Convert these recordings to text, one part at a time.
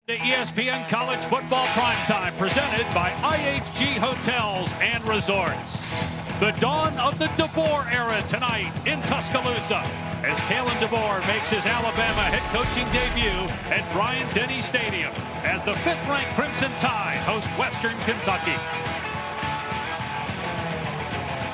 The ESPN College Football Primetime presented by IHG Hotels and Resorts. The dawn of the DeBoer era tonight in Tuscaloosa as Kalen DeBoer makes his Alabama head coaching debut at Bryant-Denny Stadium as the 5th-ranked Crimson Tide host Western Kentucky.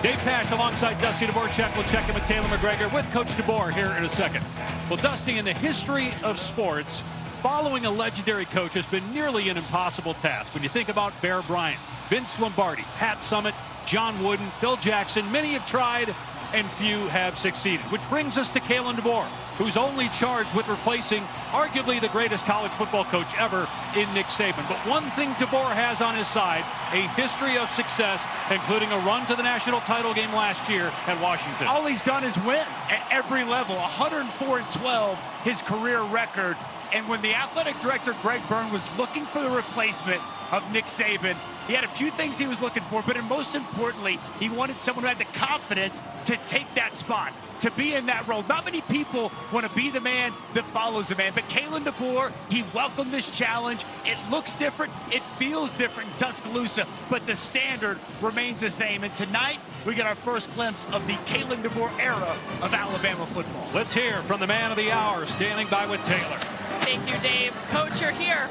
Dave Pash alongside Dusty DeBoer. We'll check in with Taylor McGregor with Coach DeBoer here in a second. Well, Dusty, in the history of sports, following a legendary coach has been nearly an impossible task. When you think about Bear Bryant, Vince Lombardi, Pat Summitt, John Wooden, Phil Jackson, many have tried and few have succeeded. Which brings us to Kalen DeBoer, who's only charged with replacing arguably the greatest college football coach ever in Nick Saban. But one thing DeBoer has on his side, a history of success, including a run to the national title game last year at Washington. All he's done is win at every level. 104-12, his career record. And when the athletic director, Greg Byrne, was looking for the replacement of Nick Saban, he had a few things he was looking for, but most importantly, he wanted someone who had the confidence to take that spot, to be in that role. Not many people want to be the man that follows the man, but Kalen DeBoer, he welcomed this challenge. It looks different, it feels different in Tuscaloosa, but the standard remains the same. And tonight, we get our first glimpse of the Kalen DeBoer era of Alabama football. Let's hear from the man of the hour, standing by with Taylor. Thank you, Dave. Coach, you're here.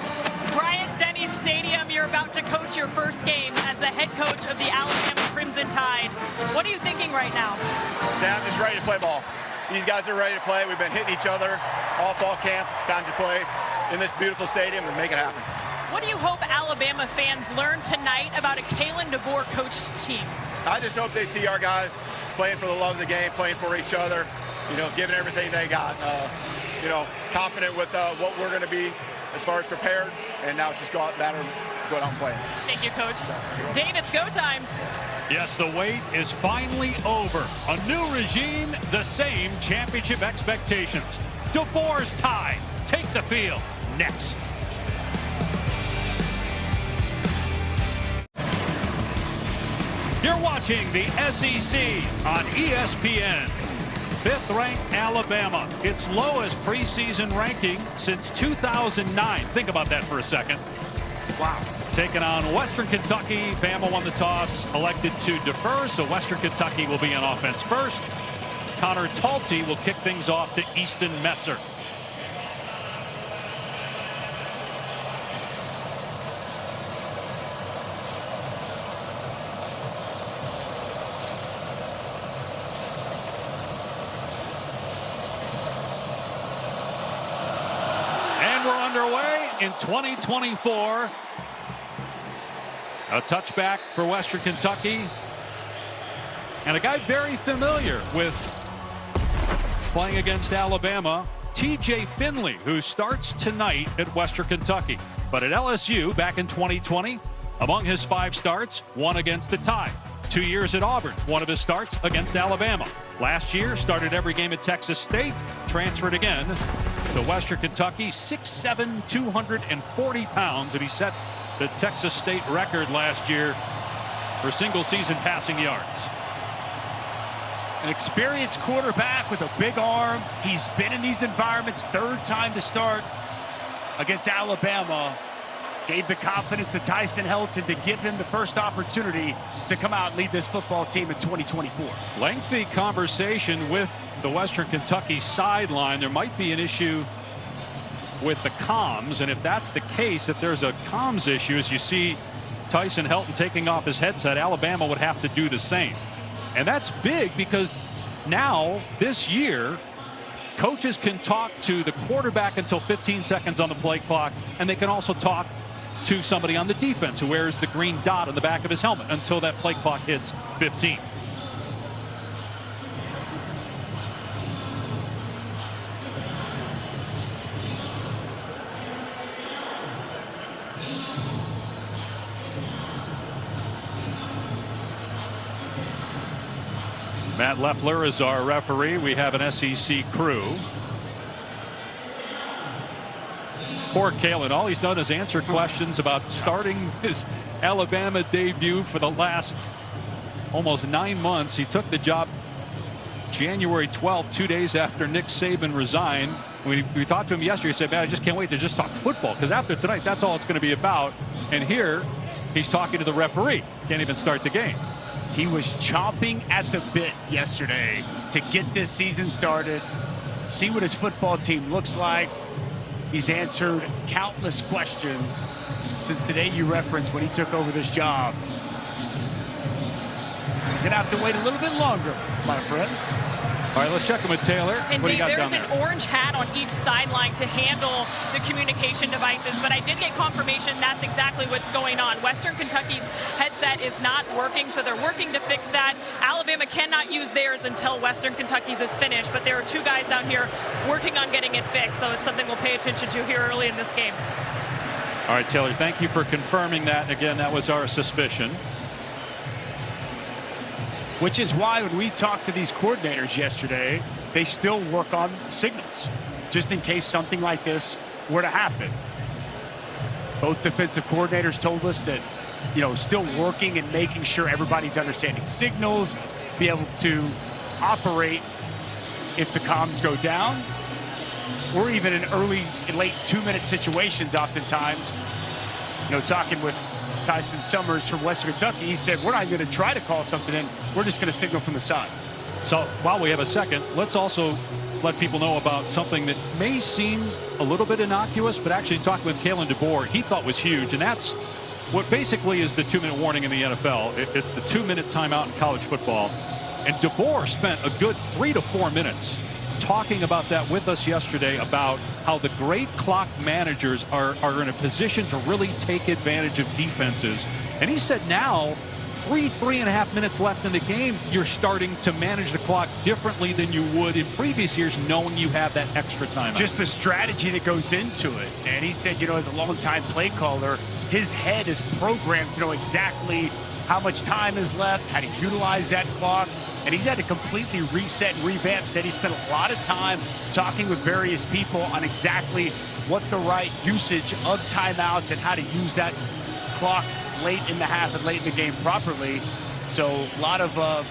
Bryant-Denny Stadium, you're about to coach your first game as the head coach of the Alabama Crimson Tide. What are you thinking right now? Yeah, I'm just ready to play ball. These guys are ready to play. We've been hitting each other all fall camp. It's time to play in this beautiful stadium and make it happen. What do you hope Alabama fans learn tonight about a Kalen DeBoer coached team? I just hope they see our guys playing for the love of the game, playing for each other, giving everything they got. Confident with what we're going to be as far as prepared, and now it's just going out and play. Thank you, Coach. Dave, it's go time. Yes, the wait is finally over. A new regime, the same championship expectations. DeBoer's Tide take the field next. You're watching the SEC on ESPN. 5th-ranked Alabama, its lowest preseason ranking since 2009. Think about that for a second. Wow. Taking on Western Kentucky. Bama won the toss, elected to defer, so Western Kentucky will be on offense first. Connor Talty will kick things off to Easton Messer. We're underway in 2024. A touchback for Western Kentucky. And a guy very familiar with playing against Alabama, TJ Finley, who starts tonight at Western Kentucky. But at LSU back in 2020, among his 5 starts, 1 against the Tide. 2 years at Auburn, 1 of his starts against Alabama. Last year, started every game at Texas State, transferred again to Western Kentucky, 6'7", 240 pounds, and he set the Texas State record last year for single-season passing yards. An experienced quarterback with a big arm. He's been in these environments, 3rd time to start against Alabama. Gave the confidence to Tyson Helton to give him the first opportunity to come out and lead this football team in 2024. Lengthy conversation with the Western Kentucky sideline. There might be an issue with the comms, and if that's the case, if there's a comms issue, as you see Tyson Helton taking off his headset, Alabama would have to do the same. And that's big because now, this year, coaches can talk to the quarterback until 15 seconds on the play clock, and they can also talk to somebody on the defense who wears the green dot on the back of his helmet until that play clock hits 15. Matt Leffler is our referee. We have an SEC crew. Poor Kalen, all he's done is answer questions about starting his Alabama debut for the last almost 9 months. He took the job January 12th, 2 days after Nick Saban resigned. We talked to him yesterday. He said, man, I just can't wait to just talk football, because after tonight, that's all it's going to be about. And here, he's talking to the referee. Can't even start the game. He was chomping at the bit yesterday to get this season started, see what his football team looks like. He's answered countless questions since the day you referenced when he took over this job. He's going to have to wait a little bit longer, my friend. All right, let's check in with Taylor. And what do you got Dave, there's down an there? orange hat on each sideline to handle the communication devices, but I did get confirmation that's exactly what's going on. Western Kentucky's headset is not working, so they're working to fix that. Alabama cannot use theirs until Western Kentucky's is finished, but there are two guys down here working on getting it fixed, so it's something we'll pay attention to here early in this game. All right, Taylor, thank you for confirming that. Again, that was our suspicion. Which is why when we talked to these coordinators yesterday, they still work on signals, just in case something like this were to happen. Both defensive coordinators told us that, still working and making sure everybody's understanding signals, be able to operate if the comms go down, or even in early and late 2-minute situations oftentimes. Talking with Tyson Summers from Western Kentucky, he said, we're not going to try to call something in. We're just going to signal from the side. So while we have a second, let's also let people know about something that may seem a little bit innocuous, but actually talking with Kalen DeBoer, he thought was huge. And that's what basically is the 2-minute warning in the NFL. It's the 2-minute timeout in college football. And DeBoer spent a good 3 to 4 minutes talking about that with us yesterday, about how the great clock managers are in a position to really take advantage of defenses. And he said now, 3.5 minutes left in the game, you're starting to manage the clock differently than you would in previous years, knowing you have that extra time. Just the strategy that goes into it. And he said, as a longtime play caller, his head is programmed to know exactly how much time is left, how to utilize that clock. And he's had to completely reset and revamp. Said he spent a lot of time talking with various people on exactly what the right usage of timeouts and how to use that clock late in the half and late in the game properly. So a lot of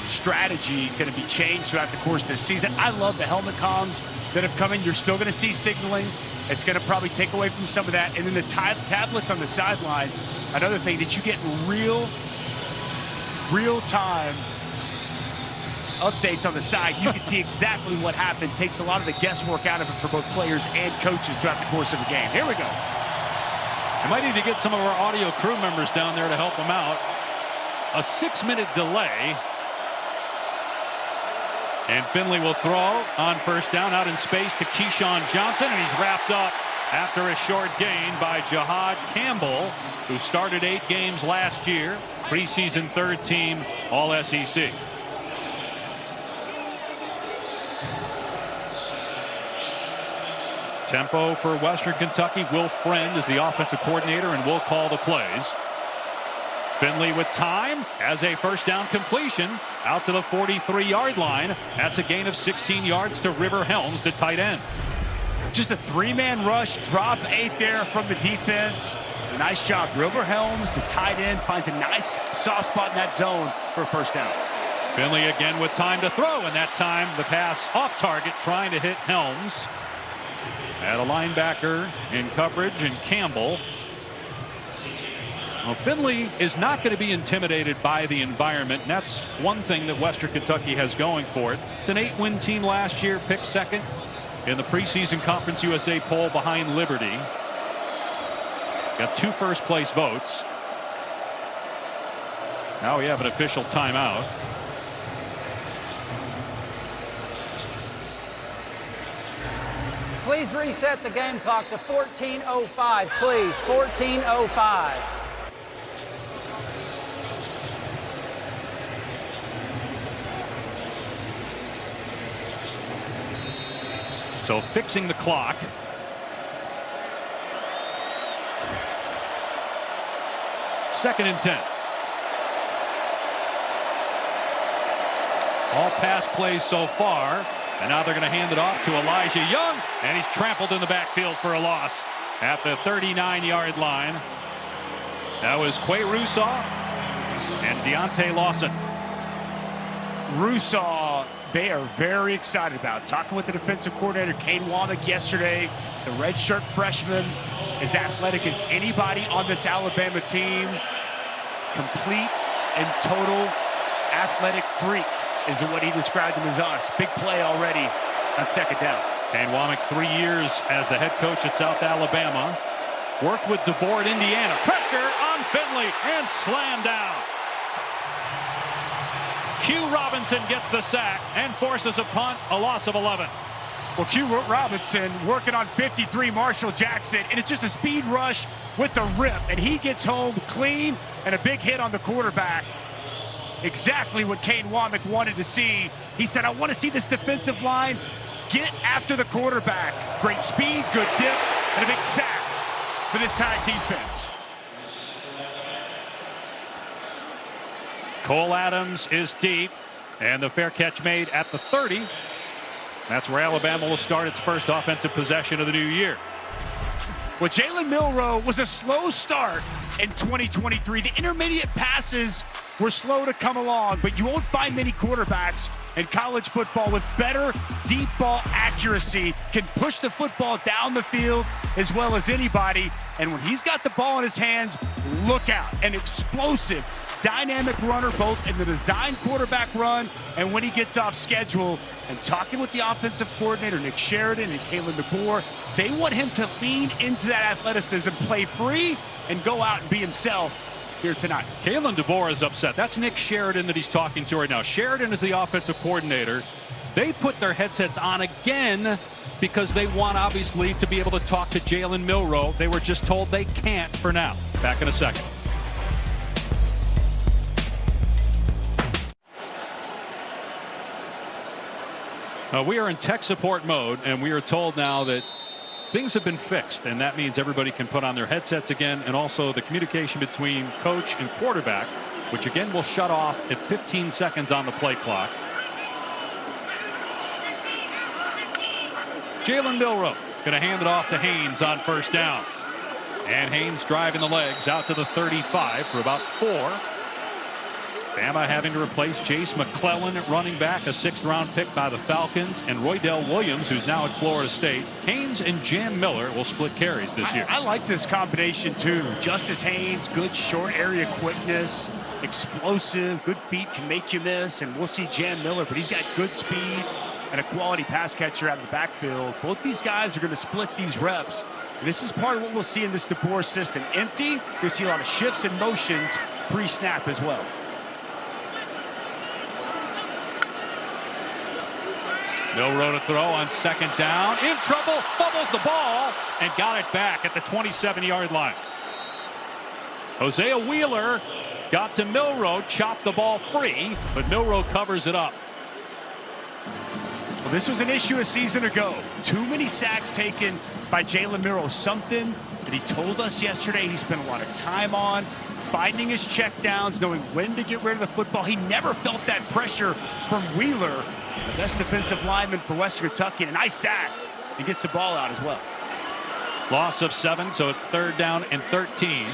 strategy going to be changed throughout the course of this season. I love the helmet comms that have come in. You're still going to see signaling. It's going to probably take away from some of that. And then the tablets on the sidelines, another thing that you get real-time updates on the side. You can see exactly what happened. Takes a lot of the guesswork out of it for both players and coaches throughout the course of the game. Here we go. I might need to get some of our audio crew members down there to help them out. A 6-minute delay. And Finley will throw on first down out in space to Keyshawn Johnson, and he's wrapped up after a short gain by Jahad Campbell, who started 8 games last year. Preseason third team All-SEC. Tempo for Western Kentucky. Will Friend is the offensive coordinator and will call the plays. Finley with time as a first down completion out to the 43-yard line. That's a gain of 16 yards to River Helms, the tight end. Just a 3-man rush, drop 8 there from the defense. Nice job. River Helms, the tight end, finds a nice soft spot in that zone for a first down. Finley again with time to throw, and that time the pass off target, trying to hit Helms. Had a linebacker in coverage, and Campbell. Well, Finley is not going to be intimidated by the environment, and that's one thing that Western Kentucky has going for it. It's an 8-win team last year, picked second in the preseason Conference USA poll behind Liberty. Got 2 first-place votes. Now we have an official timeout. Please reset the game clock to 14:05, please. 14:05. So fixing the clock. Second and 10. All pass plays so far. And now they're going to hand it off to Elijah Young. And he's trampled in the backfield for a loss at the 39-yard line. That was Quay Russaw and Deontay Lawson. Russaw they are very excited about. Talking with the defensive coordinator, Kane Womack, yesterday, the redshirt freshman, as athletic as anybody on this Alabama team. Complete and total athletic freak is what he described him as us. Big play already on second down. Kane Womack, 3 years as the head coach at South Alabama. Worked with DeBoer at Indiana. Pressure on Finley and slam down. Q Robinson gets the sack and forces a punt, a loss of 11. Well, Q Robinson working on 53 Marshall Jackson, and it's just a speed rush with a rip, and he gets home clean and a big hit on the quarterback. Exactly what Kane Womack wanted to see. He said, I want to see this defensive line get after the quarterback. Great speed, good dip, and a big sack for this Tide defense. Cole Adams is deep, and the fair catch made at the 30. That's where Alabama will start its first offensive possession of the new year. Well, Jalen Milroe was a slow start in 2023. The intermediate passes were slow to come along, but you won't find many quarterbacks in college football with better deep ball accuracy, can push the football down the field as well as anybody. And when he's got the ball in his hands, look out. An explosive, dynamic runner, both in the design quarterback run and when he gets off schedule. And talking with the offensive coordinator, Nick Sheridan and Kalen DeBoer, they want him to lean into that athleticism, play free, and go out and be himself here tonight. Kalen DeBoer is upset. That's Nick Sheridan that he's talking to right now. Sheridan is the offensive coordinator. They put their headsets on again because they want, obviously, to be able to talk to Jalen Milroe. They were just told they can't for now. Back in a second. We are in tech support mode, and we are told now that things have been fixed, and that means everybody can put on their headsets again, and also the communication between coach and quarterback, which again will shut off at 15 seconds on the play clock. Jalen Milroe going to hand it off to Haynes on first down. And Haynes driving the legs out to the 35 for about 4. Bama having to replace Jace McClellan at running back, a 6th-round pick by the Falcons, and Roydell Williams, who's now at Florida State. Haynes and Jam Miller will split carries this year. I like this combination, too. Justice Haynes, good short area quickness, explosive, good feet, can make you miss, and we'll see Jam Miller, but he's got good speed and a quality pass catcher out of the backfield. Both these guys are going to split these reps. This is part of what we'll see in this DeBoer system. Empty, you'll see a lot of shifts and motions pre-snap as well. Milroe to throw on second down. In trouble, fumbles the ball, and got it back at the 27-yard line. Hosea Wheeler got to Milroe, chopped the ball free, but Milroe covers it up. Well, this was an issue a season ago. Too many sacks taken by Jalen Milroe. Something that he told us yesterday he spent a lot of time on, finding his checkdowns, knowing when to get rid of the football. He never felt that pressure from Wheeler, the best defensive lineman for Western Kentucky. And a nice sack. He gets the ball out as well. Loss of 7, so it's 3rd down and 13.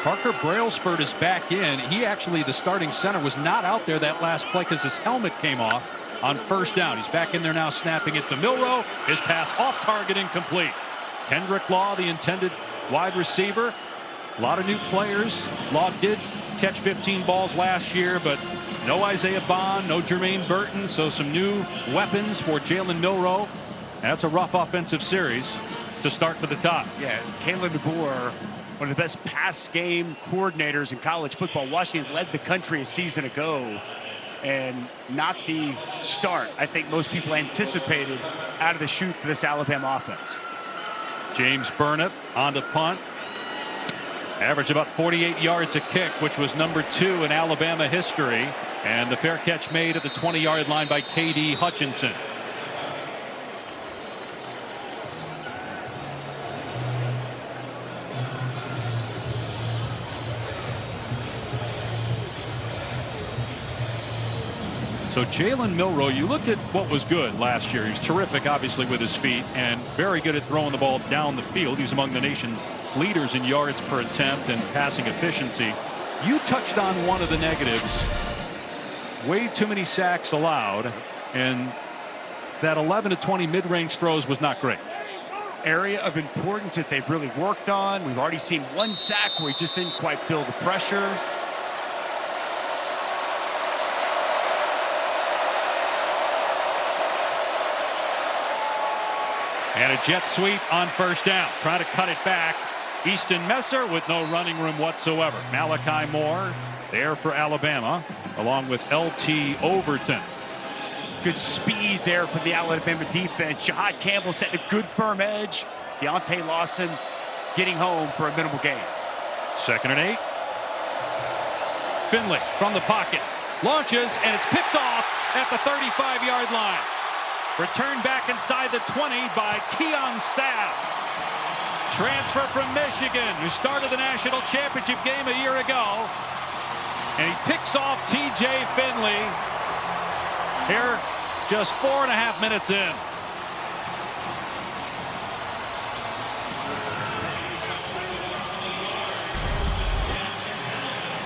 Parker Brailsford is back in. He actually, the starting center, was not out there that last play because his helmet came off on first down. He's back in there now, snapping it to Milroe. His pass off target, incomplete. Kendrick Law, the intended wide receiver. A lot of new players. Law did catch 15 balls last year, but no Isaiah Bond, no Jermaine Burton, so some new weapons for Jalen Milroe. That's a rough offensive series to start for the top. Yeah, Kalen DeBoer, one of the best pass game coordinators in college football. Washington led the country a season ago, and not the start I think most people anticipated out of the chute for this Alabama offense. James Burnett on the punt. Averaged about 48 yards a kick, which was number 2 in Alabama history. And the fair catch made at the 20-yard line by K.D. Hutchinson. So Jalen Milroe, you look at what was good last year. He was terrific, obviously, with his feet, and very good at throwing the ball down the field. He's among the nation leaders in yards per attempt and passing efficiency. You touched on one of the negatives way too many sacks allowed, and that 11 to 20 mid-range throws was not great. Area of importance that they've really worked on. We've already seen one sack where he just didn't quite feel the pressure. And a jet sweep on first down. Trying to cut it back. Easton Messer with no running room whatsoever. Malachi Moore there for Alabama, along with L.T. Overton. Good speed there for the Alabama defense. Jahad Campbell setting a good firm edge. Deontay Lawson getting home for a minimal gain. 2nd and 8. Finley from the pocket. Launches, and it's picked off at the 35-yard line. Returned back inside the 20 by Keon Sabb. Transfer from Michigan, who started the national championship game a year ago. And he picks off T.J. Finley. Here, just 4.5 minutes in.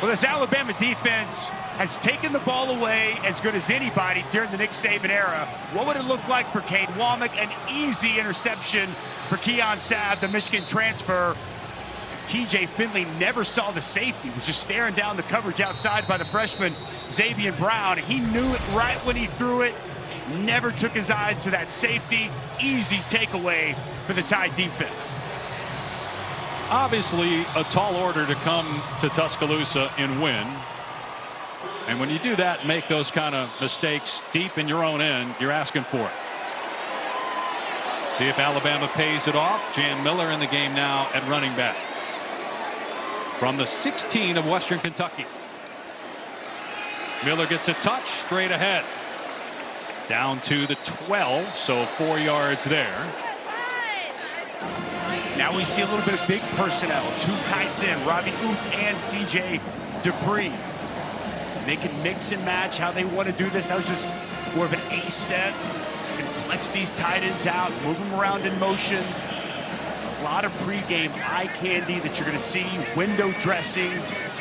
Well, this Alabama defense has taken the ball away as good as anybody during the Nick Saban era. What would it look like for Cade Womack? An easy interception for Keon Sabb, the Michigan transfer. T.J. Finley never saw the safety, was just staring down the coverage outside by the freshman Xavier Brown. He knew it right when he threw it, never took his eyes to that safety. Easy takeaway for the Tide defense. Obviously, a tall order to come to Tuscaloosa and win. And when you do that, make those kind of mistakes deep in your own end, you're asking for it. See if Alabama pays it off. Jan Miller in the game now at running back. From the 16 of Western Kentucky. Miller gets a touch straight ahead. Down to the 12, so 4 yards there. Now we see a little bit of big personnel. 2 tights in, Robbie Oots and C.J. Dupree. They can mix and match how they want to do this. That was just more of an ace set. You can flex these tight ends out, move them around in motion. A lot of pregame eye candy that you're going to see, window dressing,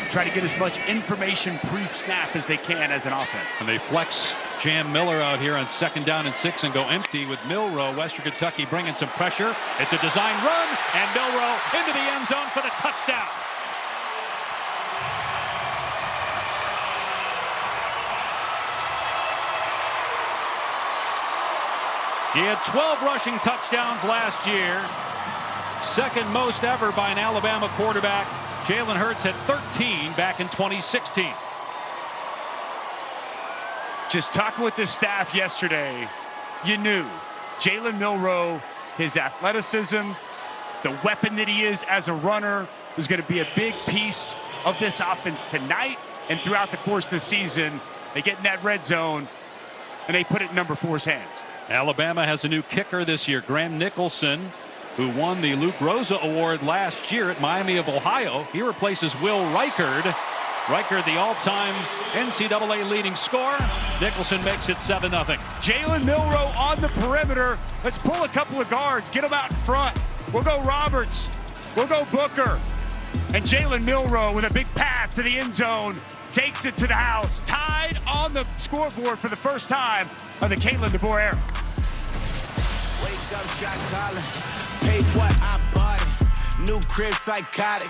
try to get as much information pre-snap as they can as an offense. And they flex Jam Miller out here on 2nd down and 6 and go empty with Milroe. Western Kentucky bringing some pressure. It's a design run, and Milroe into the end zone for the touchdown. He had 12 rushing touchdowns last year. 2nd most ever by an Alabama quarterback. Jalen Hurts had 13 back in 2016. Just talking with this staff yesterday, you knew Jalen Milroe, his athleticism, the weapon that he is as a runner, was going to be a big piece of this offense tonight and throughout the course of the season. They get in that red zone, and they put it in number 4's hands. Alabama has a new kicker this year, Graham Nicholson, who won the Luke Rosa Award last year at Miami of Ohio. He replaces Will Reichard. Reichard, the all-time NCAA leading scorer. Nicholson makes it 7-0. Jalen Milroe on the perimeter. Let's pull a couple of guards, get them out in front. We'll go Roberts, we'll go Booker. And Jalen Milroe with a big path to the end zone takes it to the house. Tied on the scoreboard for the first time of the Kalen DeBoer era. Wake up, shot calling. Pay what I bought it. New crib psychotic.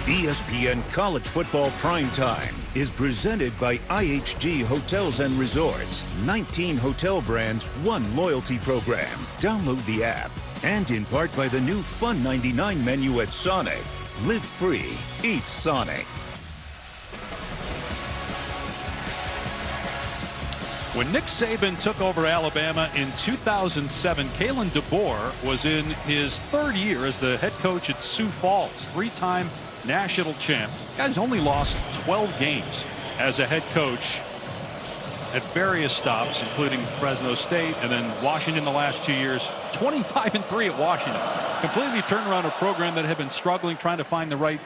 ESPN College Football Primetime is presented by IHG Hotels and Resorts. 19 hotel brands, 1 loyalty program. Download the app. And in part by the new Fun 99 menu at Sonic. Live free, eat Sonic. When Nick Saban took over Alabama in 2007, Kalen DeBoer was in his 3rd year as the head coach at Sioux Falls, 3-time national champ. Guy's only lost 12 games as a head coach at various stops, including Fresno State and then Washington the last 2 years. 25-3 at Washington. Completely turned around a program that had been struggling, trying to find the right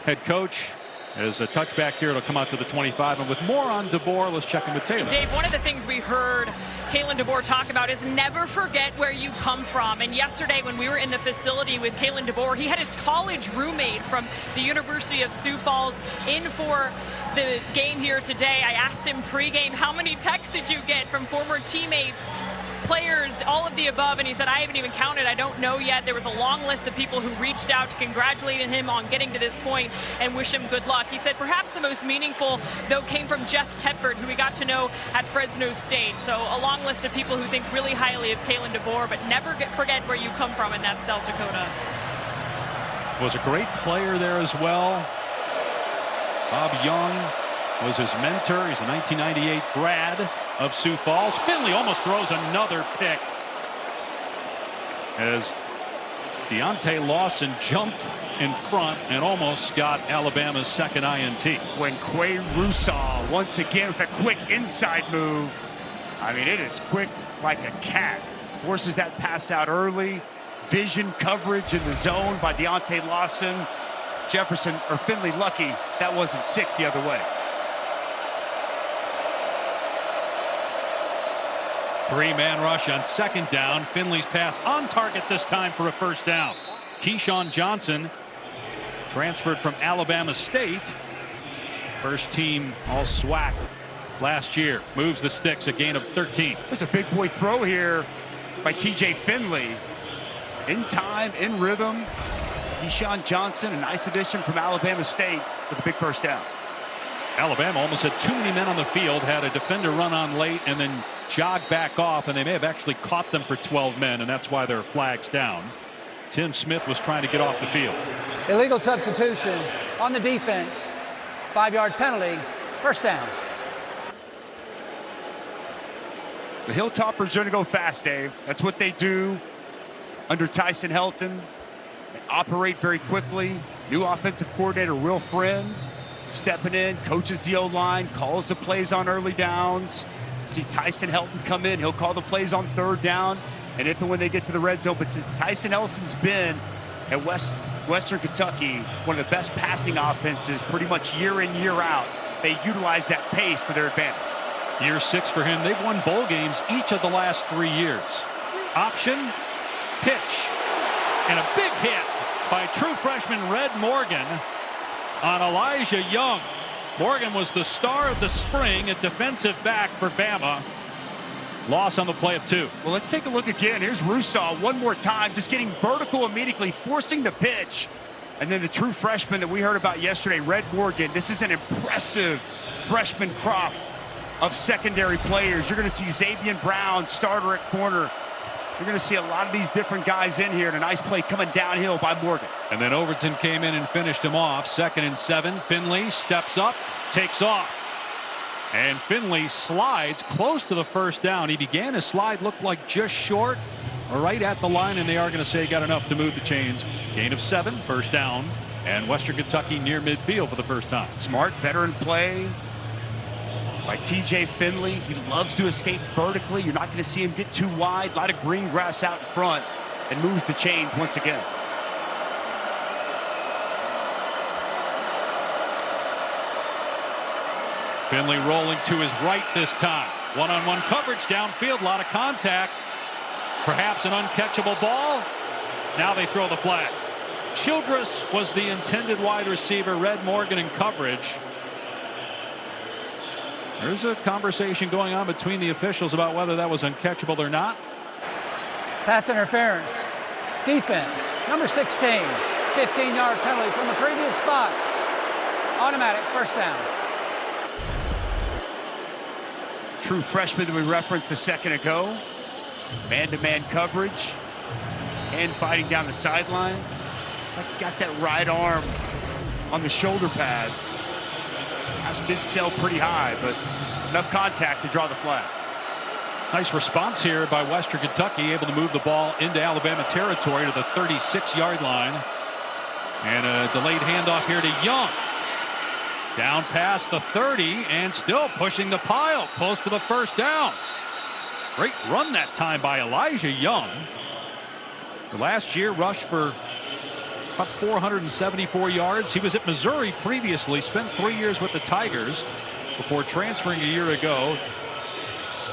head coach. As a touchback here, it'll come out to the 25. And with more on DeBoer, let's check in with Taylor. Dave, one of the things we heard Kalen DeBoer talk about is never forget where you come from. And yesterday when we were in the facility with Kalen DeBoer, he had his college roommate from the University of Sioux Falls in for the game here today. I asked him pregame, how many texts did you get from former teammates, players, all of the above, and he said, I haven't even counted. I don't know yet. There was a long list of people who reached out to congratulate him on getting to this point and wish him good luck. He said perhaps the most meaningful, though, came from Jeff Tedford, who we got to know at Fresno State. So a long list of people who think really highly of Kalen DeBoer, but never forget where you come from, and that's South Dakota. Was a great player there as well. Bob Young was his mentor. He's a 1998 grad of Sioux Falls. Finley almost throws another pick as Deontay Lawson jumped in front and almost got Alabama's second INT. When Quay Russaw once again with a quick inside move. I mean, it is quick like a cat. Forces that pass out early. Vision coverage in the zone by Deontay Lawson. Jefferson or Finley lucky that wasn't 6 the other way. Three-man rush on second down. Finley's pass on target this time for a first down. Keyshawn Johnson transferred from Alabama State. First team all SWAC last year. Moves the sticks, a gain of 13. There's a big boy throw here by TJ Finley. In time, in rhythm. Keyshawn Johnson, a nice addition from Alabama State with a big first down. Alabama almost had too many men on the field, had a defender run on late and then jog back off, and they may have actually caught them for 12 men, and that's why their flag's down. Tim Smith was trying to get off the field. Illegal substitution on the defense. 5-yard penalty. First down. The Hilltoppers are going to go fast, Dave. That's what they do under Tyson Helton. They operate very quickly. New offensive coordinator, Will Friend, stepping in, coaches the O-line, calls the plays on early downs. See Tyson Helton come in, he'll call the plays on third down, and if and when they get to the red zone. But since Tyson Helton's been at Western Kentucky, one of the best passing offenses pretty much year in, year out, they utilize that pace to their advantage. Year 6 for him. They've won bowl games each of the last 3 years. Option, pitch, and a big hit by true freshman Red Morgan on Elijah Young. Morgan was the star of the spring at defensive back for Bama. Loss on the play of 2. Well, let's take a look again. Here's Russaw one more time, just getting vertical immediately, forcing the pitch. And then the true freshman that we heard about yesterday, Red Morgan. This is an impressive freshman crop of secondary players. You're going to see Xavier Brown, starter at corner. You're going to see a lot of these different guys in here, and a nice play coming downhill by Morgan. And then Overton came in and finished him off. 2nd and 7. Finley steps up, takes off. And Finley slides close to the first down. He began his slide, looked like just short or right at the line, and they are going to say he got enough to move the chains. Gain of 7, first down, and Western Kentucky near midfield for the first time. Smart veteran play by TJ Finley. He loves to escape vertically. You're not going to see him get too wide. A lot of green grass out in front, and moves the chains once again. Finley rolling to his right this time. One-on-one coverage downfield, a lot of contact. Perhaps an uncatchable ball. Now they throw the flag. Childress was the intended wide receiver. Red Morgan in coverage. There's a conversation going on between the officials about whether that was uncatchable or not. Pass interference. Defense. Number 16. 15-yard penalty from the previous spot. Automatic first down. True freshman that we referenced a second ago. Man-to-man coverage. And fighting down the sideline. Like he got that right arm on the shoulder pad. Pass did sell pretty high, but enough contact to draw the flag. Nice response here by Western Kentucky, able to move the ball into Alabama territory to the 36-yard line. And a delayed handoff here to Young. Down past the 30 and still pushing the pile close to the first down. Great run that time by Elijah Young. The last year rushed for about 474 yards. He was at Missouri previously, spent 3 years with the Tigers before transferring a year ago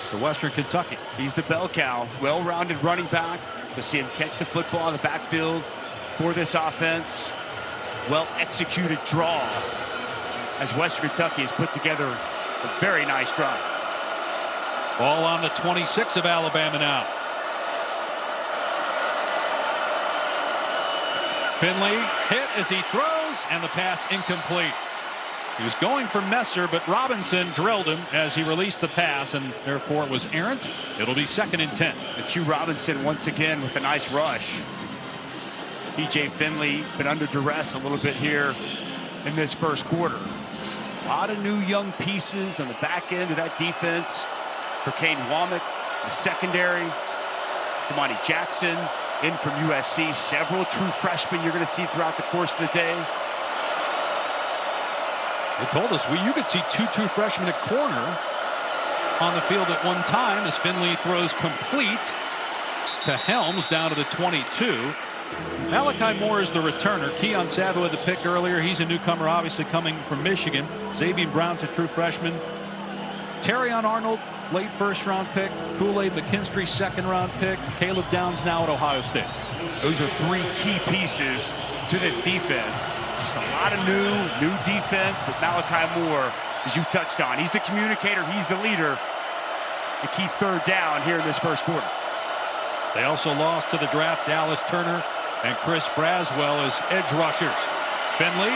to Western Kentucky. He's the bell cow, well-rounded running back. To see him catch the football in the backfield for this offense. Well-executed draw as Western Kentucky has put together a very nice drive. Ball on the 26 of Alabama now. Finley hit as he throws, and the pass incomplete. He was going for Messer, but Robinson drilled him as he released the pass, and therefore it was errant. It'll be 2nd and 10. And Q Robinson once again with a nice rush. TJ Finley been under duress a little bit here in this first quarter. A lot of new young pieces on the back end of that defense. For Kane Womack, the secondary. Kamani Jackson in from USC. Several true freshmen you're going to see throughout the course of the day. They told us you could see two true freshmen at corner on the field at one time as Finley throws complete to Helms down to the 22. Malachi Moore is the returner. Keon Sabo had the pick earlier. He's a newcomer, obviously coming from Michigan. Xavier Brown's a true freshman. Terrion Arnold, late first-round pick. Kool-Aid McKinstry, second-round pick. Caleb Downs now at Ohio State. Those are 3 key pieces to this defense. Just a lot of new defense, but Malachi Moore, as you touched on, he's the communicator, he's the leader. The key third down here in this first quarter. They also lost to the draft Dallas Turner and Chris Braswell as edge rushers. Finley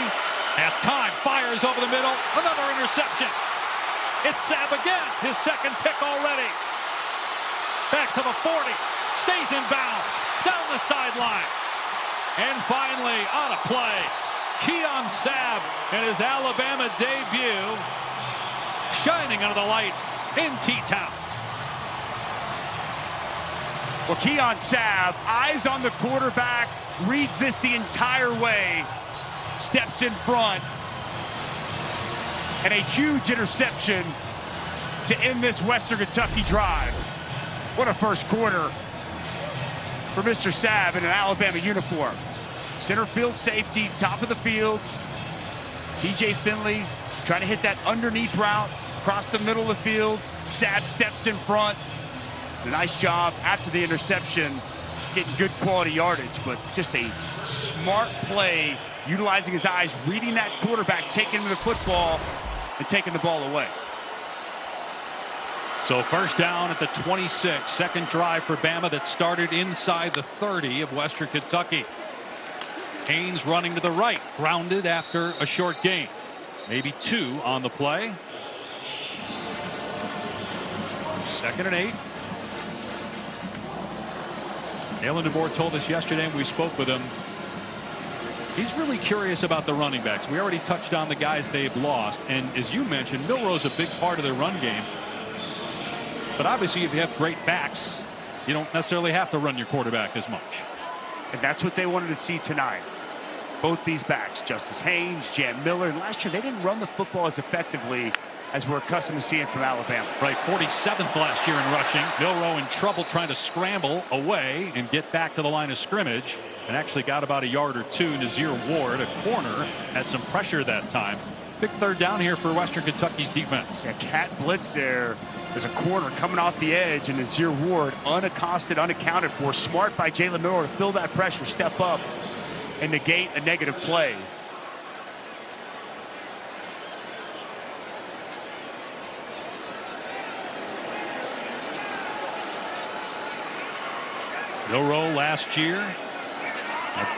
has time, fires over the middle, another interception. It's Sabb again, his second pick already. Back to the 40, stays in bounds, down the sideline. And finally, on a play, Keon Sabb in his Alabama debut, shining under the lights in T-Town. Well, Keon Sabb, eyes on the quarterback, reads this the entire way, steps in front, and a huge interception to end this Western Kentucky drive. What a first quarter for Mr. Sabb in an Alabama uniform. Center field safety, top of the field. TJ Finley trying to hit that underneath route across the middle of the field. Sabb steps in front. A nice job after the interception, getting good quality yardage, but just a smart play, utilizing his eyes, reading that quarterback, taking him to the football, and taking the ball away. So first down at the 26, second drive for Bama that started inside the 30 of Western Kentucky. Haynes running to the right, grounded after a short gain. Maybe 2 on the play. 2nd and 8. Kalen DeBoer told us yesterday when we spoke with him, he's really curious about the running backs. We already touched on the guys they've lost, and as you mentioned, Milroe's a big part of their run game. But obviously, if you have great backs, you don't necessarily have to run your quarterback as much. And that's what they wanted to see tonight. Both these backs, Justice Haynes, Jam Miller, and last year they didn't run the football as effectively as we're accustomed to seeing from Alabama. Right, 47th last year in rushing. Milroe in trouble trying to scramble away and get back to the line of scrimmage, and actually got about a yard or 2. Nazir Ward, a corner, had some pressure that time. Big third down here for Western Kentucky's defense. Yeah, cat blitz there. There's a corner coming off the edge, and Nazir Ward unaccosted, unaccounted for. Smart by Jalen Miller to fill that pressure, step up, and negate a negative play. Milroe last year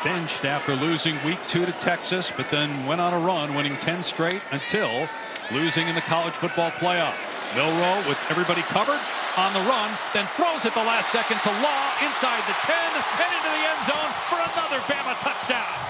benched after losing week 2 to Texas, but then went on a run, winning 10 straight until losing in the college football playoff. Milroe with everybody covered on the run, then throws at the last second to Law inside the 10 and into the end zone for another Bama touchdown.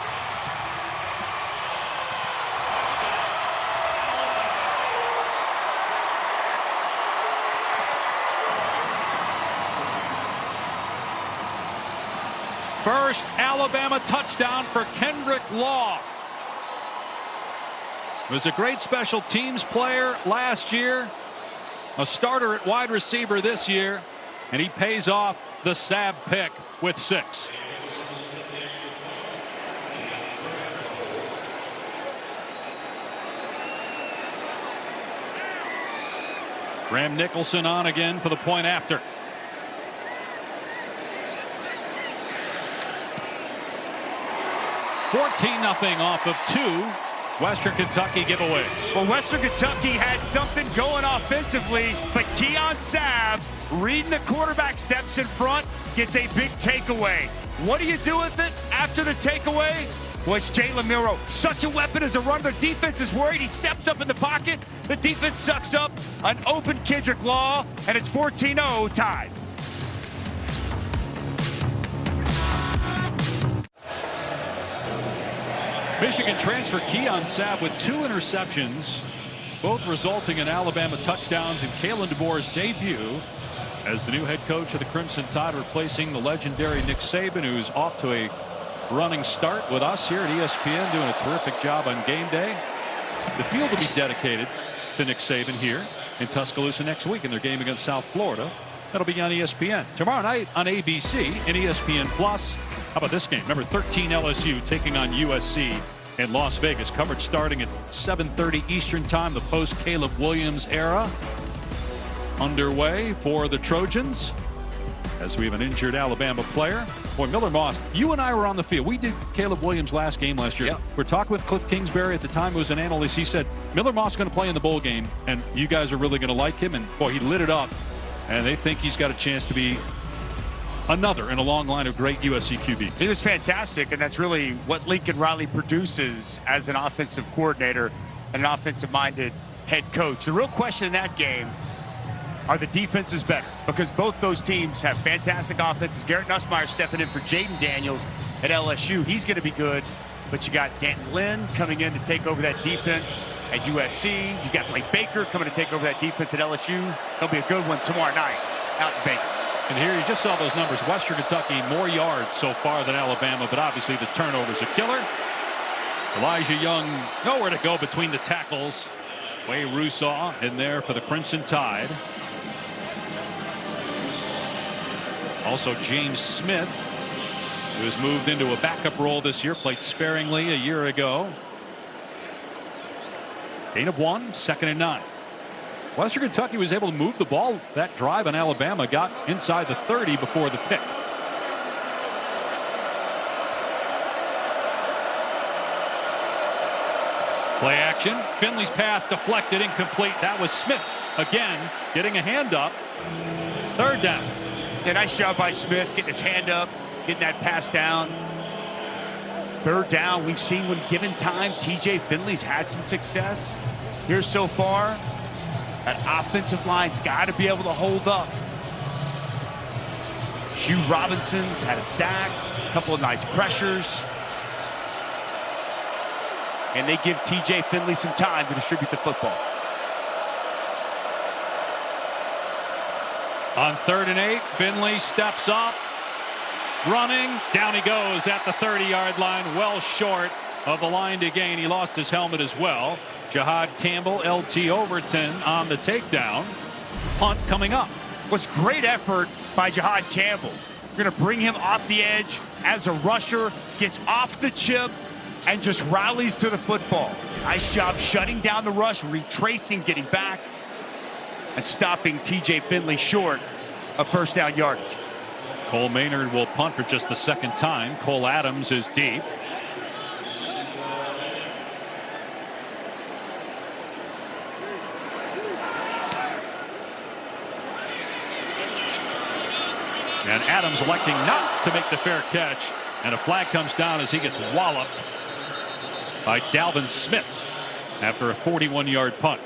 First Alabama touchdown for Kendrick Law. Was a great special teams player last year, a starter at wide receiver this year, and he pays off the Sabb pick with 6. Graham Nicholson on again for the point after. $14-0 off of 2 Western Kentucky giveaways. Well, Western Kentucky had something going offensively, but Keon Sabb, reading the quarterback, steps in front, gets a big takeaway. What do you do with it after the takeaway? Well, it's Jalen Milroe. Such a weapon as a runner. The defense is worried. He steps up in the pocket. The defense sucks up an open Kendrick Law, and it's 14-0 tied. Michigan transfer Keon Sabb with 2 interceptions, both resulting in Alabama touchdowns in Kalen DeBoer's debut as the new head coach of the Crimson Tide, replacing the legendary Nick Saban, who's off to a running start with us here at ESPN, doing a terrific job on game day. The field will be dedicated to Nick Saban here in Tuscaloosa next week in their game against South Florida. That'll be on ESPN. Tomorrow night on ABC and ESPN Plus. How about this game? Number 13 LSU taking on USC in Las Vegas. Coverage starting at 7:30 Eastern time. The post Caleb Williams era underway for the Trojans, as we have an injured Alabama player. Boy, Miller Moss, you and I were on the field. We did Caleb Williams' last game last year. Yep. We're talking with Cliff Kingsbury at the time, who was an analyst. He said Miller Moss is going to play in the bowl game, and you guys are really going to like him. And boy, he lit it up, and they think he's got a chance to be another in a long line of great USC QB. He was fantastic, and that's really what Lincoln Riley produces as an offensive coordinator and an offensive-minded head coach. The real question in that game, are the defenses better? Because both those teams have fantastic offenses. Garrett Nussmeier stepping in for Jaden Daniels at LSU. He's going to be good, but you got Danton Lynn coming in to take over that defense at USC. You got Blake Baker coming to take over that defense at LSU. That'll be a good one tomorrow night out in Vegas. And here you just saw those numbers. Western Kentucky more yards so far than Alabama, but obviously the turnover's a killer. Elijah Young nowhere to go between the tackles. Way Rusaw in there for the Crimson Tide. Also James Smith, who has moved into a backup role this year, played sparingly a year ago. Gain of 1, 2nd and 9. Western Kentucky was able to move the ball that drive, and Alabama got inside the 30 before the pick. Play action. Finley's pass deflected, incomplete. That was Smith again getting a hand up. 3rd down. Yeah, nice job by Smith getting his hand up, getting that pass down. 3rd down. We've seen when given time, TJ Finley's had some success here so far. That offensive line's got to be able to hold up. Hugh Robinson's had a sack, a couple of nice pressures. And they give TJ Finley some time to distribute the football. On 3rd and 8, Finley steps up, running. Down he goes at the 30-yard line, well short of the line to gain. He lost his helmet as well. Jahad Campbell, LT Overton on the takedown. Punt coming up. Was great effort by Jahad Campbell. We're going to bring him off the edge as a rusher, gets off the chip, and just rallies to the football. Nice job shutting down the rush, retracing, getting back, and stopping TJ Finley short of 1st down yardage. Cole Maynard will punt for just the 2nd time. Cole Adams is deep. And Adams electing not to make the fair catch. And a flag comes down as he gets walloped by Dalvin Smith after a 41-yard punt.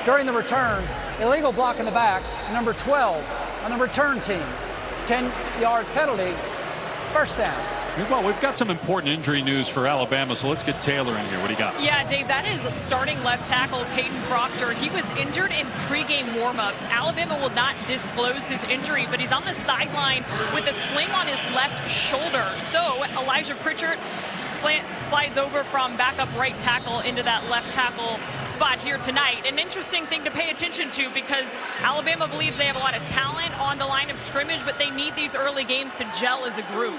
During the return, illegal block in the back, number 12 on the return team. 10-yard penalty, 1st down. Well, we've got some important injury news for Alabama, so let's get Taylor in here. What do you got? Yeah, Dave, that is starting left tackle Caden Proctor. He was injured in pregame warmups. Alabama will not disclose his injury, but he's on the sideline with a sling on his left shoulder. So Elijah Pritchard slides over from backup right tackle into that left tackle spot here tonight. An interesting thing to pay attention to because Alabama believes they have a lot of talent on the line of scrimmage, but they need these early games to gel as a group.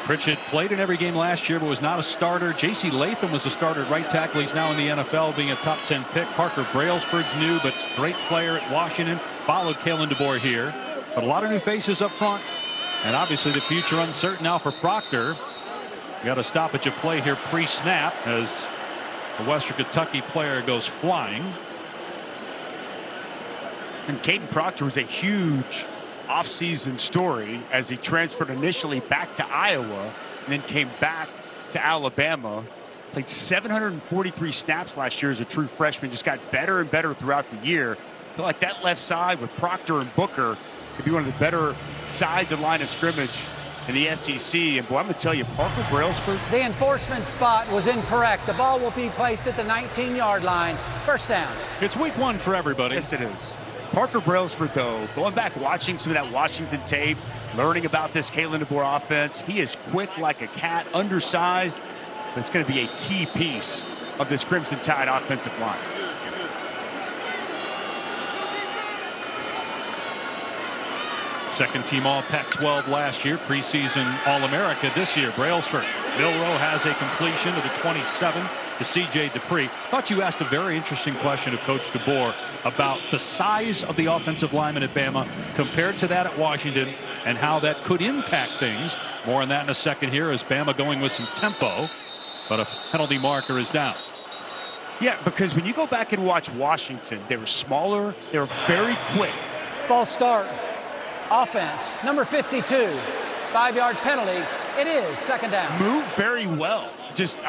Pritchett played in every game last year, but was not a starter. J.C. Latham was a starter at right tackle. He's now in the NFL, being a top 10 pick. Parker Brailsford's new, but great player at Washington. Followed Kalen DeBoer here. But a lot of new faces up front. And obviously the future uncertain now for Proctor. Got a stoppage of play here pre-snap as the Western Kentucky player goes flying. And Caden Proctor was a huge offseason story as he transferred initially back to Iowa and then came back to Alabama. Played 743 snaps last year as a true freshman. Just got better and better throughout the year. I feel like that left side with Proctor and Booker could be one of the better sides of line of scrimmage in the SEC. And boy, I'm going to tell you, Parker Brailsford. The enforcement spot was incorrect. The ball will be placed at the 19-yard line. First down. It's week 1 for everybody. Yes, it is. Parker Brailsford, though, going back, watching some of that Washington tape, learning about this Kalen DeBoer offense, he is quick like a cat, undersized, but it's going to be a key piece of this Crimson Tide offensive line. Second team all Pac-12 last year, preseason All-America this year. Brailsford. Milroe has a completion to the 27 to C.J. Dupree. Thought you asked a very interesting question of Coach DeBoer about the size of the offensive lineman at Bama compared to that at Washington and how that could impact things. More on that in a second here as Bama going with some tempo, but a penalty marker is down. Yeah, because when you go back and watch Washington, they were smaller, they were very quick. False start. Offense, number 52. 5-yard penalty. It is second down. Moved very well. Just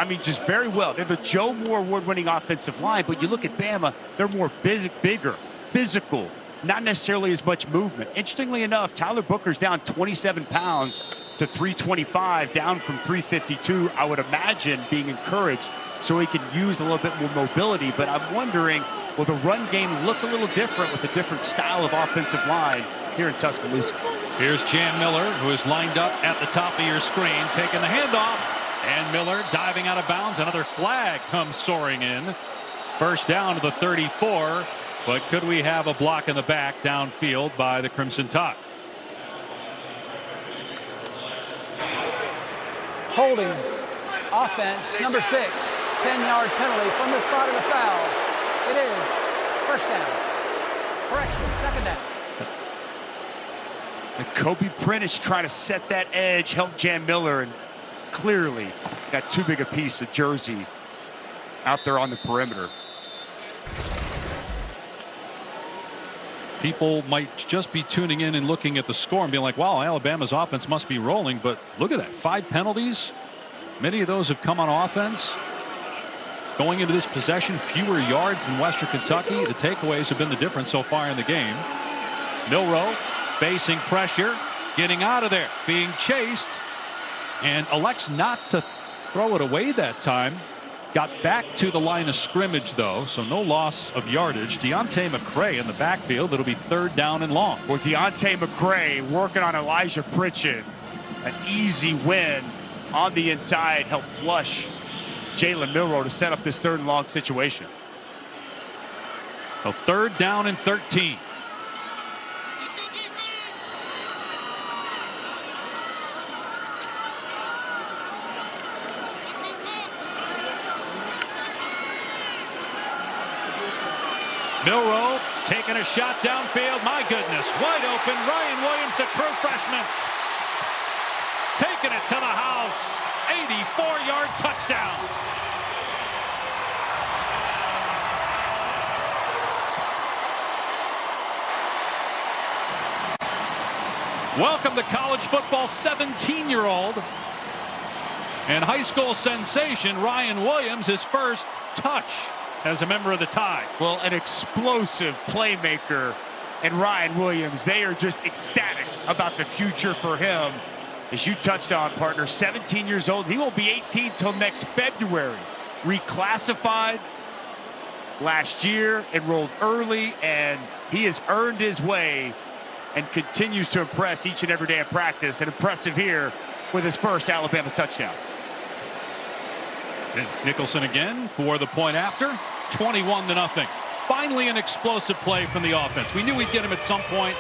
very well. They're the Joe Moore award-winning offensive line, but you look at Bama, they're more bigger, physical, not necessarily as much movement. Interestingly enough, Tyler Booker's down 27 pounds to 325, down from 352. I would imagine being encouraged so he can use a little bit more mobility, but I'm wondering, will the run game look a little different with a different style of offensive line here in Tuscaloosa? Here's Jan Miller, who is lined up at the top of your screen, taking the handoff. And Miller diving out of bounds. Another flag comes soaring in. First down to the 34. But could we have a block in the back downfield by the Crimson Tide? Holding. Offense, number 6. 10-yard penalty from the spot of the foul. It is first down. Correction, second down. And Kobe Prentice trying to set that edge, help Jan Miller, and clearly got too big a piece of jersey out there on the perimeter. People might just be tuning in and looking at the score and being like, wow, Alabama's offense must be rolling. But look at that, 5 penalties. Many of those have come on offense. Going into this possession, fewer yards than Western Kentucky. The takeaways have been the difference so far in the game. Milroe facing pressure, getting out of there, being chased, and elects not to throw it away that time. Got back to the line of scrimmage, though, so no loss of yardage. Deontay McCray in the backfield. It'll be third down and long. Well, Deontay McCray working on Elijah Pritchett. An easy win on the inside, helped flush Jalen Milroe to set up this third and long situation. So third down and 13. Milroe taking a shot downfield. My goodness, wide open. Ryan Williams, the true freshman, taking it to the house. 84-yard touchdown. Welcome to college football, 17-year-old and high school sensation Ryan Williams, his first touch as a member of the Tide. Well, an explosive playmaker, and Ryan Williams, they are just ecstatic about the future for him As you touched on, partner, 17 years old. He won't be 18 till next February. Reclassified last year, enrolled early, and he has earned his way and continues to impress each and every day in practice. And impressive here with his first Alabama touchdown. And Nicholson again for the point after. 21-0. Finally an explosive play from the offense. We knew we'd get him at some point.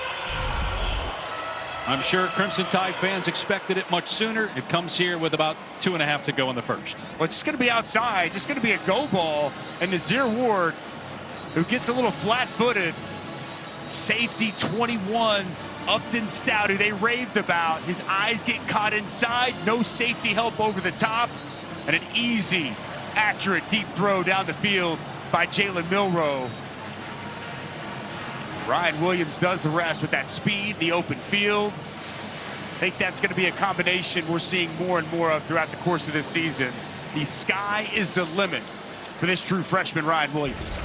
I'm sure Crimson Tide fans expected it much sooner. It comes here with about 2.5 to go in the first. Well, it's just going to be outside. Just going to be a go ball. And Nazir Ward, who gets a little flat-footed. Safety 21, Upton Stout, who they raved about. His eyes get caught inside. No safety help over the top. And an easy, accurate, deep throw down the field by Jalen Milroe. Ryan Williams does the rest with that speed, the open field. I think that's going to be a combination we're seeing more and more of throughout the course of this season. The sky is the limit for this true freshman, Ryan Williams.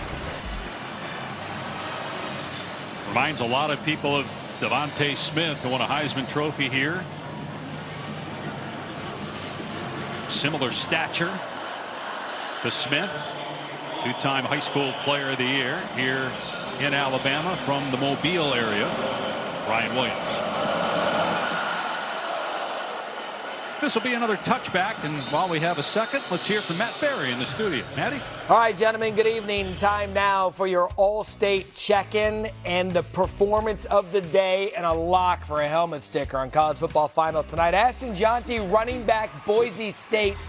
Reminds a lot of people of Devontae Smith, who won a Heisman Trophy here. Similar stature to Smith, two-time high school player of the year here in Alabama from the Mobile area. Ryan Williams. This will be another touchback, and while we have a second, let's hear from Matt Berry in the studio. Matty? All right, gentlemen, good evening. Time now for your All-State check-in and the performance of the day and a lock for a helmet sticker on College Football Final tonight. Ashton Jonty, running back, Boise State,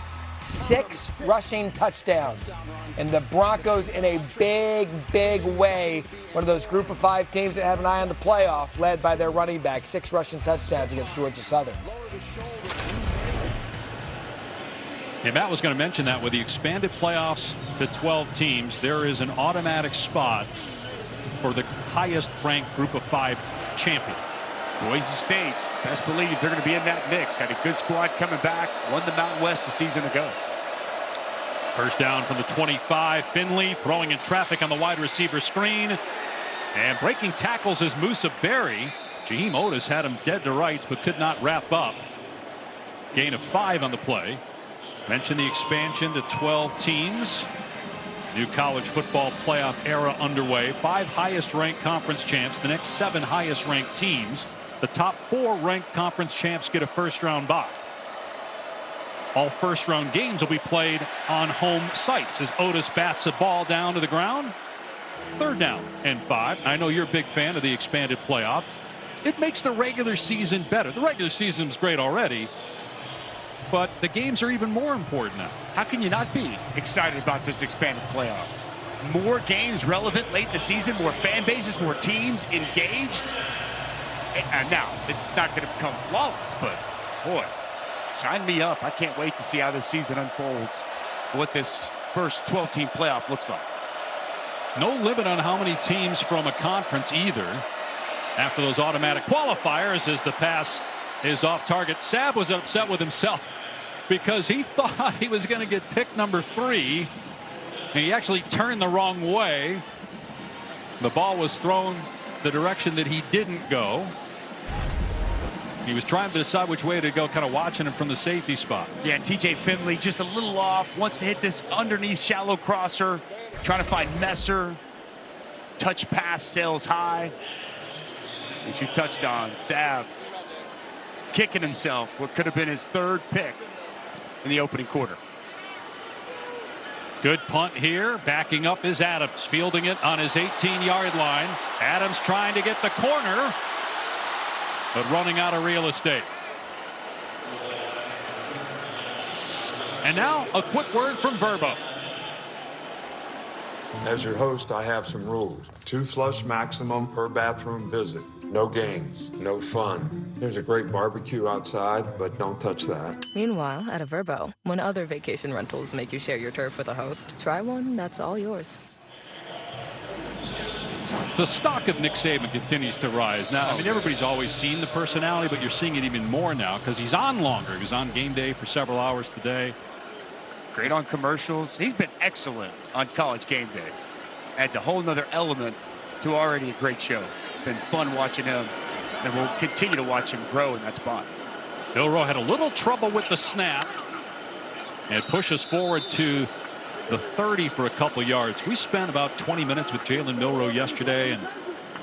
6 rushing touchdowns. And the Broncos in a big, big way. One of those group of 5 teams that have an eye on the playoff, led by their running back, 6 rushing touchdowns against Georgia Southern. Yeah, Matt was going to mention that with the expanded playoffs to 12 teams, there is an automatic spot for the highest ranked group of 5 champion. Boise State, best believe they're going to be in that mix. Got a good squad coming back. Won the Mountain West a season ago. First down from the 25. Finley throwing in traffic on the wide receiver screen. And breaking tackles is Musa Berry. Jaheim Otis had him dead to rights but could not wrap up. Gain of 5 on the play. Mentioned the expansion to 12 teams. New college football playoff era underway. 5 highest ranked conference champs. The next 7 highest ranked teams. The top 4 ranked conference champs get a first round bye. All first round games will be played on home sites as Otis bats a ball down to the ground. 3rd down and 5. I know you're a big fan of the expanded playoff. It makes the regular season better. The regular season's great already, but the games are even more important now. How can you not be excited about this expanded playoff? More games relevant late in the season, more fan bases, more teams engaged. And now, it's not going to become flawless, but boy, sign me up. I can't wait to see how this season unfolds, what this first 12-team playoff looks like. No limit on how many teams from a conference either. After those automatic qualifiers, as the pass is off target, Sabb was upset with himself because he thought he was going to get pick number 3, and he actually turned the wrong way. The ball was thrown the direction that he didn't go. He was trying to decide which way to go, kind of watching him from the safety spot. Yeah, TJ Finley just a little off, wants to hit this underneath shallow crosser, trying to find Messer. Touch pass sails high. As you touched on, Sabb kicking himself what could have been his 3rd pick in the opening quarter. Good punt here. Backing up is Adams, fielding it on his 18-yard line. Adams trying to get the corner, but running out of real estate. And now a quick word from Verbo. As your host, I have some rules. 2 flush maximum per bathroom visit. No games, no fun. There's a great barbecue outside, but don't touch that. Meanwhile, at a Verbo, when other vacation rentals make you share your turf with a host, try one that's all yours. The stock of Nick Saban continues to rise. Now, I mean, everybody's always seen the personality, but you're seeing it even more now because he's on longer. He was on game day for several hours today. Great on commercials. He's been excellent on College Game Day. Adds a whole nother element to already a great show. Been fun watching him, and we'll continue to watch him grow in that spot. Milroe had a little trouble with the snap and pushes forward to the 30 for a couple yards. We spent about 20 minutes with Jalen Milroe yesterday, and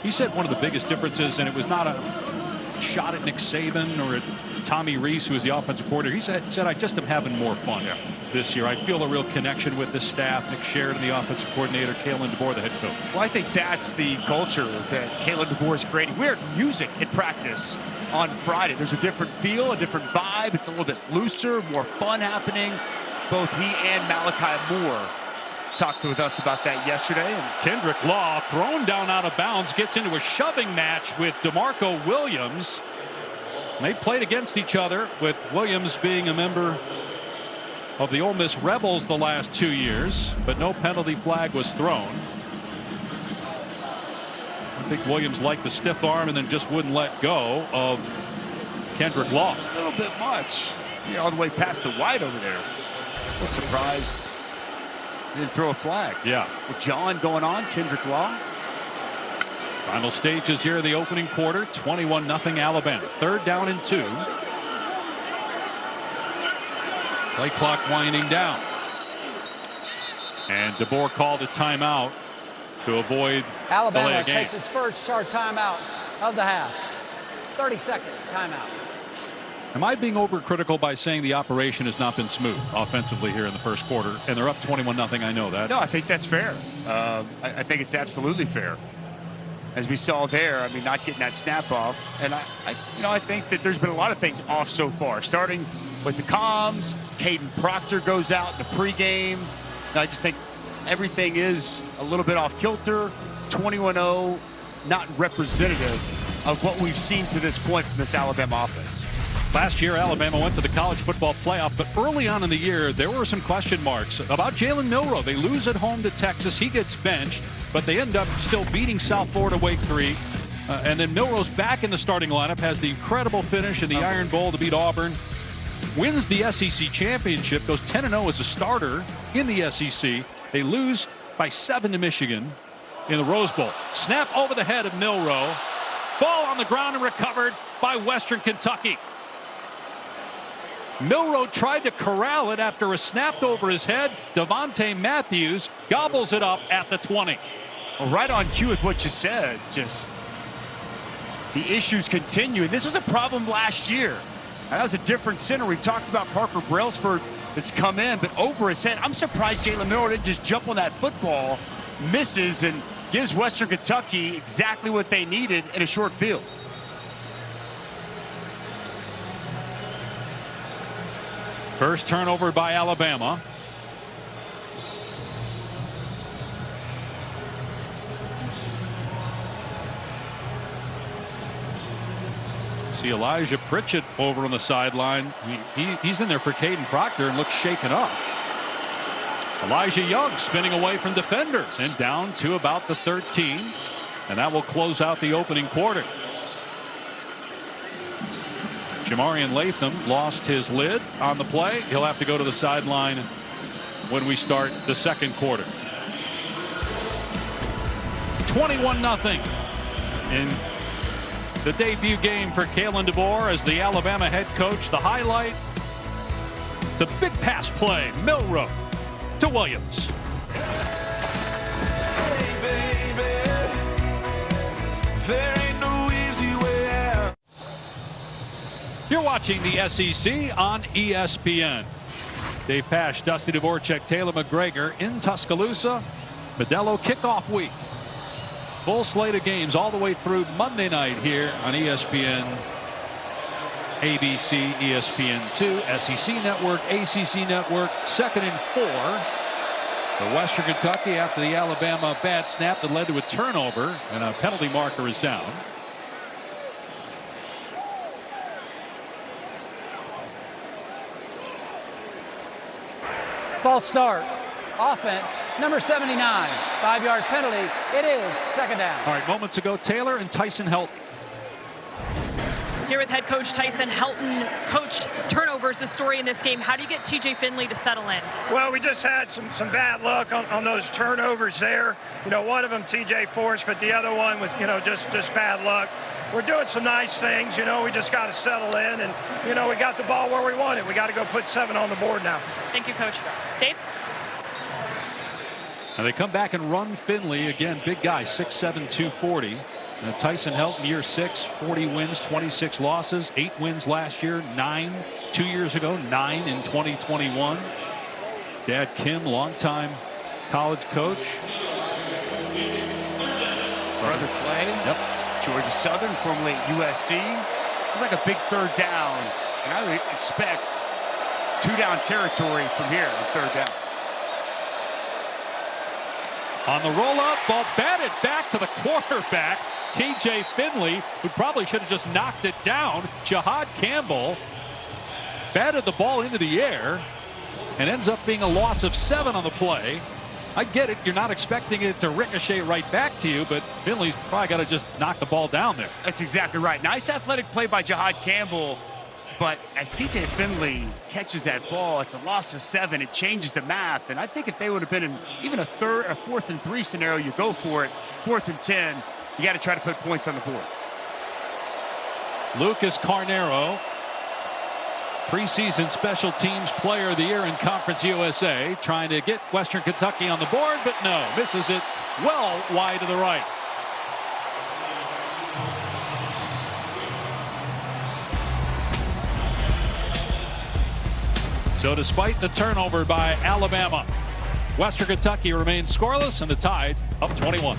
he said one of the biggest differences, and it was not a shot at Nick Saban or at Tommy Rees, who was the offensive coordinator. He said I just am having more fun this year. I feel a real connection with this staff. Nick Sheridan, the offensive coordinator, Kalen DeBoer, the head coach. Well, I think that's the culture that Kalen DeBoer is creating. We heard music at practice on Friday. There's a different feel, a different vibe. It's a little bit looser, more fun happening. Both he and Malachi Moore talked with us about that yesterday. And Kendrick Law, thrown down out of bounds, gets into a shoving match with DeMarco Williams. They played against each other, with Williams being a member of the Ole Miss Rebels the last 2 years, but no penalty flag was thrown. I think Williams liked the stiff arm and then just wouldn't let go of Kendrick Law. a little bit much. All the way past the white over there. I was surprised he didn't throw a flag. Yeah. With John going on, Kendrick Law. Final stages here of the opening quarter. 21-0 Alabama. 3rd down and 2. Play clock winding down. And DeBoer called a timeout to avoid Alabama takes its first short timeout of the half. 30-second timeout. Am I being overcritical by saying the operation has not been smooth offensively here in the first quarter, and they're up 21-0? I know that. No, I think that's fair. I think it's absolutely fair. As we saw there, I mean, not getting that snap off. And I think that there's been a lot of things off so far, starting with the comms. Caden Proctor goes out in the pregame. And I just think everything is a little bit off kilter. 21-0, not representative of what we've seen to this point from this Alabama offense. Last year, Alabama went to the college football playoff, but early on in the year, there were some question marks about Jalen Milroe. They lose at home to Texas. He gets benched, but they end up still beating South Florida Wake 3. And then Milroe's back in the starting lineup, has the incredible finish in the Iron Bowl to beat Auburn, wins the SEC championship, goes 10-0 as a starter in the SEC. They lose by 7 to Michigan in the Rose Bowl. Snap over the head of Milroe. Ball on the ground and recovered by Western Kentucky. Milroe tried to corral it after a snapped over his head. Devontae Matthews gobbles it up at the 20. Well, right on cue with what you said. Just the issues continue. And this was a problem last year. And that was a different center. We've talked about Parker Brailsford that's come in, but over his head. I'm surprised Jalen Milroe didn't just jump on that football, misses, and gives Western Kentucky exactly what they needed in a short field. First turnover by Alabama. See Elijah Pritchett over on the sideline. He's in there for Caden Proctor and looks shaken up. Elijah Young spinning away from defenders and down to about the 13. And that will close out the opening quarter. Jamarian Latham lost his lid on the play. He'll have to go to the sideline when we start the second quarter. 21-0 in the debut game for Kalen DeBoer as the Alabama head coach. The highlight, the big pass play, Milroe to Williams. Hey, baby, there ain't no easy way out. You're watching the SEC on ESPN. Dave Pasch, Dusty Dvorak, Taylor McGregor in Tuscaloosa. Modelo kickoff week. Full slate of games all the way through Monday night here on ESPN, ABC, ESPN2, SEC Network, ACC Network. 2nd and 4 for Western Kentucky after the Alabama bad snap that led to a turnover, and a penalty marker is down. False start. Offense, number 79. 5-yard penalty. It is 2nd down. All right, moments ago, Taylor and Tyson Helton. Here with head coach Tyson Helton. Coach, turnovers the story in this game. How do you get TJ Finley to settle in? Well, we just had some bad luck on those turnovers there. One of them TJ forced, but the other one was, just bad luck. we're doing some nice things. You know, we just got to settle in, and you know, we got the ball where we want it. We got to go put 7 on the board now. Thank you, Coach. Dave? And they come back and run Finley again. Big guy, 6'7", 240. Tyson Helton, year 6, 40 wins, 26 losses, 8 wins last year, 9 2 years ago, 9 in 2021. Dad Kim, longtime college coach. Brother Clay. Yep. Georgia Southern, formerly at USC. It was like a big 3rd down, and I would expect 2-down territory from here on 3rd down. On the roll-up, ball batted back to the quarterback, TJ Finley, who probably should have just knocked it down. Jahad Campbell batted the ball into the air and ends up being a loss of 7 on the play. I get it, you're not expecting it to ricochet right back to you, but Finley's probably got to just knock the ball down there. That's exactly right. Nice athletic play by Jahad Campbell, but as TJ Finley catches that ball, it's a loss of 7. It changes the math, and I think if they would have been in even a 4th and 3 scenario, you go for it. 4th and 10, you got to try to put points on the board. Lucas Carnero, preseason special teams player of the year in Conference USA, trying to get Western Kentucky on the board, but no, misses it well wide to the right. So despite the turnover by Alabama, Western Kentucky remains scoreless and the Tide up 21.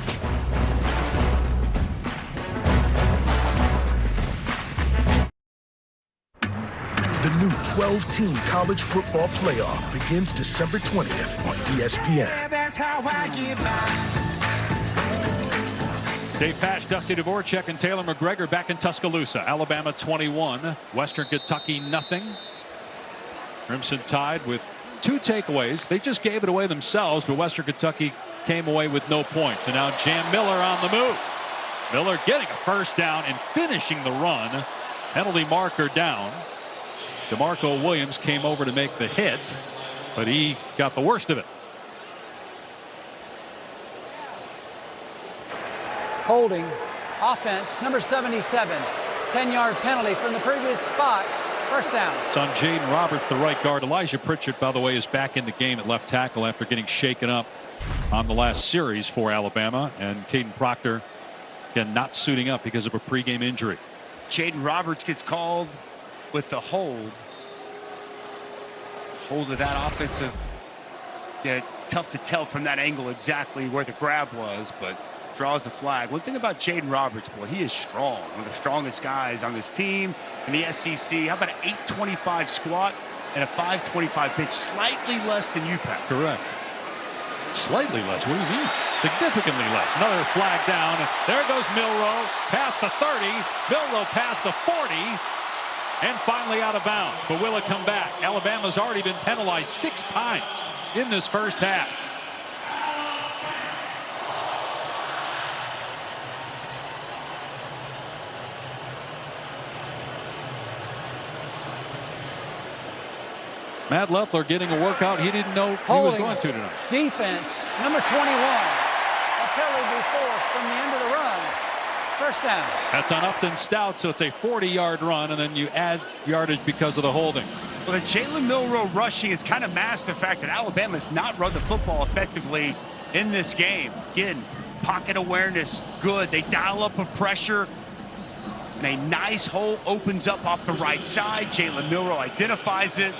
The new 12-team college football playoff begins December 20th on ESPN. That's how I get by. Dave Pasch, Dusty DeBoer, and Taylor McGregor back in Tuscaloosa. Alabama 21, Western Kentucky nothing. Crimson Tide with 2 takeaways. They just gave it away themselves, but Western Kentucky came away with no points. And now Jam Miller on the move. Miller getting a first down and finishing the run. Penalty marker down. DeMarco Williams came over to make the hit, but he got the worst of it. Holding, offense, number 77. 10-yard penalty from the previous spot. First down. It's on Jaden Roberts, the right guard. Elijah Pritchett, by the way, is back in the game at left tackle after getting shaken up on the last series for Alabama. And Caden Proctor, again, not suiting up because of a pregame injury. Jaden Roberts gets called with the hold of that offensive. Yeah, tough to tell from that angle exactly where the grab was, but draws a flag. One thing about Jaden Roberts, boy, he is strong. One of the strongest guys on this team in the SEC. How about an 825 squat and a 525 bench, slightly less than UPAC. Correct. Slightly less. What do you mean? Significantly less. Another flag down. There goes Milroe past the 30. Milroe past the 40. And finally out of bounds. But will it come back? Alabama's already been penalized 6 times in this first half. Matt Leffler getting a workout he didn't know he was going to tonight. Defense, number 21. A penalty be forced from the end of the run. First down. That's on Upton Stout, so it's a 40-yard run, and then you add yardage because of the holding. Well, the Jalen Milroe rushing has kind of masked the fact that Alabama's not run the football effectively in this game. Again, pocket awareness, good. They dial up a pressure, and a nice hole opens up off the right side. Jalen Milroe identifies it.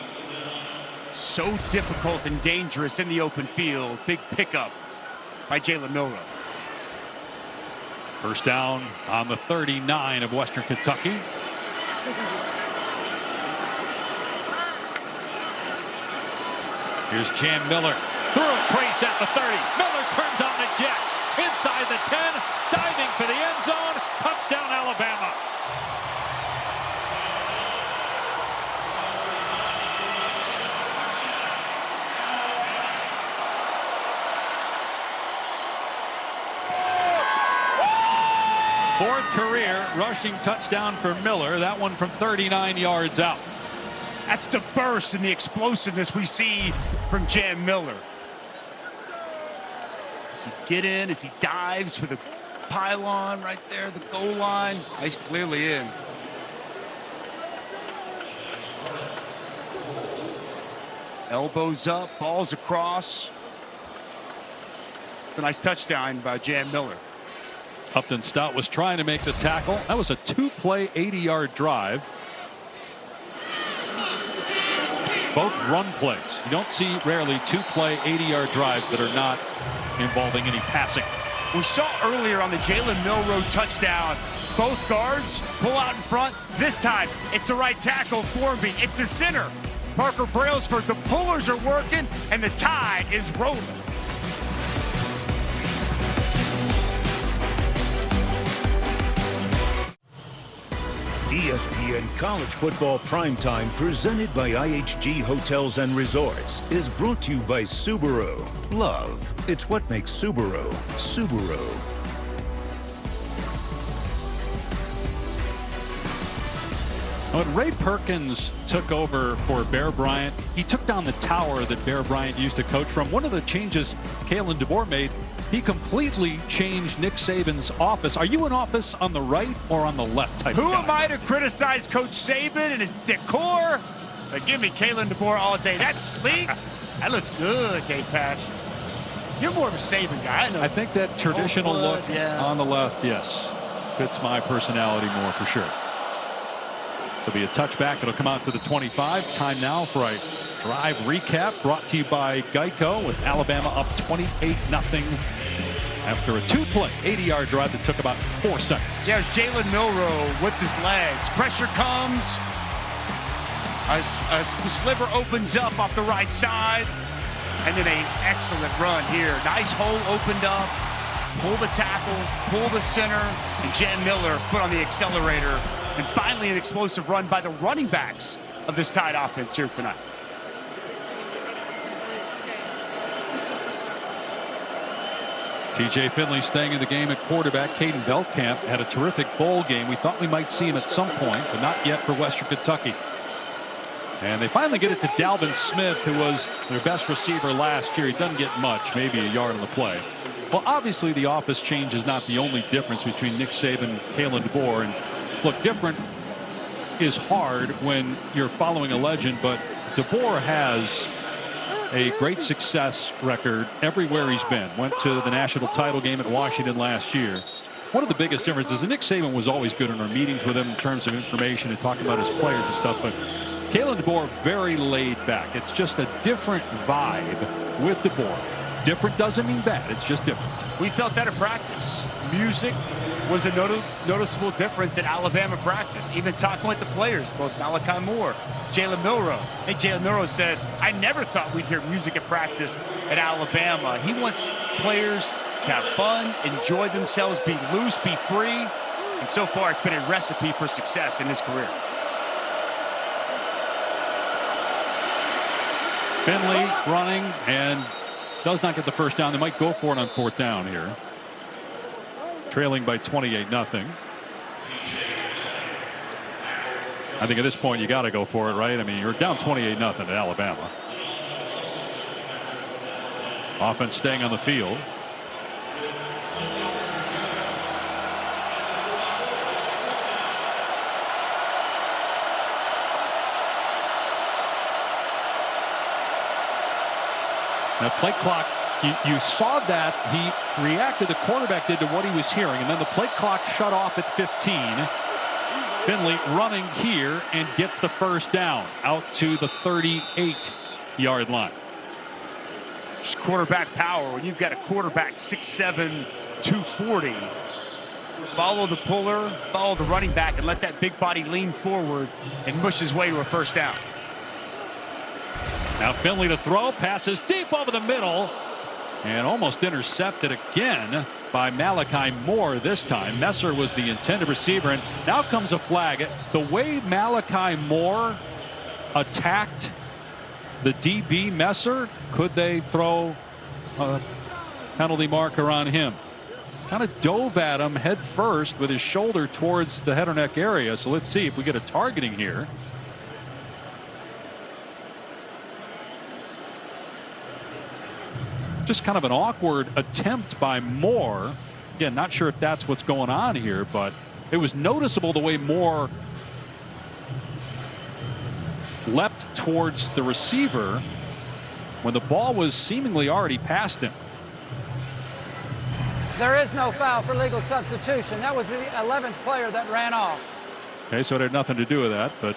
So difficult and dangerous in the open field. Big pickup by Jalen Milroe. First down on the 39 of Western Kentucky. Here's Jam Miller. Through a crease at the 30. Miller turns on the Jets. Inside the 10. Diving for the end zone. Touchdown, Alabama. Fourth career rushing touchdown for Miller. That one from 39 yards out. That's the burst and the explosiveness we see from Jam Miller. As he get in, as he dives for the pylon right there, the goal line. He's clearly in. Elbows up, balls across. It's a nice touchdown by Jan Miller. Upton Stout was trying to make the tackle. That was a 2-play, 80-yard drive. Both run plays. You don't see rarely 2-play, 80-yard drives that are not involving any passing. We saw earlier on the Jalen Milroe touchdown, both guards pull out in front. This time, it's the right tackle, Formby. It's the center, Parker Brailsford. The pullers are working, and the tide is rolling. ESPN College Football Primetime, presented by IHG Hotels and Resorts, is brought to you by Subaru. Love, it's what makes Subaru, Subaru. When Ray Perkins took over for Bear Bryant, he took down the tower that Bear Bryant used to coach from. One of the changes Kalen DeBoer made, he completely changed Nick Saban's office. Are you an office on the right or on the left type Who of guy? am I to criticize Coach Saban and his decor? But give me Kalen DeBoer all day. That's sleek. That looks good, K-Patch. You're more of a Saban guy. I think that traditional look on the left, yes, fits my personality more for sure. It'll be a touchback. It'll come out to the 25. Time now for a drive recap brought to you by Geico, with Alabama up 28-0 after a 2-play 80-yard drive that took about 4 seconds. Yeah, it's Jalen Milroe with his legs. Pressure comes. A sliver opens up off the right side. And then an excellent run here. Nice hole opened up. Pull the tackle, pull the center, and Jan Miller foot on the accelerator. And finally an explosive run by the running backs of this Tide offense here tonight. TJ Finley staying in the game at quarterback. Caden Veldkamp had a terrific bowl game. We thought we might see him at some point, but not yet for Western Kentucky. And they finally get it to Dalvin Smith, who was their best receiver last year. He doesn't get much, maybe a yard on the play. Well, obviously the office change is not the only difference between Nick Saban and Kalen DeBoer. And look, different is hard when you're following a legend, but DeBoer has a great success record everywhere he's been. Went to the national title game at Washington last year. One of the biggest differences, and Nick Saban was always good in our meetings with him in terms of information and talking about his players and stuff, but Kalen DeBoer, very laid back. It's just a different vibe with DeBoer. Different doesn't mean bad, it's just different. We felt that at practice. Music was a noticeable difference in Alabama practice. Even talking with the players, both Malachi Moore, Jalen Milroe. And Jalen Milroe said, I never thought we'd hear music at practice at Alabama. He wants players to have fun, enjoy themselves, be loose, be free. And so far, it's been a recipe for success in his career. Finley running and does not get the first down. They might go for it on 4th down here. Trailing by 28-0. I think at this point you got to go for it, right? I mean, you're down 28-0 at Alabama. Offense staying on the field. Now, play clock, you saw that he reacted, the quarterback did, to what he was hearing, and then the play clock shut off at 15. Finley running here and gets the first down out to the 38-yard line. Just quarterback power. When you've got a quarterback 6'7", 240, follow the puller, follow the running back, and let that big body lean forward and mush his way to a first down. Now Finley to throw, passes deep over the middle, and almost intercepted again by Malachi Moore this time. Messer was the intended receiver, and now comes a flag. The way Malachi Moore attacked the DB Messer, could they throw a penalty marker on him? Kind of dove at him head first with his shoulder towards the head or neck area. So let's see if we get a targeting here. Just kind of an awkward attempt by Moore again, not sure if that's what's going on here, but it was noticeable the way Moore leapt towards the receiver when the ball was seemingly already past him. There is no foul for legal substitution. That was the 11th player that ran off. Okay, so it had nothing to do with that, but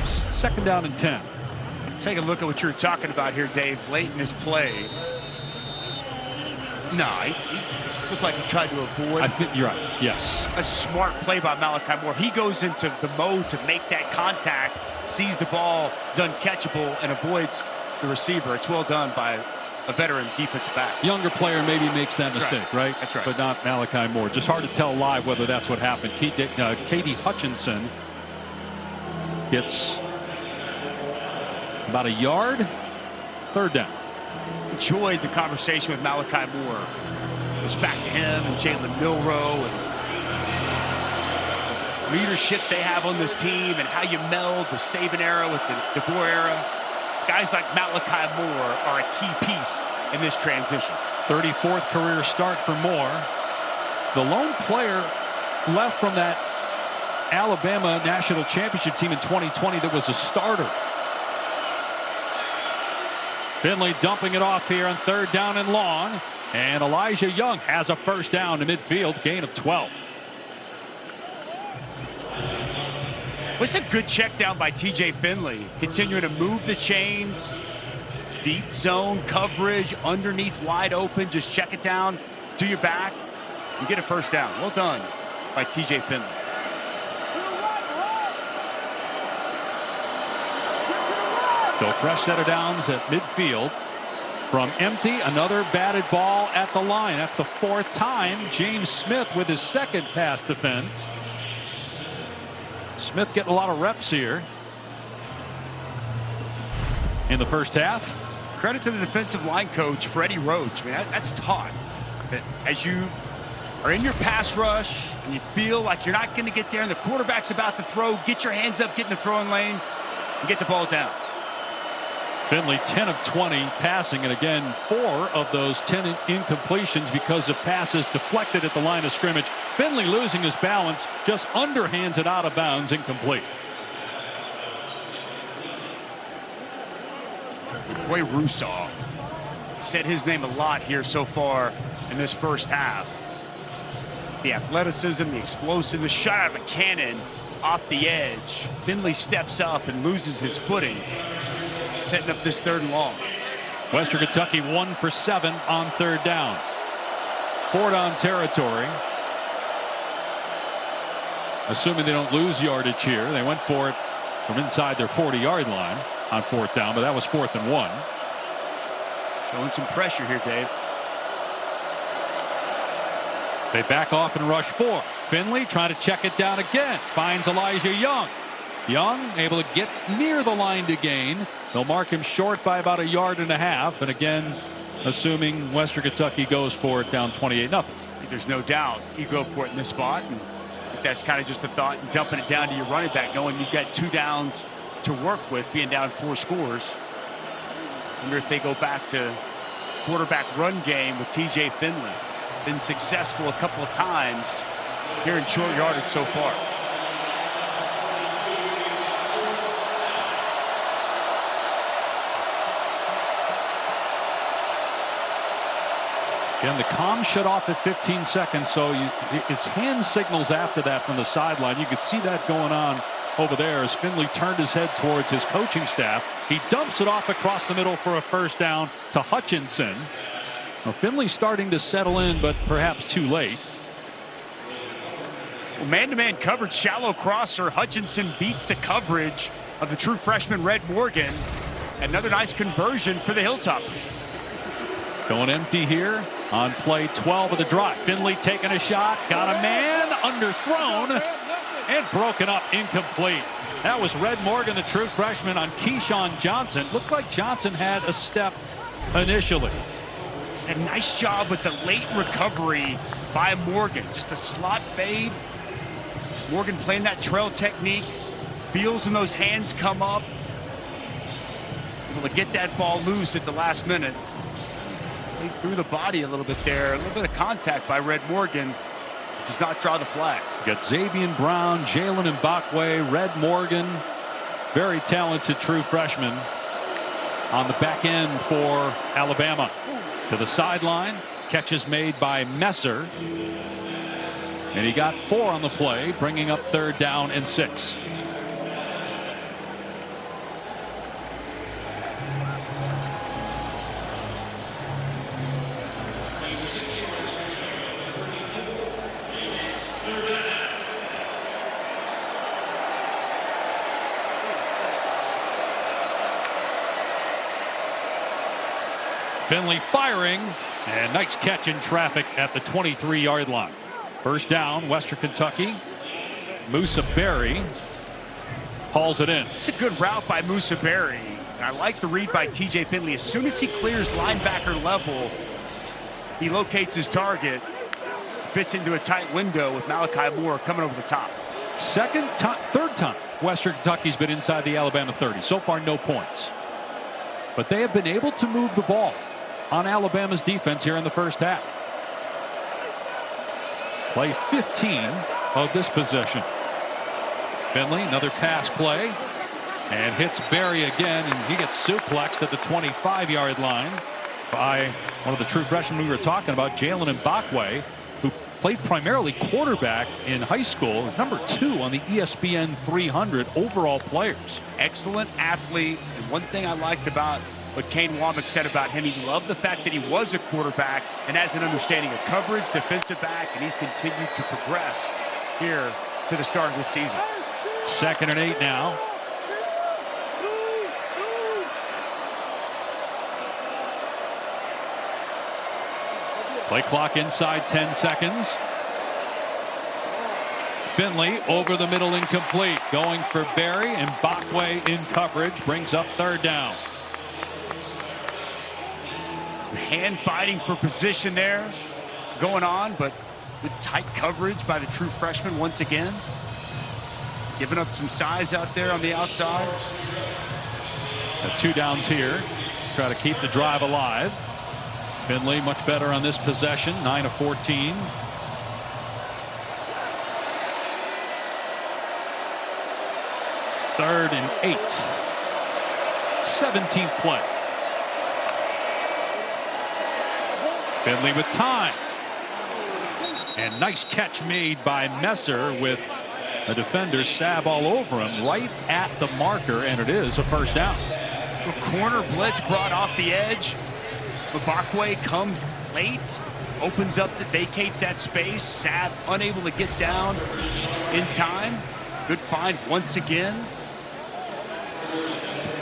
second down and 10. Take a look at what you're talking about here, Dave. Late in his play. No, he looked like he tried to avoid. I think you're right. Yes. A smart play by Malachi Moore. He goes into the mode to make that contact, sees the ball is uncatchable, and avoids the receiver. It's well done by a veteran defensive back. Younger player maybe makes that mistake, right? That's right. But not Malachi Moore. Just hard to tell live whether that's what happened. Katie Hutchinson gets about a yard. Third down. Enjoyed the conversation with Malachi Moore. It's back to him and Jalen Milroe and leadership they have on this team and how you meld the Saban era with the DeBoer era. Guys like Malachi Moore are a key piece in this transition. 34th career start for Moore. The lone player left from that Alabama national championship team in 2020 that was a starter. Finley dumping it off here on third down and long. And Elijah Young has a first down to midfield, gain of 12. What's a good check down by TJ Finley, continuing to move the chains, deep zone coverage, underneath wide open, just check it down to your back and get a first down. Well done by TJ Finley. So fresh set of downs at midfield. From empty, another batted ball at the line. That's the fourth time. James Smith with his second pass defense. Smith getting a lot of reps here in the first half. Credit to the defensive line coach, Freddie Roach. I mean, that's taught. As you are in your pass rush and you feel like you're not going to get there and the quarterback's about to throw, get your hands up, get in the throwing lane, and get the ball down. Finley 10 of 20 passing, and again 4 of those 10 incompletions because of passes deflected at the line of scrimmage. Finley losing his balance, just underhands it out of bounds, incomplete. Roy Rusaw said his name a lot here so far in this first half. The athleticism, the explosiveness, shot out of a cannon off the edge. Finley steps up and loses his footing, setting up this third and long. Western Kentucky 1 for 7 on third down. 4 down territory. Assuming they don't lose yardage here. They went for it from inside their 40-yard line on fourth down, but that was 4th and 1. Showing some pressure here, Dave. They back off and rush 4. Finley trying to check it down again. Finds Elijah Young. Young able to get near the line to gain. They'll mark him short by about 1.5 yards. And again, assuming Western Kentucky goes for it down 28-0. There's no doubt you go for it in this spot. And that's kind of just a thought, and dumping it down to your running back, knowing you've got 2 downs to work with, being down 4 scores. Wonder if they go back to quarterback run game with TJ Finley. Been successful a couple of times here in short yardage so far. Again, the comm shut off at 15 seconds, so it's hand signals after that from the sideline. You could see that going on over there as Finley turned his head towards his coaching staff. He dumps it off across the middle for a first down to Hutchinson. Now, Finley starting to settle in, but perhaps too late. Man-to-man coverage, shallow crosser. Hutchinson beats the coverage of the true freshman Red Morgan. Another nice conversion for the Hilltoppers. Going empty here on play 12 of the drive. Finley taking a shot, got a man, underthrown, and broken up, incomplete. That was Red Morgan, the true freshman, on Keyshawn Johnson. Looked like Johnson had a step initially. A nice job with the late recovery by Morgan. Just a slot fade. Morgan playing that trail technique. Feels when those hands come up. Able to get that ball loose at the last minute. Played through the body a little bit there. A little bit of contact by Red Morgan. Does not draw the flag. You got Xavier Brown, Jalen Mbakwe, Red Morgan. Very talented true freshman on the back end for Alabama. To the sideline. Catch is made by Messer. And he got 4 on the play, bringing up 3rd down and 6. Finley firing, and nice catch in traffic at the 23-yard line. First down, Western Kentucky. Musa Berry hauls it in. It's a good route by Musa Berry. I like the read by TJ Finley. As soon as he clears linebacker level, he locates his target, fits into a tight window with Malachi Moore coming over the top. Third time Western Kentucky's been inside the Alabama 30. So far, no points. But they have been able to move the ball on Alabama's defense here in the first half. Play 15 of this possession. Finley, another pass play, and hits Berry again, and he gets suplexed at the 25-yard line by one of the true freshmen we were talking about, Jalen Mbakwe, who played primarily quarterback in high school. He's number 2 on the ESPN 300 overall players. Excellent athlete, and one thing I liked about what Kane Womack said about him, he loved the fact that he was a quarterback and has an understanding of coverage, defensive back, and he's continued to progress here to the start of this season. 2nd and 8 now. Play clock inside 10 seconds. Finley over the middle, incomplete. Going for Berry, and Mbakwe in coverage brings up 3rd down. Hand fighting for position there going on, but with tight coverage by the true freshman once again. Giving up some size out there on the outside. 2 downs here. Try to keep the drive alive. Finley much better on this possession, 9 of 14. Third and 8. 17th play. Finley with time. And nice catch made by Messer with a defender Sab all over him right at the marker, and it is a 1st down. The corner blitz brought off the edge. Mbakwe comes late, opens up, vacates that space. Sab unable to get down in time. Good find once again.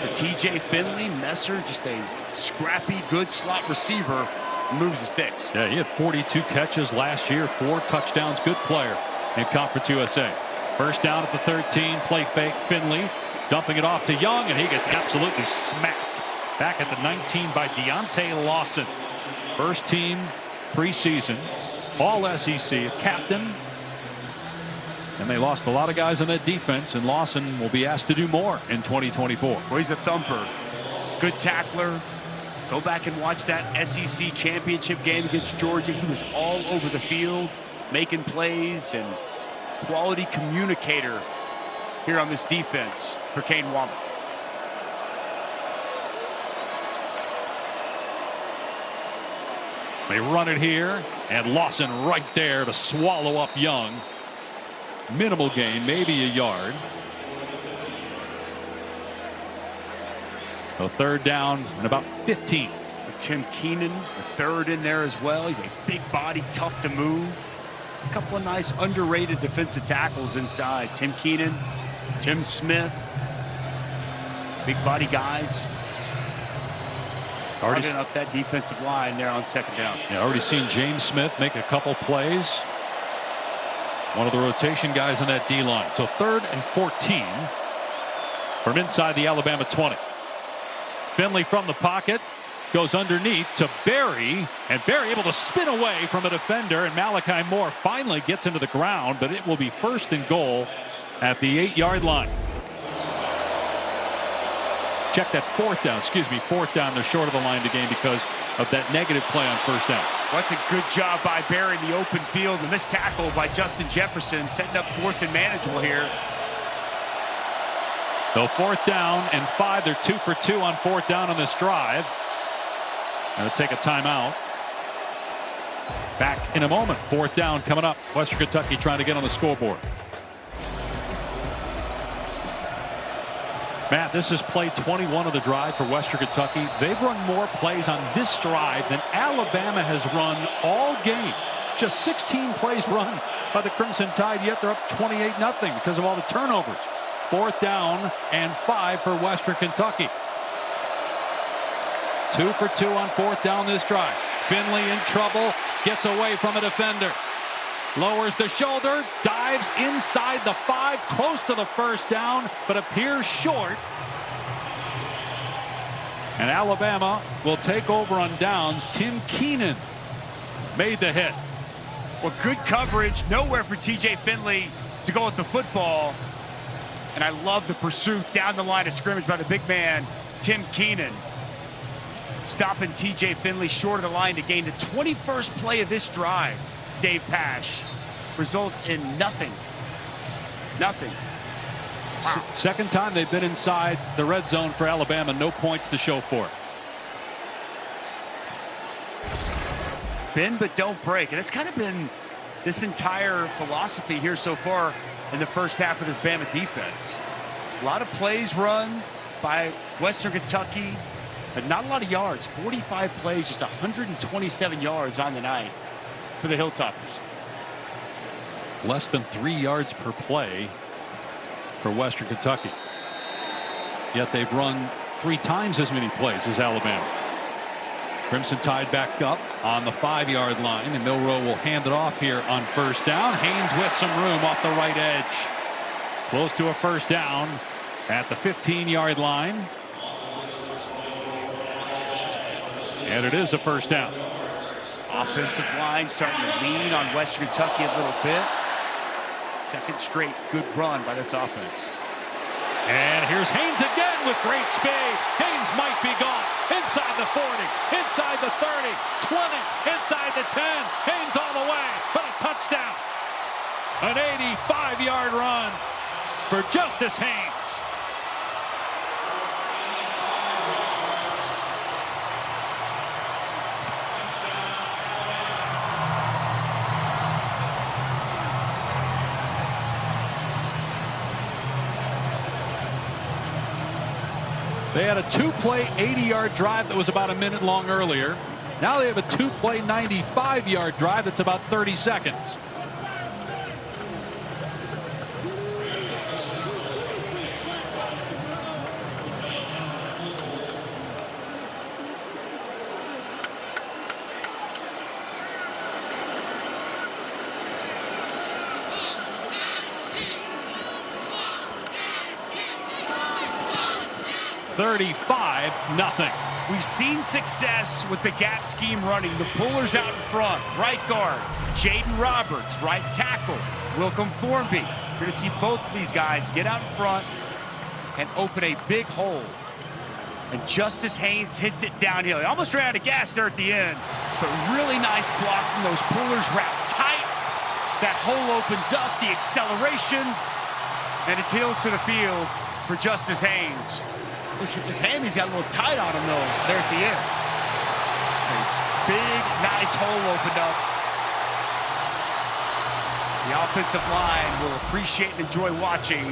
For TJ Finley, Messer, just a scrappy, good slot receiver. Moves the sticks. Yeah, he had 42 catches last year, 4 touchdowns. Good player in Conference USA. First down at the 13. Play fake. Finley dumping it off to Young, and he gets absolutely smacked. Back at the 19 by Deontay Lawson. First team preseason. All SEC. A captain. And they lost a lot of guys on that defense, and Lawson will be asked to do more in 2024. Well, he's a thumper. Good tackler. Go back and watch that SEC championship game against Georgia. He was all over the field, making plays, and quality communicator here on this defense for Kane Womack. They run it here, and Lawson right there to swallow up Young. Minimal gain, maybe a yard. So 3rd down and about 15. Tim Keenan, the 3rd in there as well. He's a big body, tough to move. A couple of nice underrated defensive tackles inside. Tim Keenan, Tim Smith, big body guys. Already up that defensive line there on 2nd down. Yeah, already seen James Smith make a couple plays. One of the rotation guys on that D line. So 3rd and 14 from inside the Alabama 20. Finley from the pocket goes underneath to Berry, and Berry able to spin away from a defender, and Malachi Moore finally gets into the ground, but it will be 1st and goal at the 8-yard line. check that fourth down. Excuse me, fourth down. They're short of the line to gain because of that negative play on first down. That's a good job by Barry in the open field. The missed tackle by Justin Jefferson, setting up fourth and manageable here. So fourth down and 5. They're 2 for 2 on fourth down on this drive. Going to take a timeout. Back in a moment. Fourth down coming up. Western Kentucky trying to get on the scoreboard. Matt, this is play 21 of the drive for Western Kentucky. They've run more plays on this drive than Alabama has run all game. Just 16 plays run by the Crimson Tide, yet they're up 28-0 because of all the turnovers. Fourth down and 5 for Western Kentucky. 2 for 2 on fourth down this drive. Finley in trouble, gets away from a defender. Lowers the shoulder, dives inside the 5, close to the first down, but appears short. And Alabama will take over on downs. Tim Keenan made the hit. Well, good coverage. Nowhere for TJ Finley to go with the football. And I love the pursuit down the line of scrimmage by the big man, Tim Keenan. Stopping TJ Finley short of the line to gain the 21st play of this drive. Dave Pasch, results in nothing. Nothing. Wow. Second time they've been inside the red zone for Alabama. No points to show for it. Bend but don't break. And it's kind of been this entire philosophy here so far in the first half of this Bama defense. A lot of plays run by Western Kentucky, but not a lot of yards. 45 plays, just 127 yards on the night for the Hilltoppers. Less than 3 yards per play for Western Kentucky. Yet they've run 3 times as many plays as Alabama. Crimson Tide back up on the 5-yard line, and Milroe will hand it off here on first down. Haynes with some room off the right edge. Close to a first down at the 15-yard line. And it is a first down. Offensive line starting to lean on Western Kentucky a little bit. Second straight good run by this offense. And here's Haynes again with great speed. Haynes might be gone. Inside the 40, inside the 30, 20, inside the 10. Haynes all the way, but a touchdown. An 85-yard run for Justice Haynes. They had a 2-play 80-yard drive that was about a minute long earlier. Now they have a 2-play 95-yard drive that's about 30 seconds. $35-0. We've seen success with the gap scheme running. The pullers out in front. Right guard, Jaden Roberts. Right tackle, Wilcom Formby. You're going to see both of these guys get out in front and open a big hole. And Justice Haynes hits it downhill. He almost ran out of gas there at the end, but really nice block from those pullers wrapped tight. That hole opens up, the acceleration, and it's heels to the field for Justice Haynes. His hammies got a little tight on him, though, there at the end. A big, nice hole opened up. The offensive line will appreciate and enjoy watching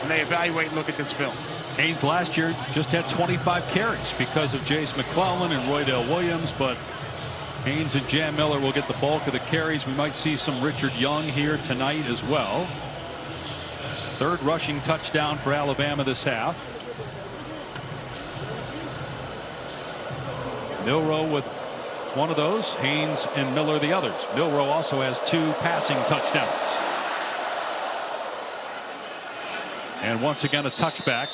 when they evaluate and look at this film. Haynes last year just had 25 carries because of Jace McClellan and Roydell Williams, but Haynes and Jam Miller will get the bulk of the carries. We might see some Richard Young here tonight as well. Third rushing touchdown for Alabama this half. Milroe with one of those, Haynes and Miller the others. Milroe also has 2 passing touchdowns. And once again a touchback.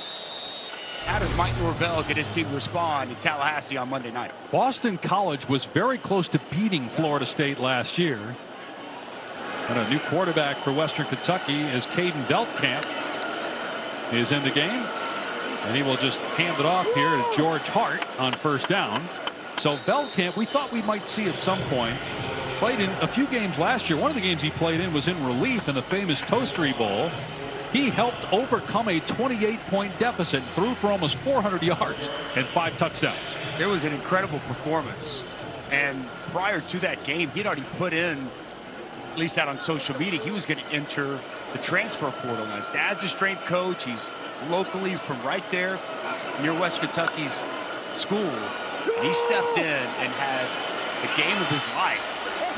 How does Mike Norvell get his team to respond in Tallahassee on Monday night? Boston College was very close to beating Florida State last year. And a new quarterback for Western Kentucky is Caden Beltkamp is in the game. And he will just hand it off here to George Hart on first down. So Veldkamp, we thought we might see at some point. Played in a few games last year. One of the games he played in was in relief in the famous Toastery Bowl. He helped overcome a 28-point deficit, threw for almost 400 yards and 5 touchdowns. It was an incredible performance. And prior to that game, he'd already put in, at least out on social media, he was going to enter the transfer portal. Now, his dad's a strength coach. He's locally from right there near West Kentucky's school. And he stepped in and had the game of his life.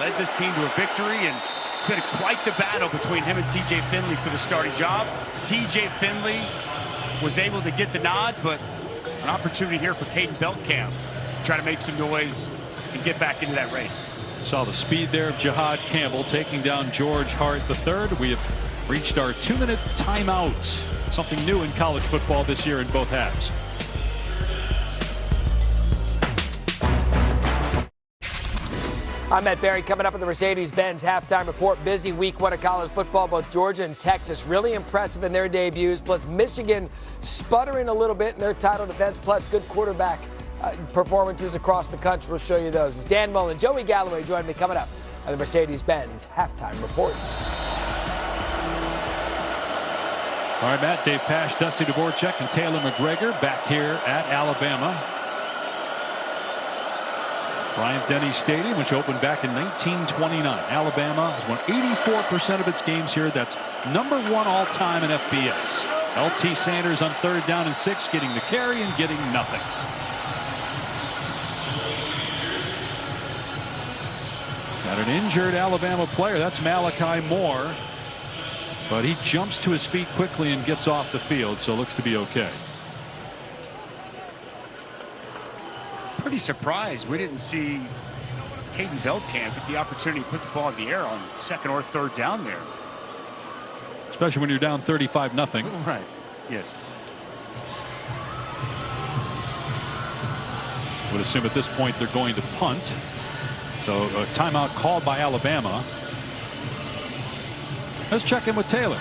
Led this team to a victory, and it's been quite the battle between him and T.J. Finley for the starting job. T.J. Finley was able to get the nod, but an opportunity here for Kalen Veldkamp to try to make some noise and get back into that race. Saw the speed there of Jihad Campbell taking down George Hart III. We have reached our 2-minute timeout. Something new in college football this year in both halves. I'm Matt Barry. Coming up in the Mercedes-Benz halftime report. Busy week 1 of college football. Both Georgia and Texas really impressive in their debuts. Plus Michigan sputtering a little bit in their title defense. Plus good quarterback performances across the country. We'll show you those. It's Dan Mullen, Joey Galloway joining me coming up on the Mercedes-Benz halftime reports. All right, Matt, Dave Pasch, Dusty DeBoer, and Taylor McGregor back here at Alabama. Bryant-Denny Stadium, which opened back in 1929. Alabama has won 84% of its games here. That's #1 all-time in FBS. LT Sanders on 3rd down and 6, getting the carry and getting nothing. Got an injured Alabama player. That's Malachi Moore. But he jumps to his feet quickly and gets off the field, so looks to be okay. Pretty surprised we didn't see Kalen Veldkamp get the opportunity to put the ball in the air on 2nd or 3rd down there. Especially when you're down 35-0. Right. Yes. Would assume at this point they're going to punt. So a timeout called by Alabama. Let's check in with Taylor.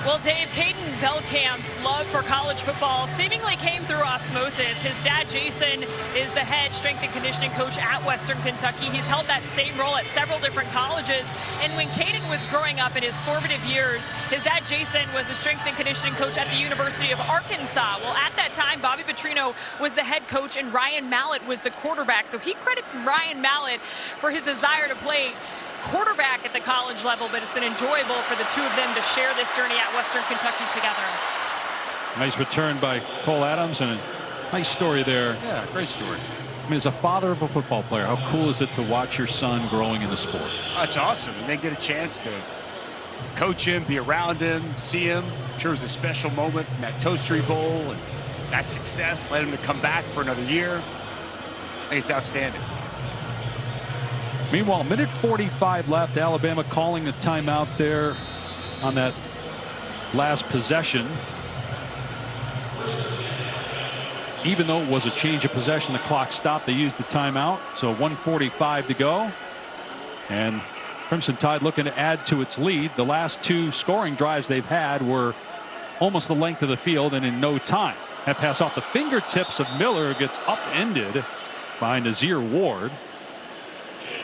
Well, Dave, Kalen Veldkamp's love for college football seemingly came through osmosis. His dad, Jason, is the head strength and conditioning coach at Western Kentucky. He's held that same role at several different colleges. And when Kalen was growing up in his formative years, his dad, Jason, was a strength and conditioning coach at the University of Arkansas. Well, at that time, Bobby Petrino was the head coach and Ryan Mallett was the quarterback. So he credits Ryan Mallett for his desire to play quarterback at the college level, but it's been enjoyable for the two of them to share this journey at Western Kentucky together. Nice return by Cole Adams and a nice story there. Yeah, great story. I mean, as a father of a football player, how cool is it to watch your son growing in the sport? That's awesome. And they get a chance to coach him, be around him, see him. I'm sure it was a special moment in that Toastery Bowl, and that success led him to come back for another year. I think it's outstanding. Meanwhile, minute 45 left. Alabama calling the timeout there on that last possession. Even though it was a change of possession, the clock stopped. They used the timeout. So 1:45 to go. And Crimson Tide looking to add to its lead. The last 2 scoring drives they've had were almost the length of the field and in no time. That pass off the fingertips of Miller gets upended by Nazir Ward.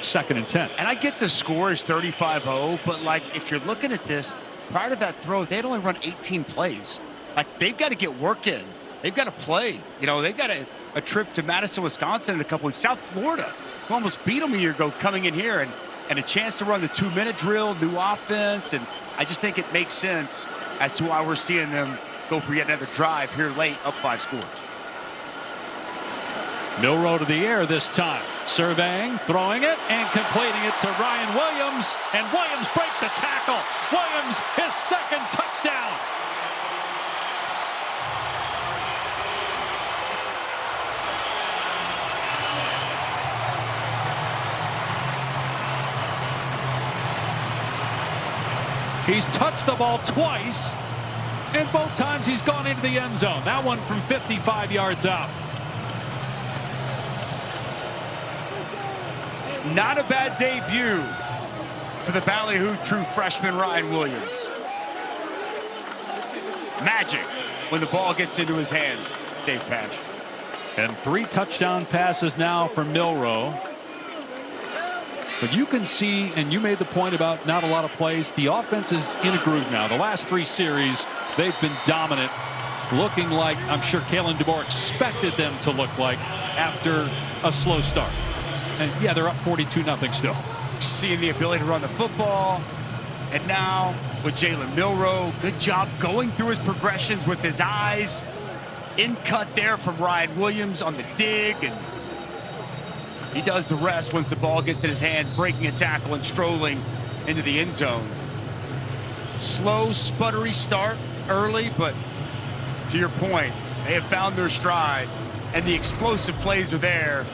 2nd and 10. And I get the score is 35-0, but like if you're looking at this, prior to that throw, they'd only run 18 plays. Like they've got to get work in. They've got to play. You know, they've got a trip to Madison, Wisconsin in a couple weeks. South Florida, who almost beat them a year ago, coming in here and a chance to run the 2-minute drill, new offense. And I just think it makes sense as to why we're seeing them go for yet another drive here late, up 5 scores. Milroe to the air this time. Surveying, throwing it, and completing it to Ryan Williams. And Williams breaks a tackle. Williams, his 2nd touchdown. He's touched the ball twice, and both times he's gone into the end zone. That one from 55 yards out. Not a bad debut for the Ballyhoo true freshman Ryan Williams. Magic when the ball gets into his hands, Dave Pash. And 3 touchdown passes now for Milroe. But you can see, and you made the point about not a lot of plays, the offense is in a groove now. The last 3 series, they've been dominant, looking like I'm sure Kalen DeBoer expected them to look like after a slow start. And yeah, they're up 42-0 still. Seeing the ability to run the football. And now with Jalen Milroe, good job going through his progressions with his eyes. In cut there from Ryan Williams on the dig, and he does the rest once the ball gets in his hands, breaking a tackle and strolling into the end zone. Slow, sputtery start early, but to your point, they have found their stride, and the explosive plays are there.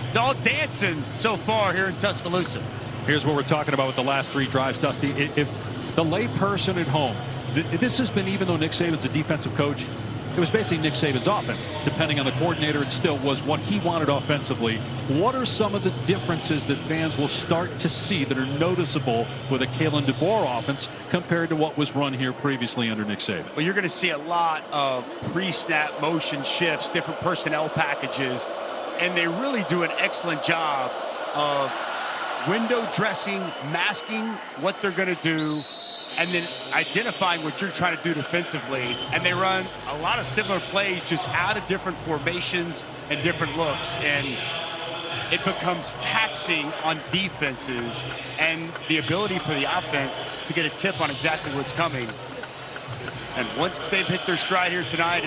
It's all dancing so far here in Tuscaloosa. Here's what we're talking about with the last 3 drives, Dusty. If the layperson at home, this has been, even though Nick Saban's a defensive coach, it was basically Nick Saban's offense. Depending on the coordinator, it still was what he wanted offensively. What are some of the differences that fans will start to see that are noticeable with a Kalen DeBoer offense compared to what was run here previously under Nick Saban? Well, you're going to see a lot of pre-snap motion shifts, different personnel packages, and they really do an excellent job of window dressing, masking what they're going to do, and then identifying what you're trying to do defensively. And they run a lot of similar plays, just out of different formations and different looks. And it becomes taxing on defenses and the ability for the offense to get a tip on exactly what's coming. And once they've hit their stride here tonight,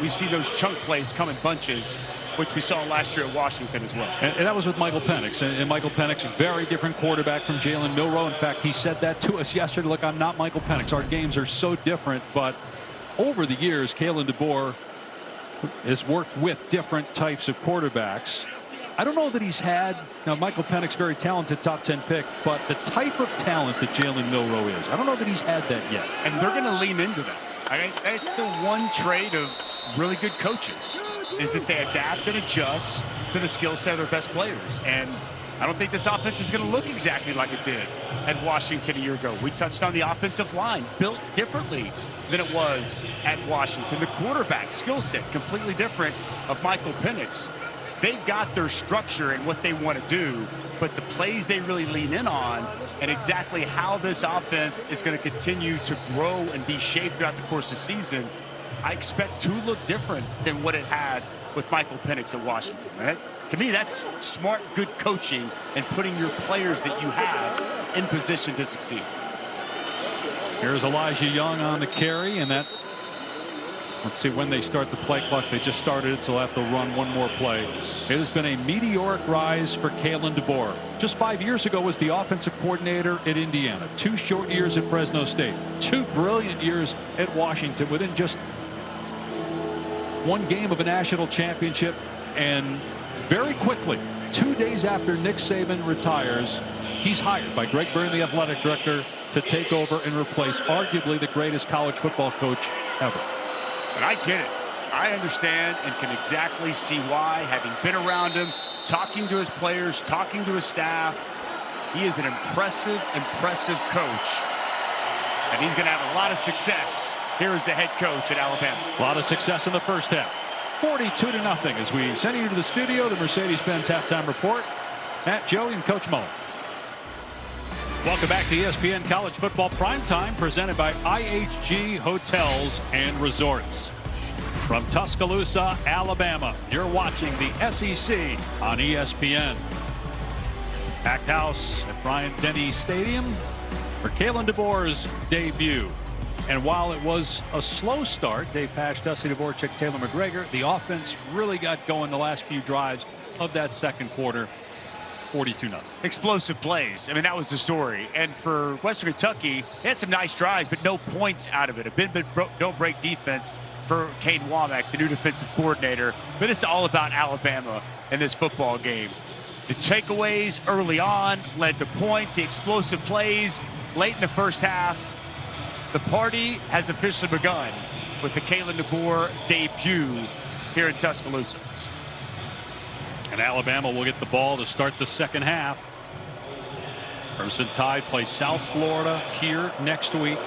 we see those chunk plays come in bunches, which we saw last year at Washington as well. And that was with Michael Penix. And Michael Penix, a very different quarterback from Jalen Milroe. In fact, he said that to us yesterday. Look, I'm not Michael Penix. Our games are so different. But over the years, Kalen DeBoer has worked with different types of quarterbacks. I don't know that he's had, now Michael Penix, very talented top 10 pick, but the type of talent that Jalen Milroe is, I don't know that he's had that yet. And they're going to lean into that. I mean, that's the one trait of really good coaches, is that they adapt and adjust to the skill set of their best players. And I don't think this offense is going to look exactly like it did at Washington a year ago. We touched on the offensive line, built differently than it was at Washington. The quarterback skill set, completely different of Michael Penix. They've got their structure and what they want to do, but the plays they really lean in on and exactly how this offense is going to continue to grow and be shaped throughout the course of the season, I expect to look different than what it had with Michael Penix at Washington. Right? To me, that's smart, good coaching and putting your players that you have in position to succeed. Here's Elijah Young on the carry, and that, let's see when they start the play clock. They just started it, so they'll have to run one more play. It has been a meteoric rise for Kalen DeBoer. Just 5 years ago was the offensive coordinator at Indiana. 2 short years at Fresno State. 2 brilliant years at Washington within just 1 game of a national championship. And very quickly, 2 days after Nick Saban retires, he's hired by Greg Byrne, the athletic director, to take over and replace arguably the greatest college football coach ever. And I get it. I understand and can exactly see why, having been around him, talking to his players, talking to his staff. He is an impressive coach. And he's going to have a lot of success here as the head coach at Alabama. A lot of success in the first half. 42-0 as we send you to the studio, the Mercedes-Benz halftime report. Matt, Joey, and Coach Mullen. Welcome back to ESPN College Football Primetime, presented by IHG Hotels and Resorts. From Tuscaloosa, Alabama, you're watching the SEC on ESPN. Packed house at Bryant-Denny Stadium for Kalen DeBoer's debut. And while it was a slow start, Dave Pash, Dusty Dvorak, Taylor McGregor, the offense really got going the last few drives of that second quarter. 42-0. Explosive plays. I mean, that was the story. And for Western Kentucky, they had some nice drives, but no points out of it. A bit don't break defense for Kane Womack, the new defensive coordinator. But it's all about Alabama in this football game. The takeaways early on led to points, the explosive plays late in the first half. The party has officially begun with the Kalen DeBoer debut here in Tuscaloosa. And Alabama will get the ball to start the second half. Crimson Tide play South Florida here next week.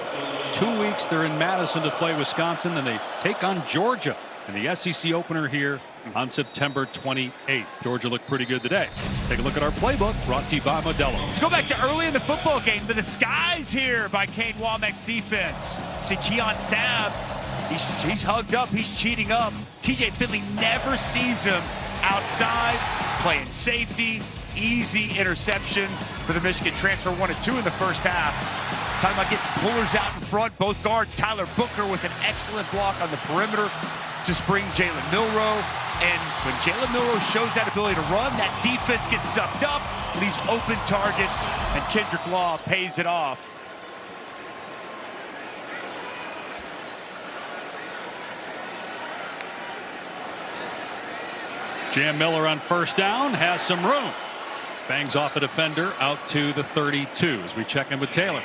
2 weeks they're in Madison to play Wisconsin, and they take on Georgia in the SEC opener here on September 28th. Georgia looked pretty good today. Take a look at our playbook brought to you by Modelo. Let's go back to early in the football game. The disguise here by Kane Wommack's defense. See Keon Sabb, he's hugged up, he's cheating up. TJ Finley never sees him outside, playing safety. Easy interception for the Michigan transfer. 1 and 2 in the first half. Talking about getting pullers out in front. Both guards, Tyler Booker with an excellent block on the perimeter to spring Jalen Milroe. And when Jalen Milroe shows that ability to run, that defense gets sucked up, leaves open targets, and Kendrick Law pays it off. Jam Miller on first down has some room. Bangs off a defender out to the 32 as we check in with Taylor.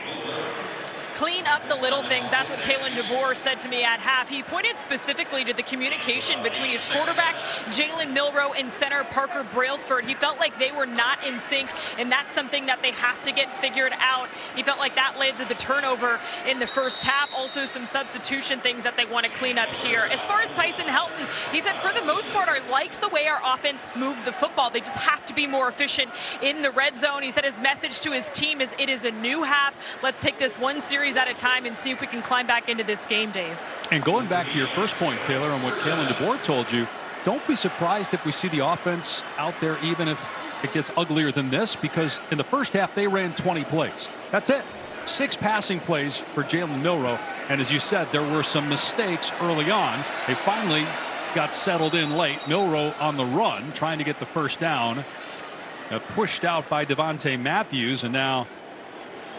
Clean up the little things. That's what Kalen DeBoer said to me at half. He pointed specifically to the communication between his quarterback, Jalen Milroe, and center Parker Brailsford. He felt like they were not in sync, and that's something that they have to get figured out. He felt like that led to the turnover in the first half. Also some substitution things that they want to clean up here. As far as Tyson Helton, he said for the most part, I liked the way our offense moved the football. They just have to be more efficient in the red zone. He said his message to his team is it is a new half. Let's take this one series at a time and see if we can climb back into this game, Dave. And going back to your first point, Taylor, on what Kalen DeBoer told you, don't be surprised if we see the offense out there even if it gets uglier than this, because in the first half they ran 20 plays. That's it. 6 passing plays for Jalen Milroe. And as you said, there were some mistakes early on. They finally got settled in late. Milroe on the run, trying to get the first down. Pushed out by Devontae Matthews, and now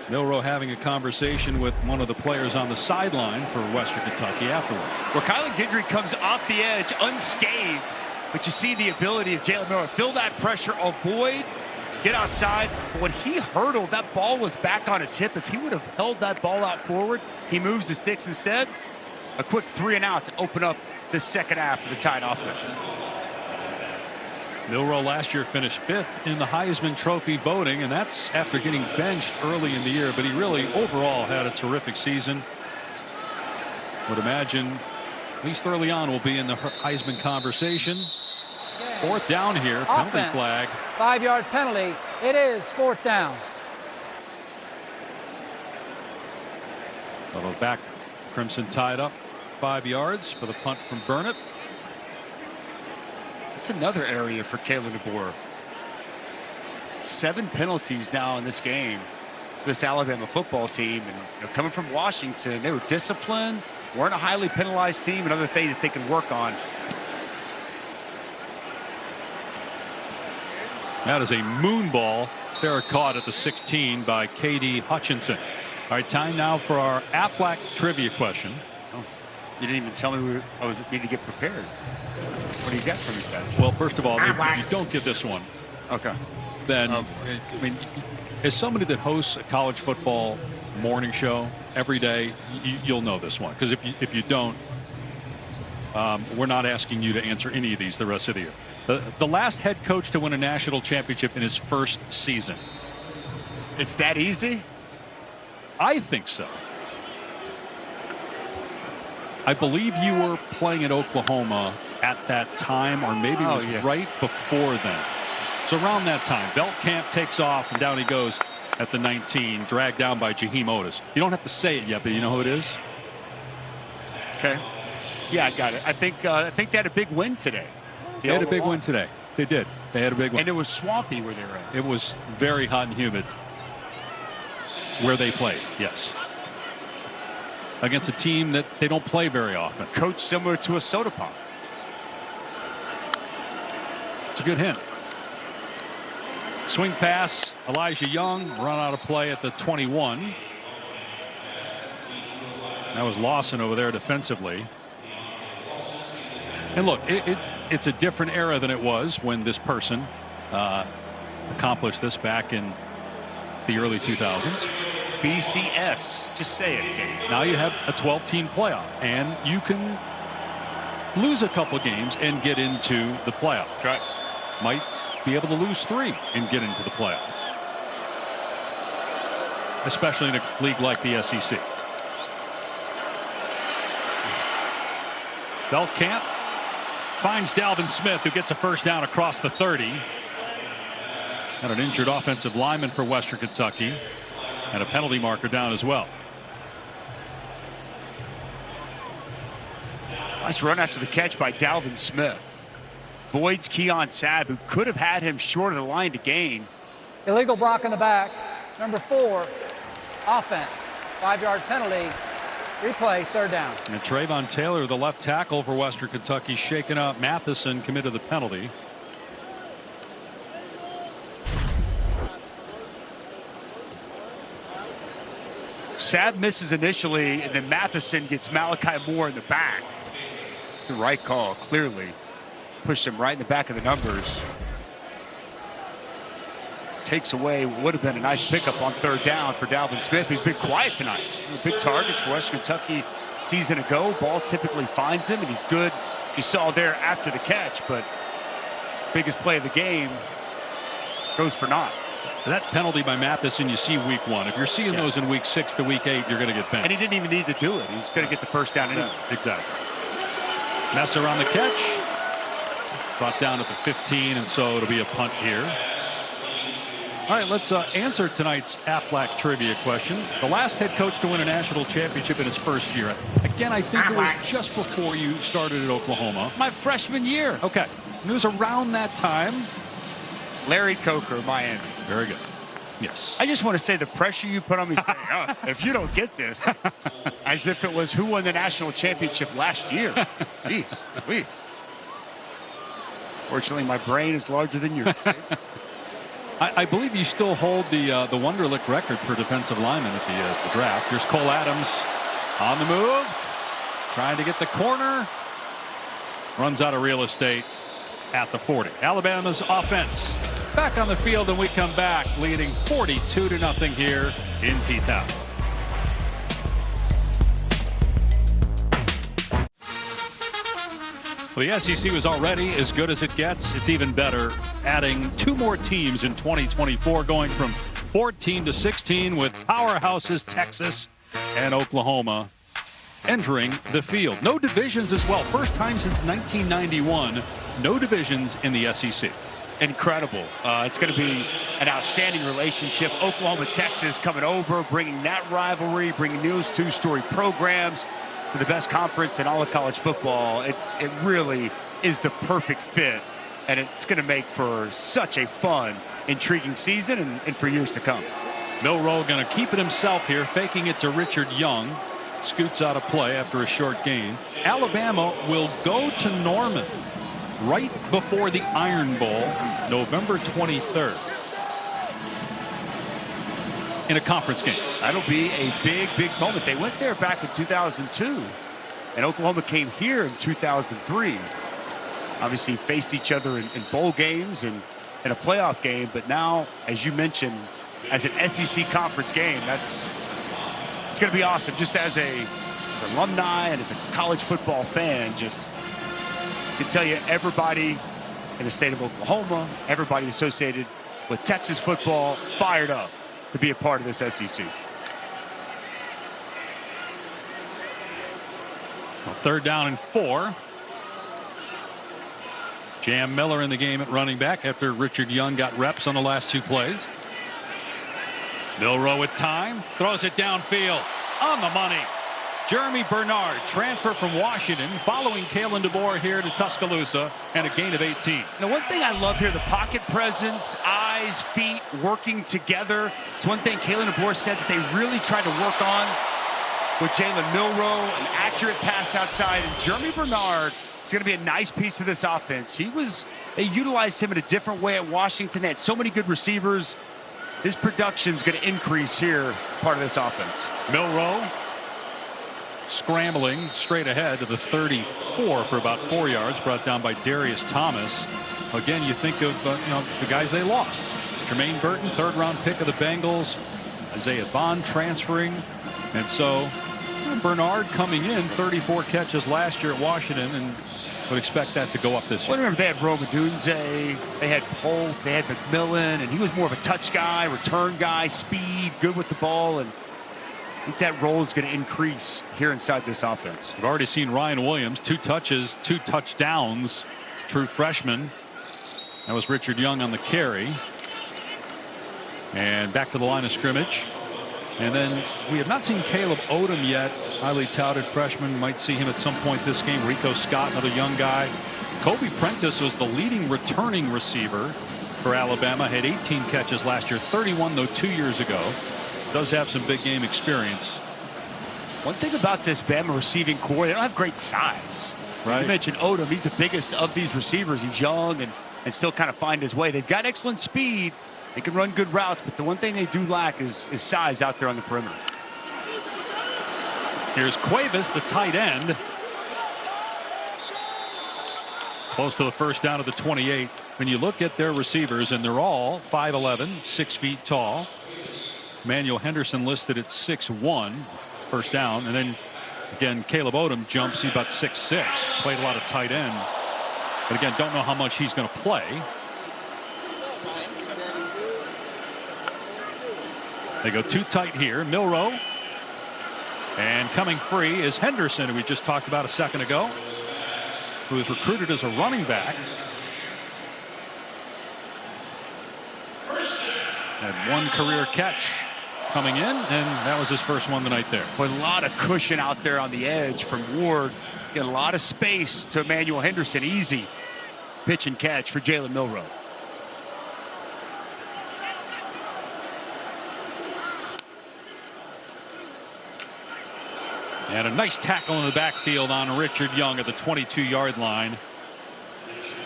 Milroe having a conversation with one of the players on the sideline for Western Kentucky afterwards. Well, Kylan Guidry comes off the edge unscathed, but you see the ability of Jalen Milroe. Feel that pressure, avoid, get outside. But when he hurdled, that ball was back on his hip. If he would have held that ball out forward, he moves the sticks instead. A quick 3 and out to open up the second half of the Tide offense. Milroe last year finished 5th in the Heisman Trophy voting, and that's after getting benched early in the year, but he really overall had a terrific season. Would imagine at least early on will be in the Heisman conversation. 4th down here, penalty flag. 5-yard penalty. It is 4th down. Although back, Crimson Tide up 5 yards for the punt from Burnett. That's another area for Kalen DeBoer. 7 penalties now in this game. This Alabama football team, and coming from Washington, they were disciplined, weren't a highly penalized team. Another thing that they can work on. That is a moon ball. Fair caught at the 16 by K.D. Hutchinson. All right, time now for our Aflac trivia question. Oh, you didn't even tell me I was need to get prepared. What do you got for me, guys? Well, first of all, if you don't get this one, okay, then I mean, as somebody that hosts a college football morning show every day, you'll know this one, because if you don't, we're not asking you to answer any of these the rest of the year. The last head coach to win a national championship in his first season. It's that easy? I think so. I believe you were playing at Oklahoma at that time, or maybe it was right before then. So around that time, Beltkamp takes off, and down he goes at the 19, dragged down by Jaheim Otis. You don't have to say it yet, but you know who it is? Okay. Yeah, I got it. I think they had a big win today. They had a big win today. They did. They had a big win. And it was swampy where they were at. It was very hot and humid where they played, yes. Against a team that they don't play very often. Coach similar to a soda pop. It's a good hint. Swing pass, Elijah Young, run out of play at the 21. That was Lawson over there defensively. And look, it's a different era than it was when this person accomplished this back in the early 2000s. BCS, just say it, Dave. Now you have a 12-team playoff, and you can lose a couple games and get into the playoff. Right. Might be able to lose 3 and get into the playoff, especially in a league like the SEC. Belkamp finds Dalvin Smith, who gets a first down across the 30. And an injured offensive lineman for Western Kentucky, and a penalty marker down as well. Nice run after the catch by Dalvin Smith. Voids Keon Sabb, who could have had him short of the line to gain. Illegal block in the back. Number 4, offense. 5-yard penalty. Replay, 3rd down. And Trayvon Taylor, the left tackle for Western Kentucky, shaken up. Matheson committed the penalty. Sabb misses initially, and then Matheson gets Malachi Moore in the back. It's the right call, clearly. Pushed him right in the back of the numbers. Takes away what would have been a nice pickup on 3rd down for Dalvin Smith, who's been quiet tonight. Big targets for Western Kentucky season ago. Ball typically finds him, and he's good. You saw there after the catch, but biggest play of the game goes for naught. That penalty by Matheson you see week 1. If you're seeing those in week 6 to week 8, you're going to get benched. And he didn't even need to do it. He's going to get the first down anyway. Exactly. Messer on the catch. Brought down at the 15, and so it'll be a punt here. All right, let's answer tonight's Aflac trivia question. The last head coach to win a national championship in his first year. Again, I think it was just before you started at Oklahoma. My freshman year. Okay. It was around that time. Larry Coker, Miami. Very good. Yes. I just want to say the pressure you put on me saying, oh, if you don't get this, as if it was who won the national championship last year. Jeez, please. Fortunately, my brain is larger than yours. I believe you still hold the Wonderlic record for defensive linemen at the draft. Here's Cole Adams on the move, trying to get the corner. Runs out of real estate at the 40. Alabama's offense back on the field, and we come back leading 42-0 here in T-Town. Well, the SEC was already as good as it gets. It's even better, adding 2 more teams in 2024, going from 14 to 16, with powerhouses Texas and Oklahoma entering the field. No divisions as well. First time since 1991, no divisions in the SEC. Incredible. It's going to be an outstanding relationship. Oklahoma, Texas coming over, bringing that rivalry, bringing those 2-story programs to the best conference in all of college football. It really is the perfect fit, and it's going to make for such a fun, intriguing season and for years to come. Milroe going to keep it himself here, faking it to Richard Young. Scoots out of play after a short gain. Alabama will go to Norman right before the Iron Bowl, November 23rd, in a conference game. That'll be a big, big moment. They went there back in 2002, and Oklahoma came here in 2003. Obviously faced each other in bowl games and in a playoff game, but now, as you mentioned, as an SEC conference game, it's going to be awesome. Just as an alumni and as a college football fan, just can tell you everybody in the state of Oklahoma, everybody associated with Texas football, fired up to be a part of this SEC. Well, 3rd down and 4. Jam Miller in the game at running back after Richard Young got reps on the last 2 plays. Milroe with time, throws it downfield on the money. Jeremy Bernard, transfer from Washington, following Kalen DeBoer here to Tuscaloosa, and a gain of 18. Now, one thing I love here, the pocket presence, eyes, feet working together. It's one thing Kalen DeBoer said that they really tried to work on with Jalen Milroe, an accurate pass outside, and Jeremy Bernard. It's going to be a nice piece to this offense. They utilized him in a different way at Washington. They had so many good receivers. His production's going to increase here, part of this offense. Milroe scrambling straight ahead to the 34 for about 4 yards, brought down by Darius Thomas. Again, you think of the guys they lost. Jermaine Burton, 3rd-round pick of the Bengals. Isaiah Bond transferring. And so Bernard coming in, 34 catches last year at Washington, and would expect that to go up this year. Well, remember, they had Romadunze, they had Polk, they had McMillan, and he was more of a touch guy, return guy, speed, good with the ball, and I think that role is going to increase here inside this offense. We've already seen Ryan Williams, 2 touches, 2 touchdowns, true freshman. That was Richard Young on the carry. And back to the line of scrimmage. And then we have not seen Caleb Odom yet. Highly touted freshman. Might see him at some point this game. Rico Scott, another young guy. Kobe Prentice was the leading returning receiver for Alabama. Had 18 catches last year. 31 though 2 years ago. Does have some big game experience. One thing about this Bama receiving core, they don't have great size. Right. You mentioned Odom. He's the biggest of these receivers. He's young and still kind of find his way. They've got excellent speed. They can run good routes, but the one thing they do lack is size out there on the perimeter. Here's Cuevas, the tight end. Close to the first down of the 28. When you look at their receivers, and they're all 5'11", 6 feet tall. Emmanuel Henderson listed at 6'1", first down. And then, again, Caleb Odom jumps. He's about 6'6", played a lot of tight end. But, again, don't know how much he's going to play. They go 2 tight here. Milroe. And coming free is Henderson, who we just talked about a second ago, who was recruited as a running back. Had 1 career catch coming in, and that was his first one tonight there. With a lot of cushion out there on the edge from Ward. Get a lot of space to Emmanuel Henderson. Easy pitch and catch for Jalen Milroe. And a nice tackle in the backfield on Richard Young at the 22-yard line.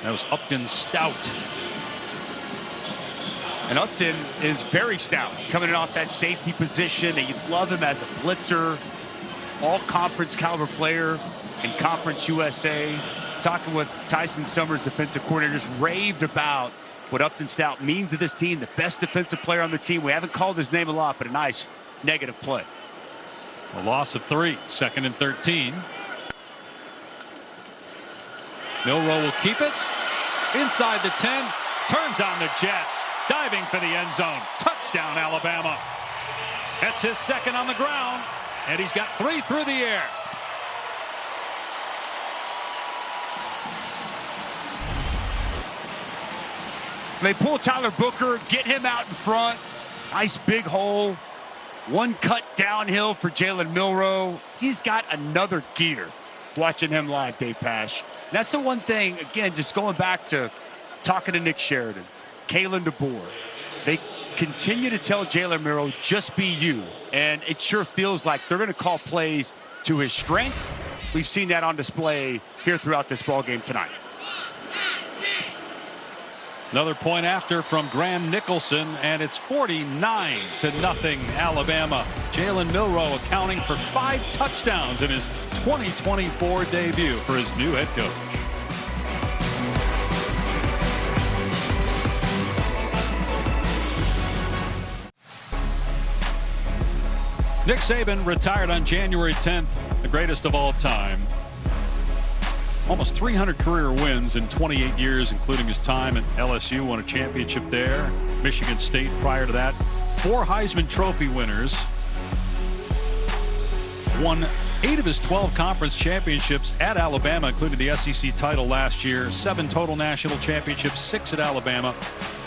That was Upton Stout. And Upton is very stout, coming in off that safety position. They love him as a blitzer, all-conference caliber player in Conference USA. Talking with Tyson Summers, defensive coordinator, just raved about what Upton Stout means to this team. The best defensive player on the team. We haven't called his name a lot, but a nice negative play. A loss of 3, 2nd and 13. Milroe will keep it inside the 10, turns on the Jets, diving for the end zone. Touchdown, Alabama. That's his 2nd on the ground, and he's got 3 through the air. They pull Tyler Booker, get him out in front. Nice big hole. 1 cut downhill for Jalen Milroe. He's got another gear watching him live, Dave Pasch. That's the one thing, again, just going back to talking to Nick Sheridan, Kalen DeBoer. They continue to tell Jalen Milroe, just be you. And it sure feels like they're going to call plays to his strength. We've seen that on display here throughout this ballgame tonight. Another point after from Graham Nicholson, and it's 49-0 Alabama. Jalen Milroe accounting for 5 touchdowns in his 2024 debut for his new head coach. Nick Saban retired on January 10th, the greatest of all time. Almost 300 career wins in 28 years, including his time at LSU, won a championship there. Michigan State prior to that. 4 Heisman Trophy winners. Won 8 of his 12 conference championships at Alabama, including the SEC title last year. 7 total national championships, 6 at Alabama.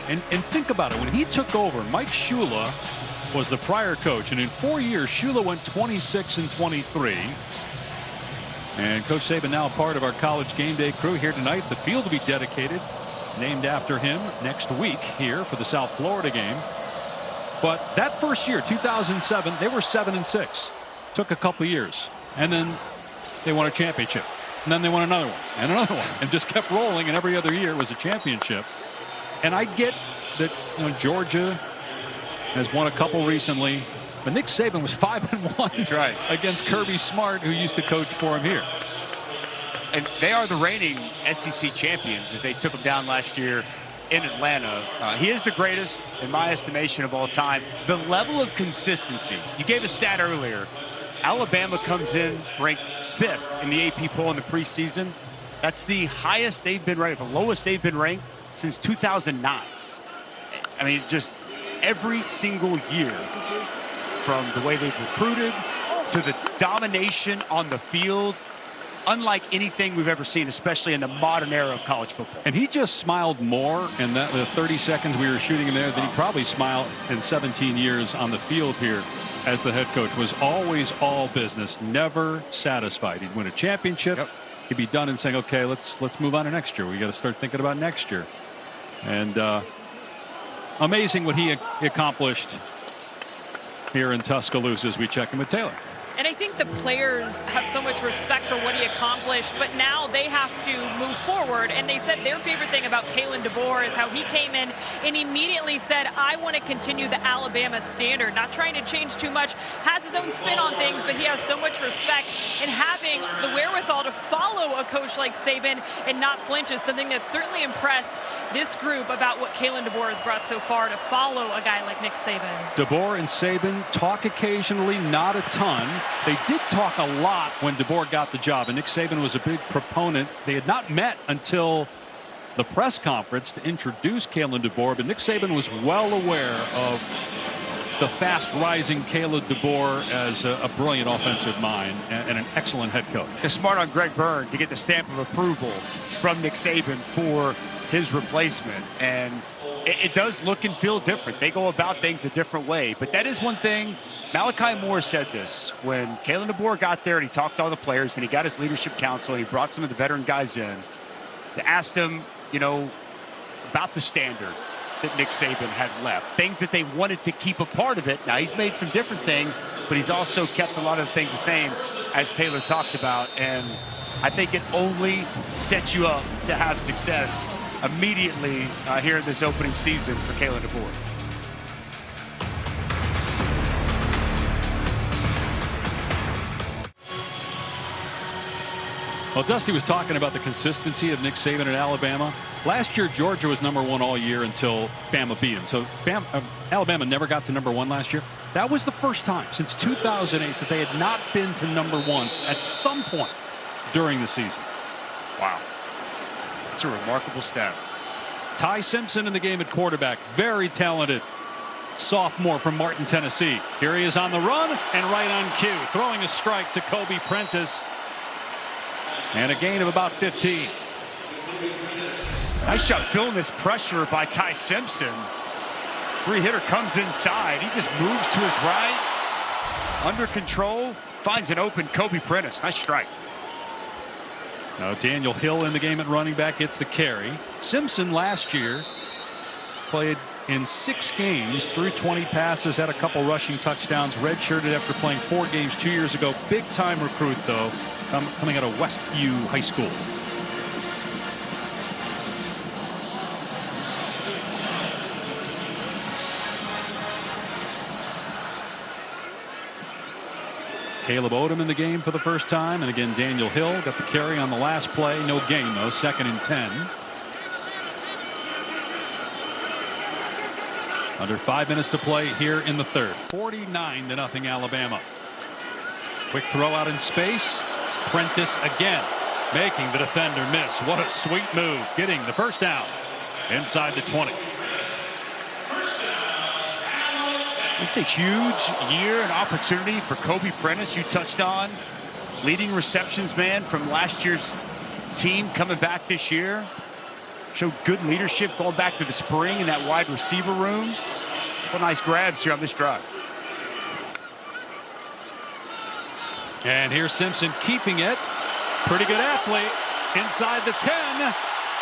And think about it, when he took over, Mike Shula was the prior coach, and in 4 years, Shula went 26-23. And Coach Saban now a part of our College Game Day crew here tonight. The field will be dedicated, named after him next week here for the South Florida game. But that first year, 2007, they were 7-6. Took a couple years, and then they won a championship, and then they won another one, and another one, and just kept rolling. And every other year was a championship. And I get that, you know, Georgia has won a couple recently. But Nick Saban was 5-1 right. against Kirby Smart, who used to coach for him here. And they are the reigning SEC champions as they took him down last year in Atlanta. He is the greatest, in my estimation, of all time. The level of consistency. You gave a stat earlier. Alabama comes in ranked 5th in the AP poll in the preseason. That's the highest they've been ranked, the lowest they've been ranked since 2009. I mean, just every single year, from the way they've recruited to the domination on the field, unlike anything we've ever seen, especially in the modern era of college football. And he just smiled more in the 30 seconds we were shooting him there than he probably smiled in 17 years on the field here as the head coach. Was always all business, never satisfied. He'd win a championship. Yep. He'd be done and saying, okay, let's move on to next year. We got to start thinking about next year. And amazing what he accomplished here in Tuscaloosa as we check in with Taylor. And I think the players have so much respect for what he accomplished, but now they have to move forward. And they said their favorite thing about Kalen DeBoer is how he came in and immediately said, I want to continue the Alabama standard, not trying to change too much, has his own spin on things, but he has so much respect. And having the wherewithal to follow a coach like Saban and not flinch is something that's certainly impressed this group about what Kalen DeBoer has brought so far, to follow a guy like Nick Saban. DeBoer and Saban talk occasionally, not a ton. They did talk a lot when DeBoer got the job, and Nick Saban was a big proponent. They had not met until the press conference to introduce Kalen DeBoer, but Nick Saban was well aware of the fast-rising Kalen DeBoer as a brilliant offensive mind and an excellent head coach. They're smart on Greg Byrne to get the stamp of approval from Nick Saban for his replacement, and it does look and feel different. They go about things a different way, but that is one thing. Malachi Moore said this when Kalen DeBoer got there and he talked to all the players and he got his leadership council and he brought some of the veteran guys in to ask them, you know, about the standard that Nick Saban had left, things that they wanted to keep a part of it. Now, he's made some different things, but he's also kept a lot of the things the same, as Taylor talked about, and I think it only sets you up to have success immediately here in this opening season for Kalen DeBoer. Well, Dusty was talking about the consistency of Nick Saban at Alabama. Last year, Georgia was #1 all year until Bama beat him. So Alabama never got to #1 last year. That was the first time since 2008 that they had not been to #1 at some point during the season. Wow. That's a remarkable stat. Ty Simpson in the game at quarterback. Very talented sophomore from Martin, Tennessee. Here he is on the run and right on cue. Throwing a strike to Kobe Prentice. And a gain of about 15. Nice shot filling this pressure by Ty Simpson. Free hitter comes inside. He just moves to his right. Under control. Finds an open Kobe Prentice. Nice strike. Now Daniel Hill in the game at running back gets the carry. Simpson last year played in 6 games, threw 20 passes, had a couple rushing touchdowns, redshirted after playing 4 games 2 years ago. Big time recruit though, coming out of Westview High School. Caleb Odom in the game for the first time, and again Daniel Hill got the carry on the last play. No gain though. 2nd and 10. Under 5 minutes to play here in the third. 49-0 Alabama. Quick throw out in space. Prentice again making the defender miss. What a sweet move, getting the first down inside the 20. It's a huge year and opportunity for Kobe Prentice. You touched on leading receptions man from last year's team coming back this year. Showed good leadership going back to the spring in that wide receiver room. What nice grabs here on this drive. And here's Simpson keeping it. Pretty good athlete inside the 10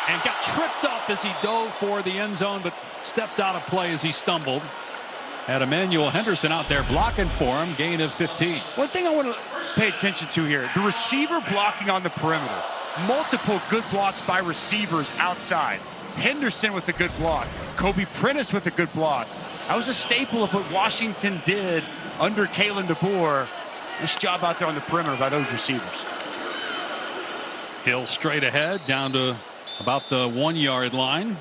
and got tripped up as he dove for the end zone, but stepped out of play as he stumbled. Had Emmanuel Henderson out there blocking for him. Gain of 15. One thing I want to pay attention to here, the receiver blocking on the perimeter. Multiple good blocks by receivers outside. Henderson with a good block. Kobe Prentice with a good block. That was a staple of what Washington did under Kalen DeBoer. Nice job out there on the perimeter by those receivers. Hill straight ahead down to about the 1-yard line.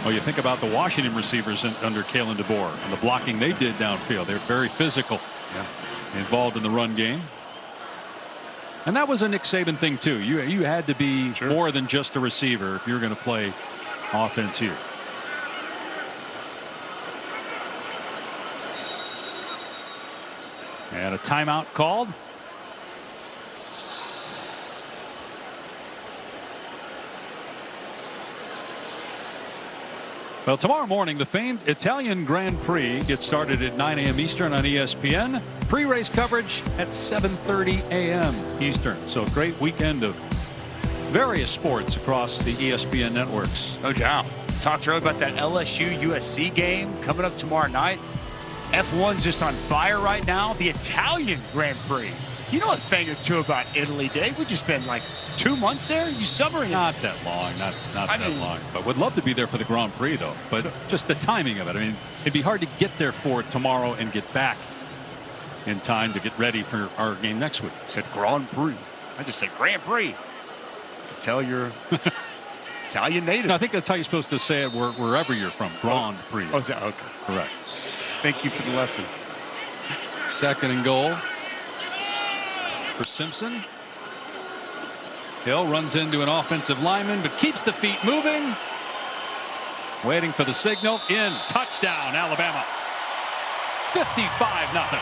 Oh, you think about the Washington receivers under Kalen DeBoer and the blocking they did downfield. They're very physical. involved in the run game. And that was a Nick Saban thing too. You had to be more than just a receiver if you're going to play offense here. And a timeout called. Well, tomorrow morning, the famed Italian Grand Prix gets started at 9 a.m. Eastern on ESPN. Pre-race coverage at 7:30 a.m. Eastern. So a great weekend of various sports across the ESPN networks. No doubt. Talked earlier about that LSU-USC game coming up tomorrow night. F1's just on fire right now. The Italian Grand Prix. You know a thing or two about Italy, Dave? We've just been like 2 months there. You summering? Not that long, not that long. But would love to be there for the Grand Prix, though. But just the timing of it. I mean, it'd be hard to get there for it tomorrow and get back in time to get ready for our game next week. I said Grand Prix. I just said Grand Prix. Tell your Italian native. No, I think that's how you're supposed to say it wherever you're from. Grand Prix. Oh, is that okay? Correct. Thank you for the lesson. 2nd and goal for Simpson. Hill runs into an offensive lineman, but keeps the feet moving. Waiting for the signal. In. Touchdown, Alabama. 55-0.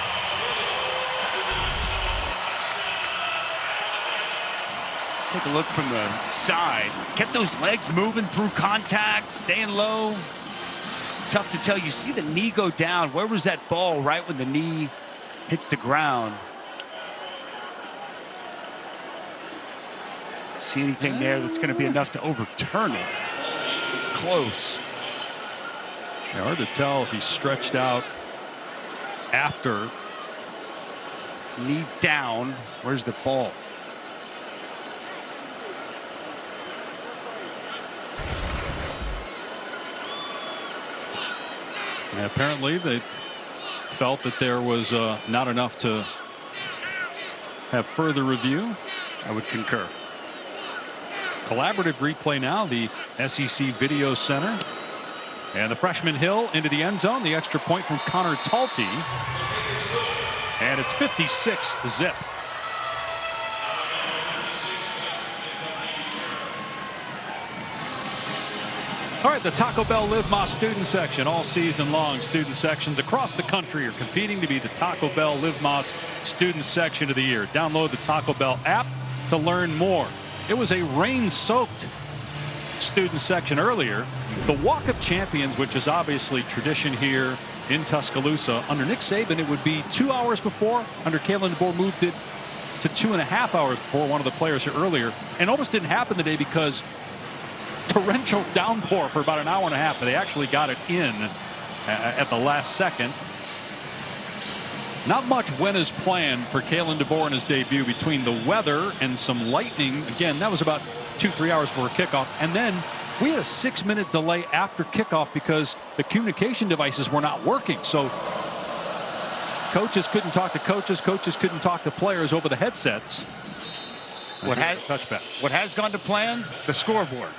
Take a look from the side. Kept those legs moving through contact, staying low. Tough to tell. You see the knee go down. Where was that ball right when the knee hits the ground? See anything there that's going to be enough to overturn it? It's close. Yeah, hard to tell if he stretched out after. Knee down. Where's the ball? And apparently they felt that there was not enough to have further review. I would concur. Collaborative replay now, the SEC Video Center. And the freshman Hill into the end zone. The extra point from Connor Talty. And it's 56-0. All right, the Taco Bell Live Más student section all season long. Student sections across the country are competing to be the Taco Bell Live Más student section of the year. Download the Taco Bell app to learn more. It was a rain-soaked student section earlier. The Walk of Champions, which is obviously tradition here in Tuscaloosa. Under Nick Saban, it would be 2 hours before. Under Kalen, DeBoer moved it to 2.5 hours before. One of the players here earlier. And almost didn't happen today because torrential downpour for about an hour and a half. But they actually got it in at the last second. Not much went as planned for Kalen DeBoer in his debut between the weather and some lightning. Again, that was about 2-3 hours before kickoff. And then we had a 6-minute delay after kickoff because the communication devices were not working. So coaches couldn't talk to coaches. Coaches couldn't talk to players over the headsets. What has gone to plan? The scoreboard.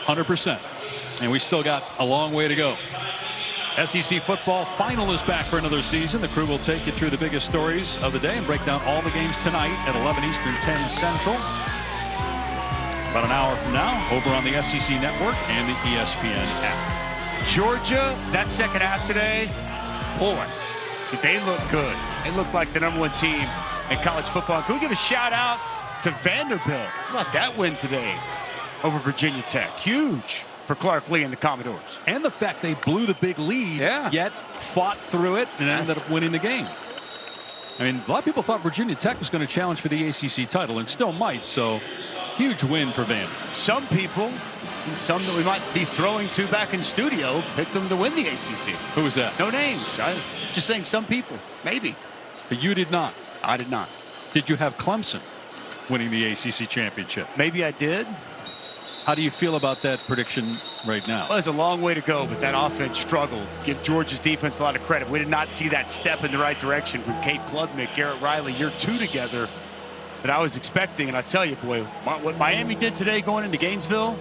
100%. And we still got a long way to go. SEC football final is back for another season. The crew will take you through the biggest stories of the day and break down all the games tonight at 11 Eastern, 10 Central. About an hour from now, over on the SEC Network and the ESPN app. Georgia, that second half today, boy, did they look good. They look like the #1 team in college football. Can we give a shout out to Vanderbilt? How about that win today over Virginia Tech? Huge for Clark Lee and the Commodores. And the fact they blew the big lead, yet fought through it and ended up winning the game. I mean, a lot of people thought Virginia Tech was going to challenge for the ACC title and still might, so huge win for Vanderbilt. Some people, and some that we might be throwing to back in studio, picked them to win the ACC. Who was that? No names. I'm just saying some people, maybe. But you did not. I did not. Did you have Clemson winning the ACC championship? Maybe I did. How do you feel about that prediction right now? Well, there's a long way to go, but that offense struggled. Give Georgia's defense a lot of credit. We did not see that step in the right direction from Kate Klubnik, Garrett Riley, year 2 together that I was expecting. And I tell you, boy, what Miami did today going into Gainesville,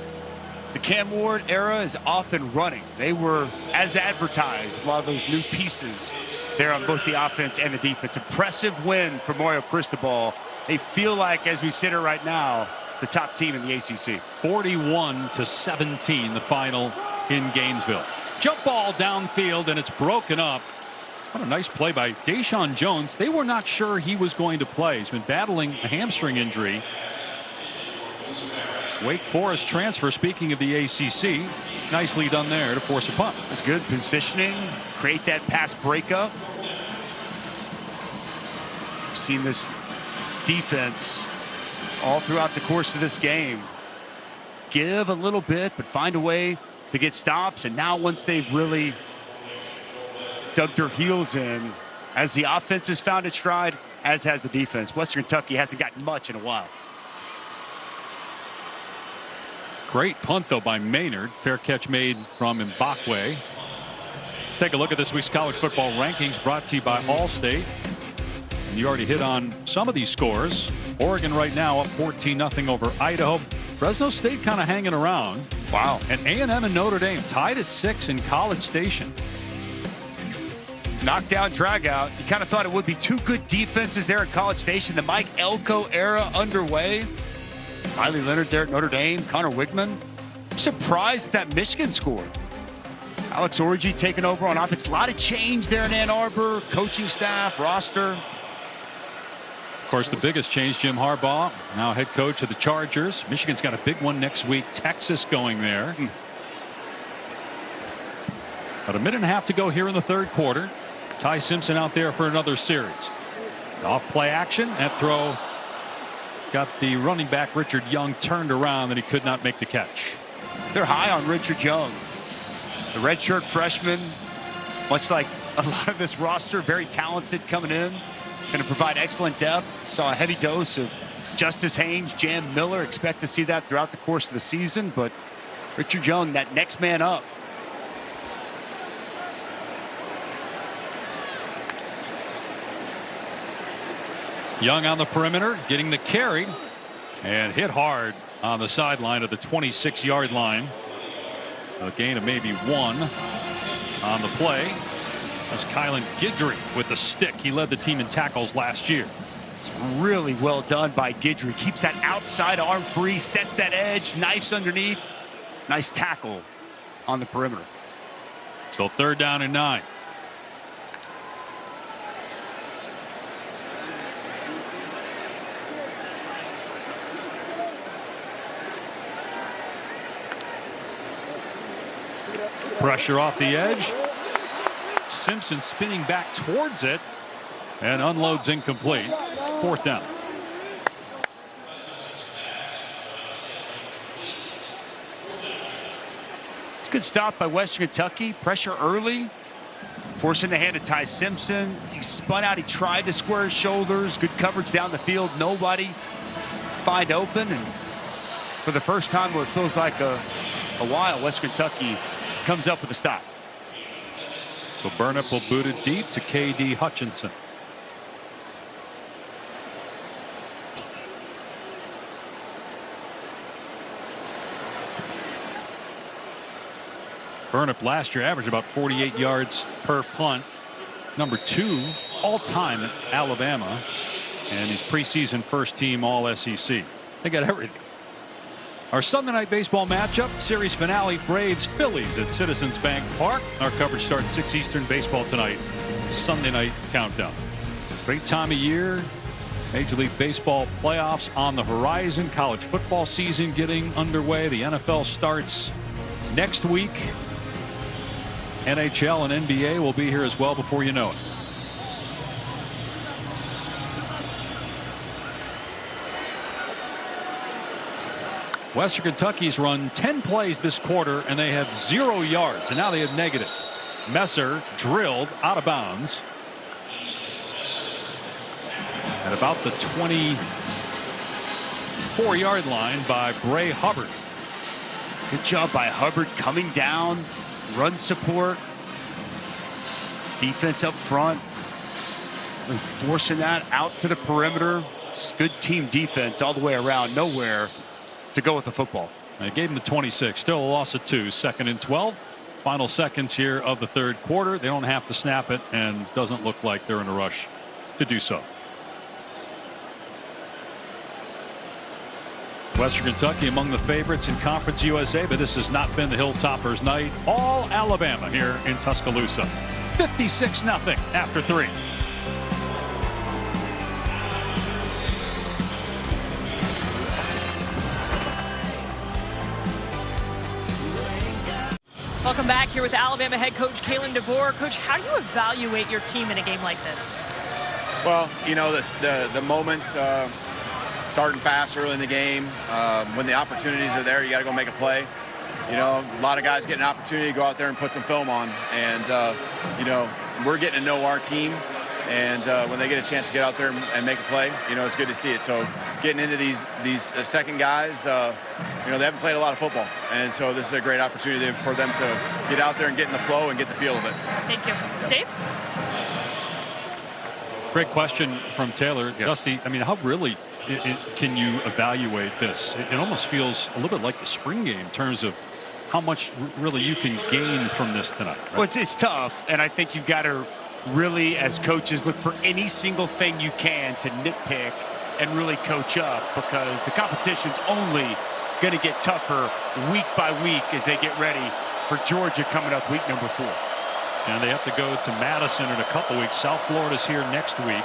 the Cam Ward era is off and running. They were, as advertised, a lot of those new pieces there on both the offense and the defense. Impressive win for Mario Cristobal. They feel like, as we sit here right now, the top team in the ACC. 41-17, the final in Gainesville. Jump ball downfield, and it's broken up. What a nice play by Deshaun Jones. They were not sure he was going to play. He's been battling a hamstring injury. Wake Forest transfer, speaking of the ACC. Nicely done there to force a punt. It's good positioning, create that pass breakup. We've seen this defense all throughout the course of this game. Give a little bit, but find a way to get stops. And now once they've really dug their heels in, as the offense has found its stride, as has the defense. Western Kentucky hasn't gotten much in a while. Great punt, though, by Maynard. Fair catch made from Mbakwe. Let's take a look at this week's college football rankings, brought to you by Allstate. And you already hit on some of these scores. Oregon right now up 14-0 over Idaho. Fresno State kind of hanging around. Wow. And A&M and Notre Dame tied at 6 in College Station. Knockdown, drag out. You kind of thought it would be two good defenses there at College Station. The Mike Elko era underway. Riley Leonard there at Notre Dame. Connor Wigman. I'm surprised at that Michigan score. Alex Orji taking over on offense. A lot of change there in Ann Arbor. Coaching staff, roster. Of course, the biggest change, Jim Harbaugh, now head coach of the Chargers. Michigan's got a big one next week. Texas going there. About a minute and a half to go here in the third quarter. Ty Simpson out there for another series. Off play action. That throw got the running back Richard Young turned around, and he could not make the catch. They're high on Richard Young. The redshirt freshman, much like a lot of this roster, very talented coming in. Going to provide excellent depth. Saw a heavy dose of Justice Haynes, Jam Miller. Expect to see that throughout the course of the season. But Richard Young, that next man up. Young on the perimeter, getting the carry, and hit hard on the sideline of the 26-yard line. A gain of maybe 1 on the play. That's Kalen Guidry with the stick. He led the team in tackles last year. It's really well done by Guidry. Keeps that outside arm free, sets that edge, knifes underneath. Nice tackle on the perimeter. So 3rd down and 9. Pressure off the edge. Simpson spinning back towards it and unloads incomplete. 4th down. It's a good stop by Western Kentucky. Pressure early, forcing the hand of Ty Simpson. As he spun out, he tried to square his shoulders. Good coverage down the field. Nobody find open. And for the first time, what feels like a while, Western Kentucky comes up with a stop. So Burnip will boot it deep to K.D. Hutchinson. Burnip last year averaged about 48 yards per punt. Number 2 all-time at Alabama. And his preseason first team all SEC. They got everything. Our Sunday night baseball matchup, series finale, Braves Phillies at Citizens Bank Park. Our coverage starts 6 Eastern. Baseball tonight, Sunday night countdown. Great time of year. Major League Baseball playoffs on the horizon. College football season getting underway. The NFL starts next week. NHL and NBA will be here as well before you know it. Western Kentucky's run 10 plays this quarter, and they have 0 yards, and now they have negative. Messer drilled out of bounds at about the 24-yard line by Bray Hubbard. Good job by Hubbard coming down, run support, defense up front, and forcing that out to the perimeter. Just good team defense all the way around. Nowhere to go with the football. They gave him the 26. Still a loss of 2. 2nd and 12. Final seconds here of the third quarter. They don't have to snap it, and doesn't look like they're in a rush to do so. Western Kentucky among the favorites in Conference USA, but this has not been the Hilltoppers' night. All Alabama here in Tuscaloosa. 56-0 after 3. Welcome back here with Alabama head coach Kalen DeBoer. Coach, how do you evaluate your team in a game like this? Well, you know, the moments, starting fast early in the game, when the opportunities are there, you got to go make a play. You know, a lot of guys get an opportunity to go out there and put some film on. And, you know, we're getting to know our team. And when they get a chance to get out there and make a play, you know, it's good to see it. So getting into these second guys, you know, they haven't played a lot of football. And so this is a great opportunity for them to get out there and get in the flow and get the feel of it. Thank you. Dave? Great question from Taylor. Yeah. Dusty, I mean, how really can you evaluate this? It almost feels a little bit like the spring game in terms of how much really you can gain from this tonight. Right? Well, it's tough, and I think you've got to really, as coaches, look for any single thing you can to nitpick and really coach up, because the competition's only going to get tougher week by week as they get ready for Georgia coming up week number 4. And they have to go to Madison in a couple weeks. South Florida's here next week.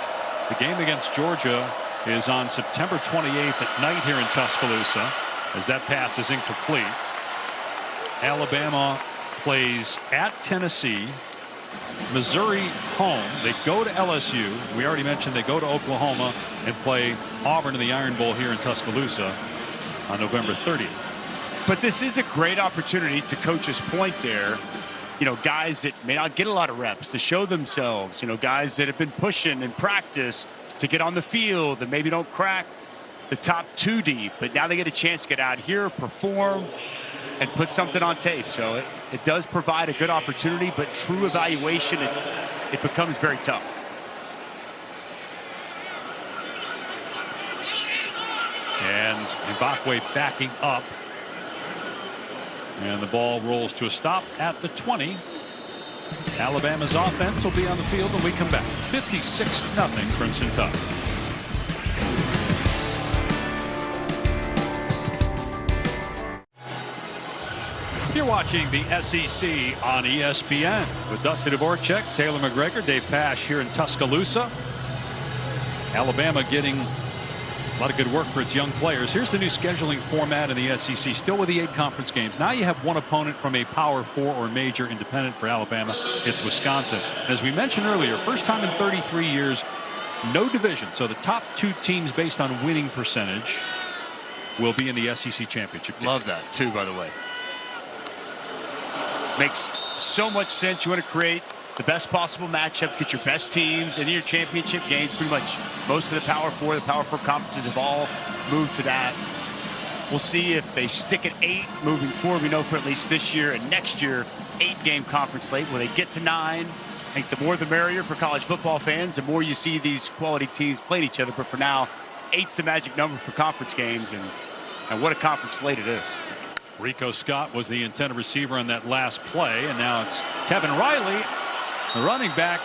The game against Georgia is on September 28th at night here in Tuscaloosa, as that pass is incomplete. Alabama plays at Tennessee, Missouri home. They go to LSU. We already mentioned they go to Oklahoma and play Auburn in the Iron Bowl here in Tuscaloosa on November 30th. But this is a great opportunity, to Coach's point there, you know, guys that may not get a lot of reps to show themselves, you know, guys that have been pushing in practice to get on the field and maybe don't crack the top 2 deep, but now they get a chance to get out here, perform, and put something on tape. So it does provide a good opportunity, but true evaluation, it becomes very tough. And Mbakwe backing up. And the ball rolls to a stop at the 20. Alabama's offense will be on the field when we come back. 56-0 Crimson Tide. You're watching the SEC on ESPN with Dusty DeBoer, Taylor McGregor, Dave Pasch here in Tuscaloosa. Alabama getting a lot of good work for its young players. Here's the new scheduling format in the SEC, still with the 8 conference games. Now you have one opponent from a Power 4 or major independent for Alabama. It's Wisconsin. And as we mentioned earlier, first time in 33 years, no division. So the top 2 teams based on winning percentage will be in the SEC championship game. Love that, too, by the way. Makes so much sense. You want to create the best possible matchups, get your best teams in your championship games. Pretty much most of the Power 4 conferences have all moved to that. We'll see if they stick at 8 moving forward. We know for at least this year and next year, 8-game conference slate. Will they get to 9? I think the more the merrier for college football fans. The more you see these quality teams playing each other. But for now, 8's the magic number for conference games, and what a conference slate it is. Rico Scott was the intended receiver on that last play, and now it's Kevin Riley, the running back.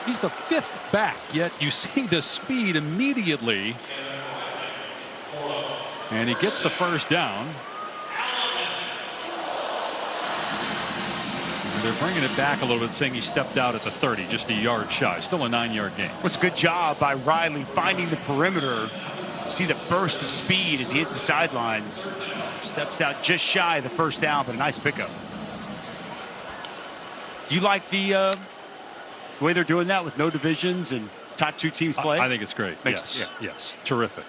He's the 5th back, yet you see the speed immediately, and he gets the first down. And they're bringing it back a little bit, saying he stepped out at the 30, just a yard shy. Still a 9-yard gain. It's a good job by Riley finding the perimeter. See the burst of speed as he hits the sidelines. Steps out just shy of the first down, but a nice pickup. Do you like the way they're doing that with no divisions and top 2 teams play? I think it's great. Yes, terrific.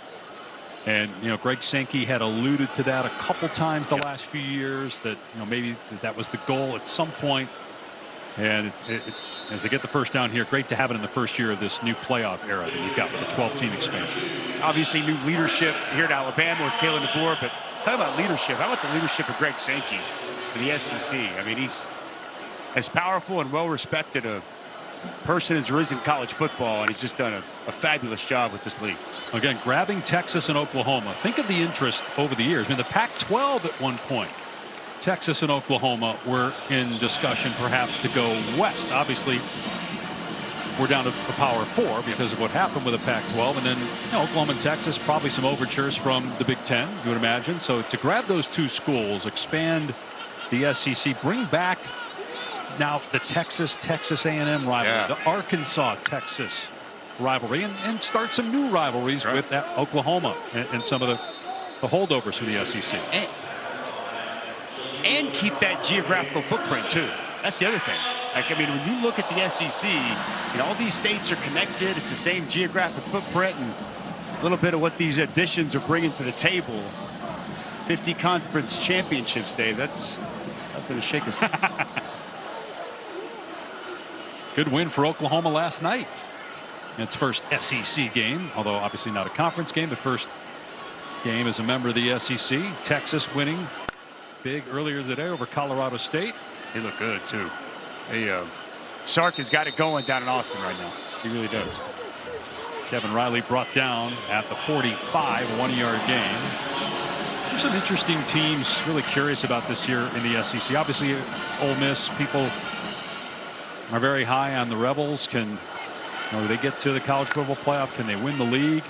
And you know, Greg Sankey had alluded to that a couple times the last few years, that you know, maybe that was the goal at some point. And as they get the first down here, great to have it in the first year of this new playoff era that you've got with the 12-team expansion. Obviously, new leadership here at Alabama with Kalen DeBoer, but talk about leadership. How about the leadership of Greg Sankey in the SEC? I mean, he's as powerful and well-respected a person as there is in college football, and he's just done a fabulous job with this league. Again, grabbing Texas and Oklahoma. Think of the interest over the years. I mean, the Pac-12 at one point Texas and Oklahoma were in discussion perhaps to go west. Obviously, we're down to the Power 4 because of what happened with the Pac-12, and then Oklahoma and Texas, probably some overtures from the Big Ten, you would imagine. So to grab those two schools, expand the SEC, bring back now the Texas A&M rivalry, the Arkansas-Texas rivalry, and start some new rivalries with that Oklahoma and some of the holdovers for the SEC. And keep that geographical footprint, too. That's the other thing. Like, I mean, when you look at the SEC, all these states are connected. It's the same geographic footprint, and a little bit of what these additions are bringing to the table. 50 conference championships, Dave. That's nothing to shake us up. Good win for Oklahoma last night. Its first SEC game, although obviously not a conference game, but first game as a member of the SEC. Texas winning big earlier today over Colorado State. They look good, too. Sark has got it going down in Austin right now. He really does. Kevin Riley brought down at the 45, 1-yard gain. There's some interesting teams really curious about this year in the SEC. Obviously, Ole Miss, people are very high on the Rebels. Can they get to the college football playoff? Can they win the league?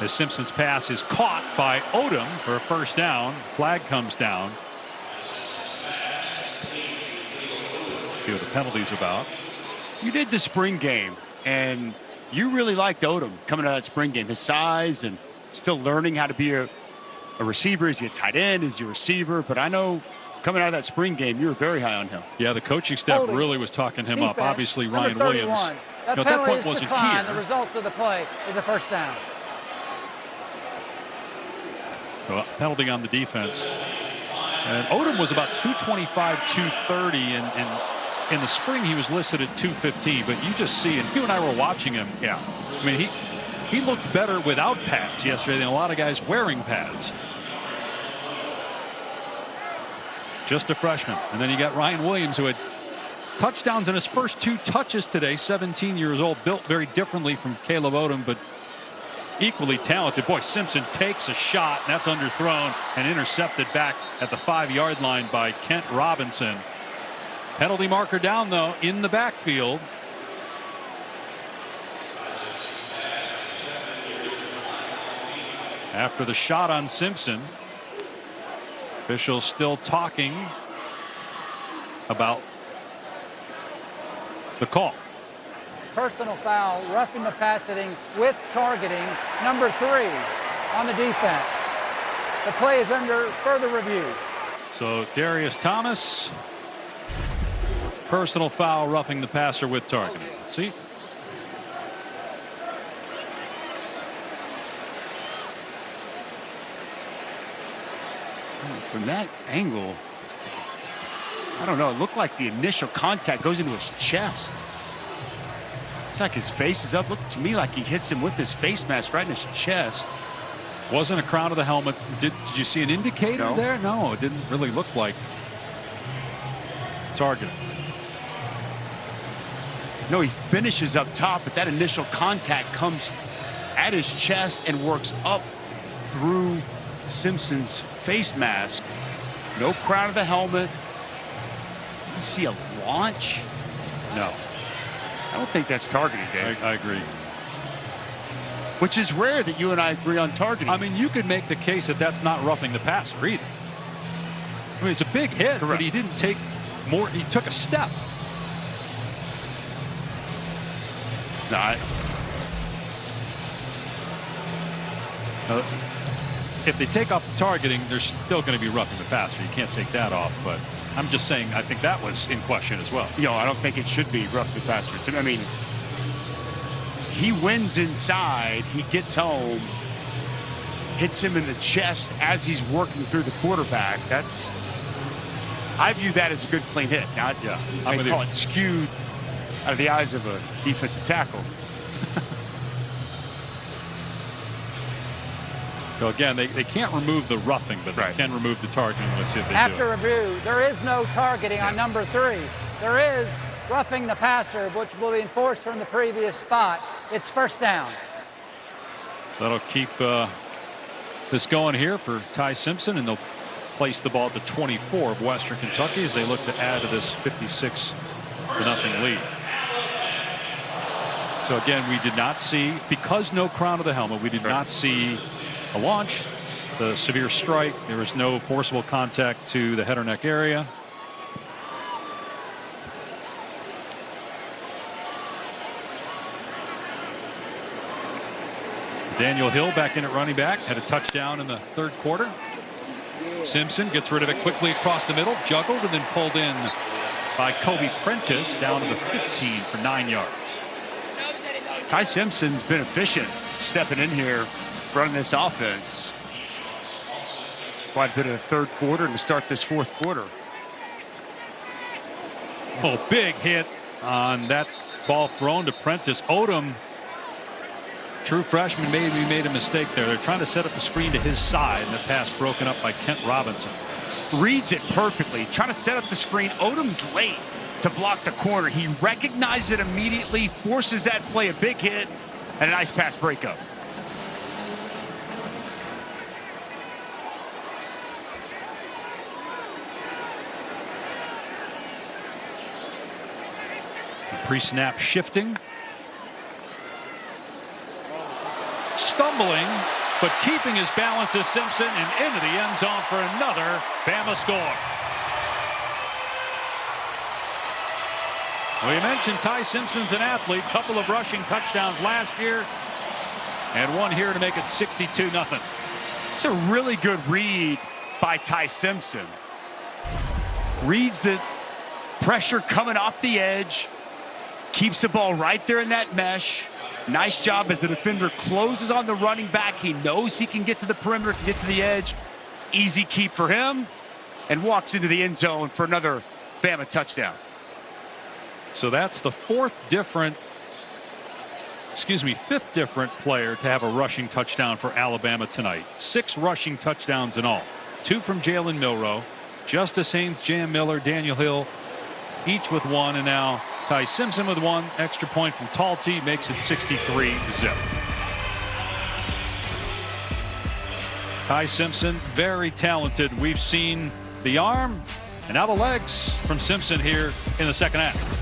As Simpson's pass is caught by Odom for a first down. Flag comes down. See what the penalty's about. You did the spring game, and you really liked Odom coming out of that spring game. His size and still learning how to be a receiver. Is he a tight end? Is he a receiver? But I know coming out of that spring game, you were very high on him. Yeah, the coaching staff really was talking him up. Obviously, Ryan Williams. That at that point wasn't here. The result of the play is a first down. So, penalty on the defense. And Odom was about 225, 230, and in the spring he was listed at 215. But you just see, and you and I were watching him. Yeah, I mean he looked better without pads yesterday than a lot of guys wearing pads. Just a freshman, and then you got Ryan Williams, who had touchdowns in his first 2 touches today. 17 years old, built very differently from Caleb Odom, but equally talented. Boy, Simpson takes a shot, and that's underthrown and intercepted back at the 5-yard line by Kent Robinson. Penalty marker down, though, in the backfield. After the shot on Simpson, officials still talking about the call. Personal foul, roughing the passer with targeting, number 3 on the defense. The play is under further review. So Darius Thomas, personal foul, roughing the passer with targeting. Let's see. From that angle, I don't know. It looked like the initial contact goes into his chest. It's like his face is up. Looked to me like he hits him with his face mask right in his chest. Wasn't a crown of the helmet. Did you see an indicator there? No, it didn't really look like targeting. No, he finishes up top, but that initial contact comes at his chest and works up through Simpson's face mask. No crown of the helmet. You see a launch? No. I don't think that's targeting, Dave. I agree. Which is rare that you and I agree on targeting. I mean, you could make the case that that's not roughing the passer either. I mean, it's a big hit, but he didn't take more. He took a step. No, if they take off the targeting, they're still going to be roughing the passer. You can't take that off, but I'm just saying I think that was in question as well. I don't think it should be roughing the passer. I mean, he wins inside, he gets home, hits him in the chest as he's working through the quarterback. I view that as a good clean hit. Now, I call it skewed out of the eyes of a defensive tackle. So again, they can't remove the roughing, but they can remove the targeting. Let's see if they do. After review, there is no targeting on number 3. There is roughing the passer, which will be enforced from the previous spot. It's first down. So that'll keep this going here for Ty Simpson, and they'll placed the ball at the 24 of Western Kentucky as they look to add to this 56-0 lead. So again, we did not see, because no crown of the helmet, we did not see a launch, the severe strike. There was no forcible contact to the head or neck area. Daniel Hill back in at running back, had a touchdown in the third quarter. Simpson gets rid of it quickly across the middle, juggled and then pulled in by Kobe Prentice down to the 15 for 9 yards. Ty Simpson's been efficient stepping in here, running this offense. Quite a bit of the third quarter and to start this fourth quarter. Oh, big hit on that ball thrown to Prentice. Odom, true freshman, maybe made a mistake there. They're trying to set up the screen to his side, and the pass broken up by Kent Robinson. Reads it perfectly, trying to set up the screen. Odom's late to block the corner. He recognizes it immediately, forces that play, a big hit, and a nice pass breakup. Pre-snap shifting. Stumbling, but keeping his balance is Simpson, and into the end zone for another Bama score. We mentioned Ty Simpson's an athlete, couple of rushing touchdowns last year, and one here to make it 62-0. It's a really good read by Ty Simpson. Reads the pressure coming off the edge, keeps the ball right there in that mesh. Nice job as the defender closes on the running back. He knows he can get to the perimeter, can get to the edge. Easy keep for him, and walks into the end zone for another Bama touchdown. So that's the fifth different player to have a rushing touchdown for Alabama tonight. 6 rushing touchdowns in all. 2 from Jalen Milroe, Justice Haynes, Jam Miller, Daniel Hill, each with 1, and now Ty Simpson with 1. Extra point from Talty makes it 63-0. Ty Simpson, very talented. We've seen the arm and now the legs from Simpson here in the second half.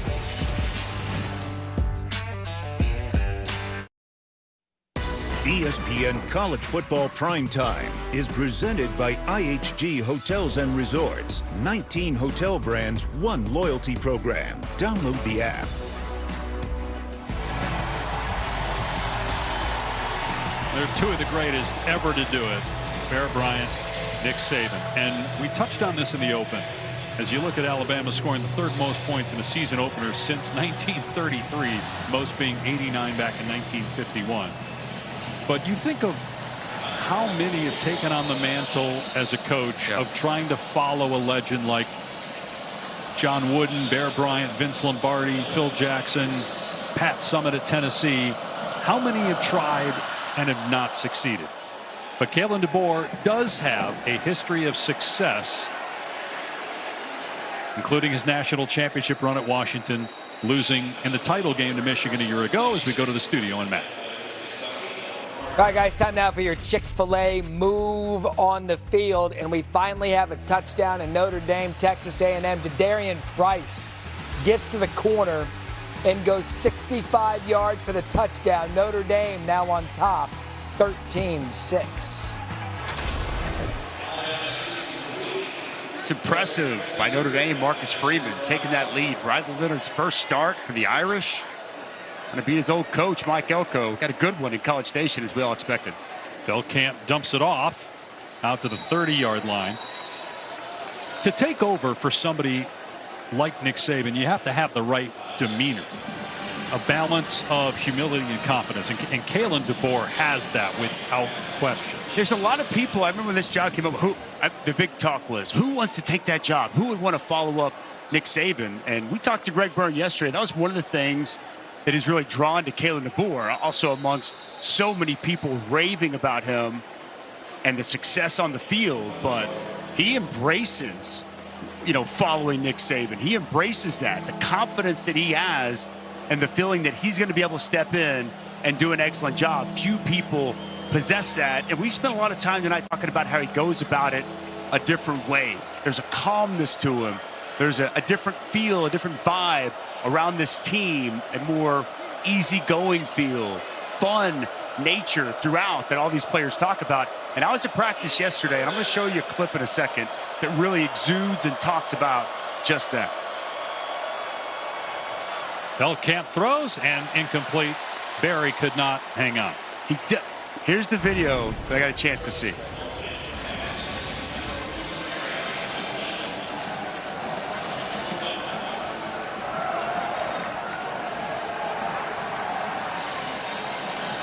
ESPN College Football Primetime is presented by IHG Hotels and Resorts. 19 hotel brands, 1 loyalty program. Download the app. They're 2 of the greatest ever to do it. Bear Bryant, Nick Saban. And we touched on this in the open. As you look at Alabama scoring the 3rd most points in a season opener since 1933, most being 89 back in 1951. But you think of how many have taken on the mantle as a coach of trying to follow a legend like John Wooden, Bear Bryant, Vince Lombardi, Phil Jackson, Pat Summitt at Tennessee. How many have tried and have not succeeded? But Kalen DeBoer does have a history of success, including his national championship run at Washington, losing in the title game to Michigan a year ago. As we go to the studio and Matt. All right, guys, time now for your Chick-fil-A move on the field. And we finally have a touchdown in Notre Dame, Texas A&M. Jadarian Price gets to the corner and goes 65 yards for the touchdown. Notre Dame now on top, 13-6. It's impressive by Notre Dame. Marcus Freeman taking that lead. Riley Leonard's first start for the Irish. Going to beat his old coach, Mike Elko. Got a good one in College Station, as we all expected. Belkamp dumps it off out to the 30-yard line. To take over for somebody like Nick Saban, you have to have the right demeanor, a balance of humility and confidence. And Kalen DeBoer has that without question. There's a lot of people, I remember when this job came up, the big talk was, who wants to take that job? Who would want to follow up Nick Saban? And we talked to Greg Byrne yesterday. That was one of the things that is really drawn to Kalen DeBoer, also amongst so many people raving about him and the success on the field. But he embraces, following Nick Saban. He embraces that, the confidence that he has and the feeling that he's going to be able to step in and do an excellent job. Few people possess that. And we spent a lot of time tonight talking about how he goes about it a different way. There's a calmness to him. There's a different feel, a different vibe around this team, a more easygoing feel, fun nature throughout that all these players talk about. And I was at practice yesterday, and I'm going to show you a clip in a second that really exudes and talks about just that. Belkamp throws and incomplete. Barry could not hang on. Here's the video that I got a chance to see.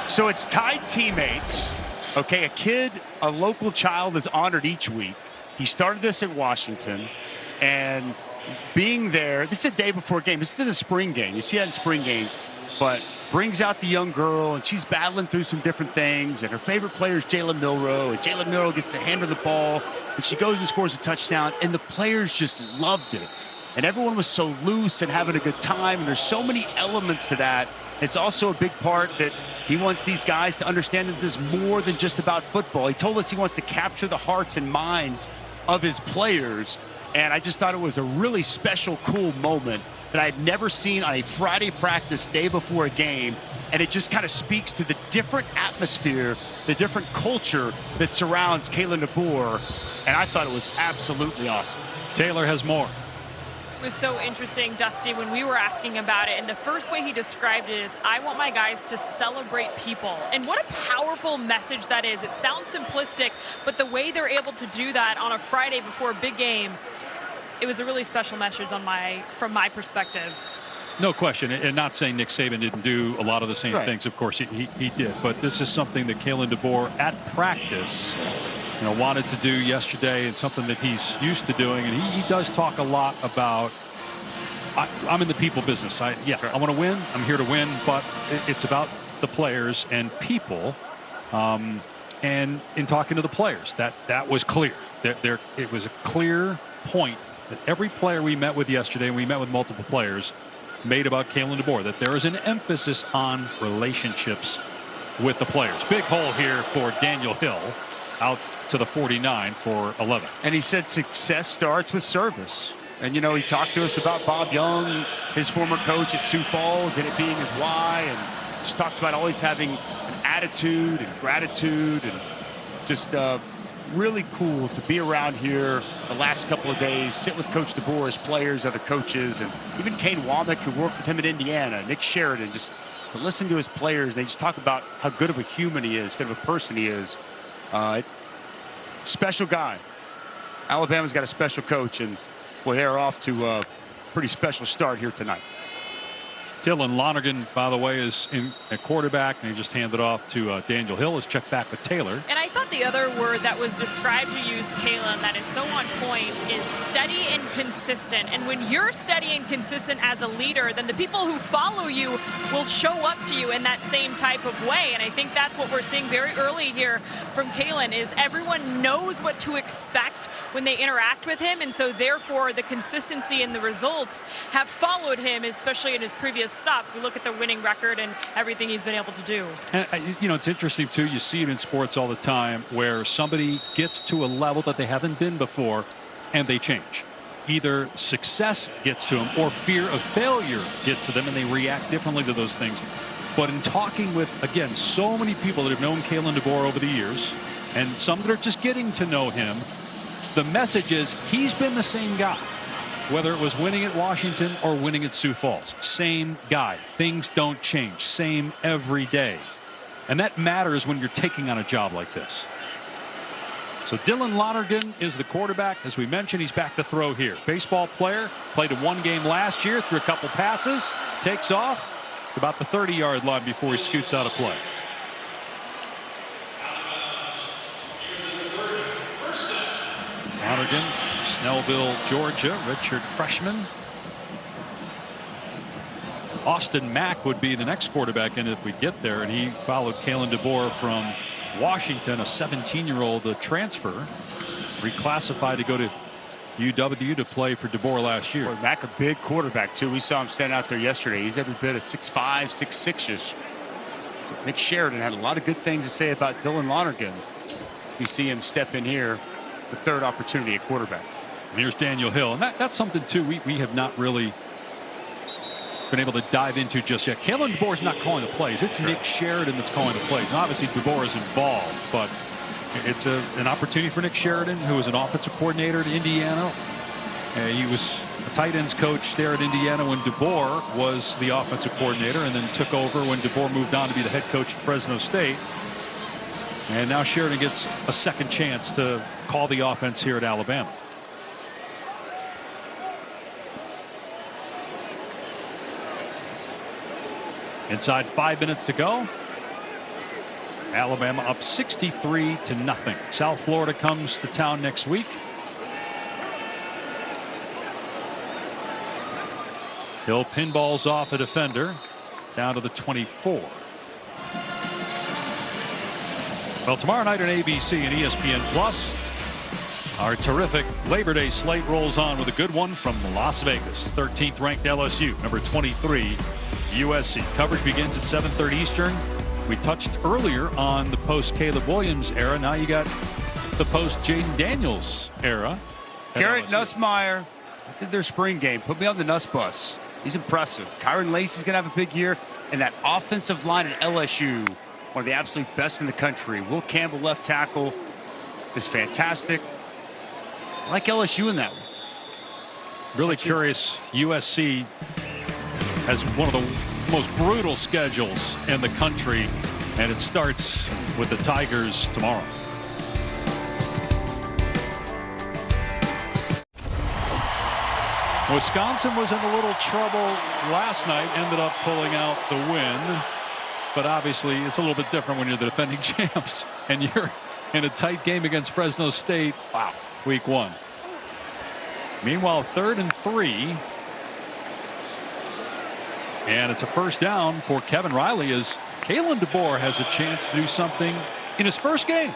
So it's tied teammates. Okay, a local child is honored each week. He started this at Washington, and being there, this is a day before a game. This is in a spring game. You see that in spring games, but brings out the young girl, and she's battling through some different things, and her favorite player is Jalen Milroe, and Jalen Milroe gets to hand her the ball, and she goes and scores a touchdown, and the players just loved it. And everyone was so loose and having a good time, and there's so many elements to that. It's also a big part that he wants these guys to understand that there's more than just about football. He told us he wants to capture the hearts and minds of his players, and I just thought it was a really special, cool moment that I had never seen on a Friday practice day before a game, and it just kind of speaks to the different atmosphere, the different culture that surrounds Kalen DeBoer, and I thought it was absolutely awesome. Taylor has more. It was so interesting, Dusty, when we were asking about it, and the first way he described it is, I want my guys to celebrate people. And what a powerful message that is. It sounds simplistic, but the way they're able to do that on a Friday before a big game, it was a really special message from my perspective. No question, and not saying Nick Saban didn't do a lot of the same things. Of course, he did, but this is something that Kalen DeBoer at practice wanted to do yesterday, and something that he's used to doing. And he does talk a lot about, I'm in the people business. I want to win. I'm here to win, but it's about the players and people. And in talking to the players, that was clear. It was a clear point that every player we met with yesterday, and we met with multiple players, made about Kalen DeBoer, that there is an emphasis on relationships with the players. Big hole here for Daniel Hill, out to the 49 for 11. And he said success starts with service. And, he talked to us about Bob Young, his former coach at Sioux Falls, and it being his why, and just talked about always having an attitude and gratitude, and just really cool to be around here the last couple of days, sit with Coach DeBoer, his players, other coaches, and even Kane Womack, who worked with him at Indiana, Nick Sheridan, just to listen to his players. They just talk about how good of a human he is, good of a person he is. Special guy. Alabama's got a special coach, and boy, they're off to a pretty special start here tonight. Dylan Lonergan, by the way, is in at quarterback, and he just handed off to Daniel Hill. Is checked back with Taylor. And I thought the other word that was described to use, Kalen, that is so on point, is steady and consistent. And when you're steady and consistent as a leader, then the people who follow you will show up to you in that same type of way. And I think that's what we're seeing very early here from Kalen, is everyone knows what to expect when they interact with him. And so therefore, the consistency and the results have followed him, especially in his previous stops. We look at the winning record and everything he's been able to do. And, it's interesting, too. You see it in sports all the time where somebody gets to a level that they haven't been before and they change. Either success gets to them or fear of failure gets to them, and they react differently to those things. But in talking with, again, so many people that have known Kalen DeBoer over the years, and some that are just getting to know him, the message is he's been the same guy. Whether it was winning at Washington or winning at Sioux Falls, same guy. Things don't change. Same every day. And that matters when you're taking on a job like this. So Dylan Lonergan is the quarterback. As we mentioned, he's back to throw here. Baseball player, played in one game last year, threw a couple passes, takes off about the 30-yard line before he scoots out of play. Lonergan, Snellville, Georgia, redshirt freshman. Austin Mack would be the next quarterback in if we get there, and he followed Kalen DeBoer from Washington, a 17-year-old transfer, reclassified to go to UW to play for DeBoer last year. Boy, Mack, a big quarterback, too. We saw him stand out there yesterday. He's every bit of 6'5", 6'6"-ish. Nick Sheridan had a lot of good things to say about Dylan Lonergan. You see him step in here. the third opportunity at quarterback. And here's Daniel Hill, and that's something too we have not really been able to dive into just yet. Kalen DeBoer is not calling the plays. It's Nick Sheridan that's calling the plays. And obviously DeBoer is involved, but it's an opportunity for Nick Sheridan, who was an offensive coordinator at Indiana. He was a tight ends coach there at Indiana when DeBoer was the offensive coordinator, and then took over when DeBoer moved on to be the head coach at Fresno State. And now Sheridan gets a second chance to call the offense here at Alabama. Inside 5 minutes to go. Alabama up 63-0. South Florida comes to town next week. Hill pinballs off a defender down to the 24. Well, tomorrow night on ABC and ESPN Plus, our terrific Labor Day slate rolls on with a good one from Las Vegas. 13th ranked LSU, number 23 USC. Coverage begins at 7:30 Eastern. We touched earlier on the post Caleb Williams era. Now you got the post Jaden Daniels era. Garrett Nussmeier did their spring game. Put me on the Nuss bus. He's impressive. Kyron Lacey's going to have a big year. And that offensive line at LSU, one of the absolute best in the country. Will Campbell, left tackle, is fantastic. I like LSU in that one. Really curious. USC has one of the most brutal schedules in the country, and it starts with the Tigers tomorrow. Wisconsin was in a little trouble last night, ended up pulling out the win, but obviously it's a little bit different when you're the defending champs and you're in a tight game against Fresno State. Wow. Week 1. Meanwhile, 3rd and 3. And it's a first down for Kevin Riley as Kalen DeBoer has a chance to do something in his first game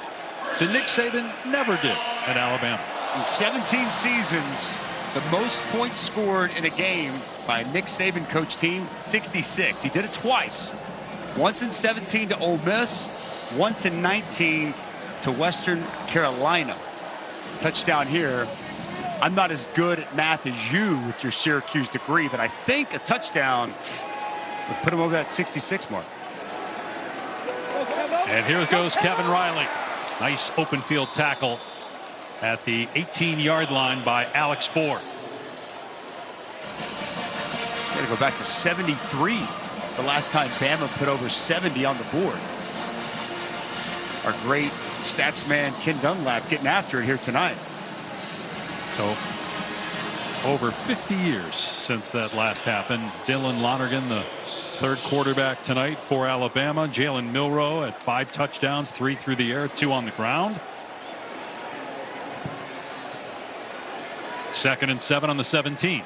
that Nick Saban never did at Alabama. In 17 seasons, the most points scored in a game by a Nick Saban coach team, 66. He did it twice. Once in 17 to Ole Miss, once in 19 to Western Carolina. Touchdown here. I'm not as good at math as you with your Syracuse degree, but I think a touchdown would put him over that 66 mark. And here goes Kevin Riley. Nice open field tackle at the 18-yard line by Alex Ford. Got to go back to 73. The last time Bama put over 70 on the board. Our great stats man Ken Dunlap getting after it here tonight. So over 50 years since that last happened. Dylan Lonergan, the third quarterback tonight for Alabama. Jalen Milroe at 5 touchdowns, 3 through the air, 2 on the ground. 2nd and 7 on the 17.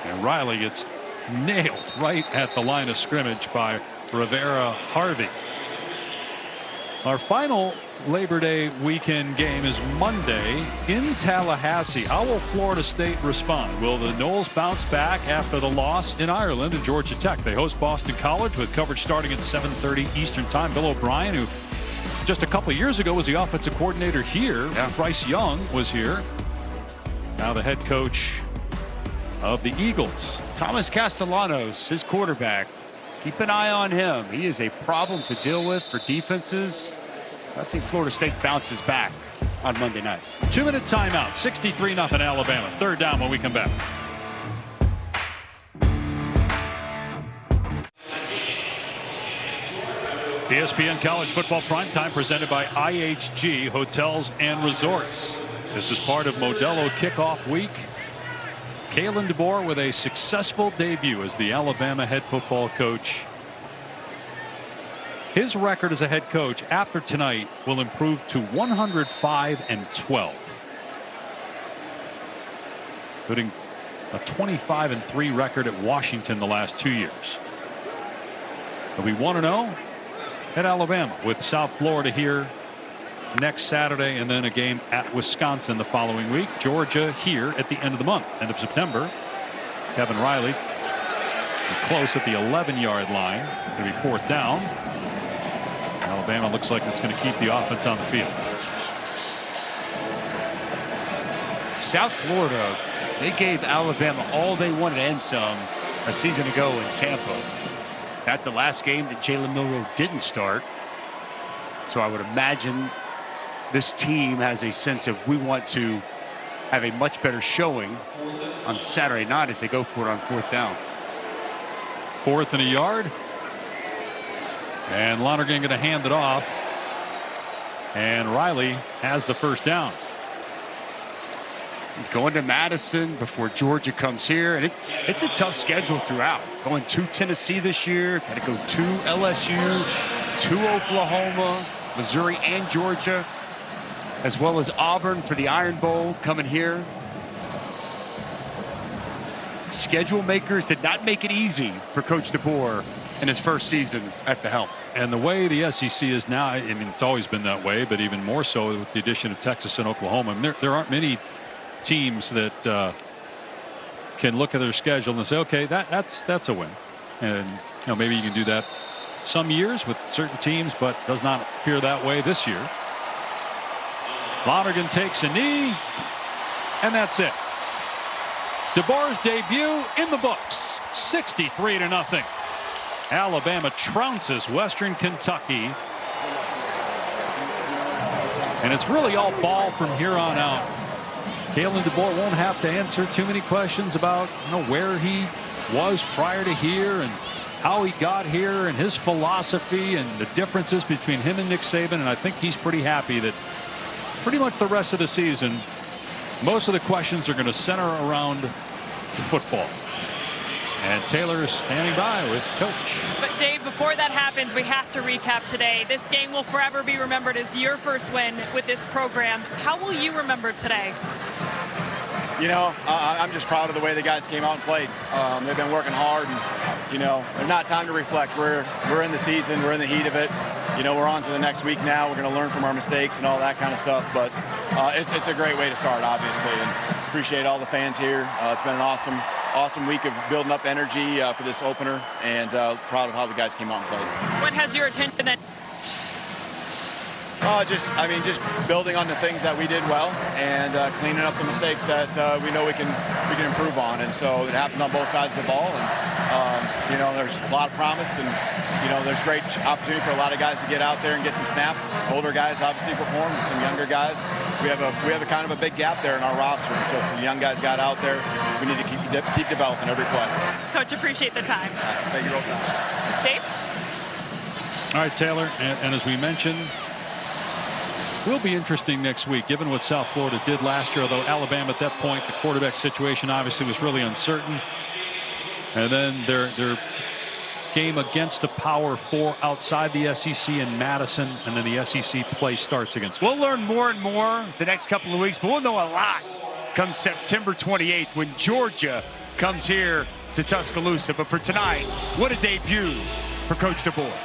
And Riley gets nailed right at the line of scrimmage by Rivera Harvey. Our final Labor Day weekend game is Monday in Tallahassee. How will Florida State respond? Will the Noles bounce back after the loss in Ireland to Georgia Tech? They host Boston College with coverage starting at 7:30 Eastern Time. Bill O'Brien, who just a couple of years ago was the offensive coordinator here. Yeah. Bryce Young was here. Now the head coach of the Eagles. Thomas Castellanos, his quarterback. Keep an eye on him. He is a problem to deal with for defenses. I think Florida State bounces back on Monday night. 2-minute timeout. 63-0 Alabama. 3rd down when we come back. ESPN College Football Primetime presented by IHG Hotels and Resorts. This is part of Modelo Kickoff Week. Kalen DeBoer with a successful debut as the Alabama head football coach. His record as a head coach after tonight will improve to 105-12, including a 25-3 record at Washington the last 2 years. He'll be 1-0 at Alabama with South Florida here next Saturday, and then a game at Wisconsin the following week. Georgia here at the end of the month, end of September. Kevin Riley close at the 11-yard line. Going to be 4th down. Alabama looks like it's going to keep the offense on the field. South Florida, they gave Alabama all they wanted and some a season ago in Tampa. At the last game that Jalen Milroe didn't start. So I would imagine this team has a sense of we want to have a much better showing on Saturday night as they go for it on 4th down. 4th and a yard. And Lonergan going to hand it off. And Riley has the 1st down. Going to Madison before Georgia comes here. And it's a tough schedule throughout. Going to Tennessee this year. Got to go to LSU, to Oklahoma, Missouri, and Georgia, as well as Auburn for the Iron Bowl coming here. Schedule makers did not make it easy for Coach DeBoer in his first season at the helm. And the way the SEC is now, I mean, it's always been that way, but even more so with the addition of Texas and Oklahoma. I mean, there aren't many teams that can look at their schedule and say, okay, that's a win. And maybe you can do that some years with certain teams, but does not appear that way this year. Lonergan takes a knee, and that's it. DeBoer's debut in the books, 63-0. Alabama trounces Western Kentucky. And it's really all ball from here on out. Kalen DeBoer won't have to answer too many questions about where he was prior to here and how he got here and his philosophy and the differences between him and Nick Saban. And I think he's pretty happy that pretty much the rest of the season, most of the questions are going to center around football. And Taylor is standing by with Coach. But Dave, before that happens, we have to recap today. This game will forever be remembered as your first win with this program. How will you remember today? I'm just proud of the way the guys came out and played. They've been working hard, and there's not time to reflect. We're in the season, we're in the heat of it. We're on to the next week now. We're going to learn from our mistakes and all that kind of stuff. But it's a great way to start, obviously, and appreciate all the fans here. It's been an awesome week of building up energy for this opener, and proud of how the guys came out and played. What has your attention then? Just building on the things that we did well and cleaning up the mistakes that we know we can improve on. And so it happened on both sides of the ball. And there's a lot of promise, and there's great opportunity for a lot of guys to get out there and get some snaps. Older guys obviously perform, and some younger guys. We have a kind of a big gap there in our roster, and so some young guys got out there. We need to keep developing every play. Coach, appreciate the time. Awesome. Thank you, roll time. Dave. All right, Taylor, and as we mentioned, will be interesting next week, given what South Florida did last year, although Alabama at that point, the quarterback situation obviously was really uncertain. And then their game against a Power 4 outside the SEC in Madison, and then the SEC play starts against. We'll learn more and more the next couple of weeks, but we'll know a lot come September 28th when Georgia comes here to Tuscaloosa. But for tonight, what a debut for Coach DeBoer.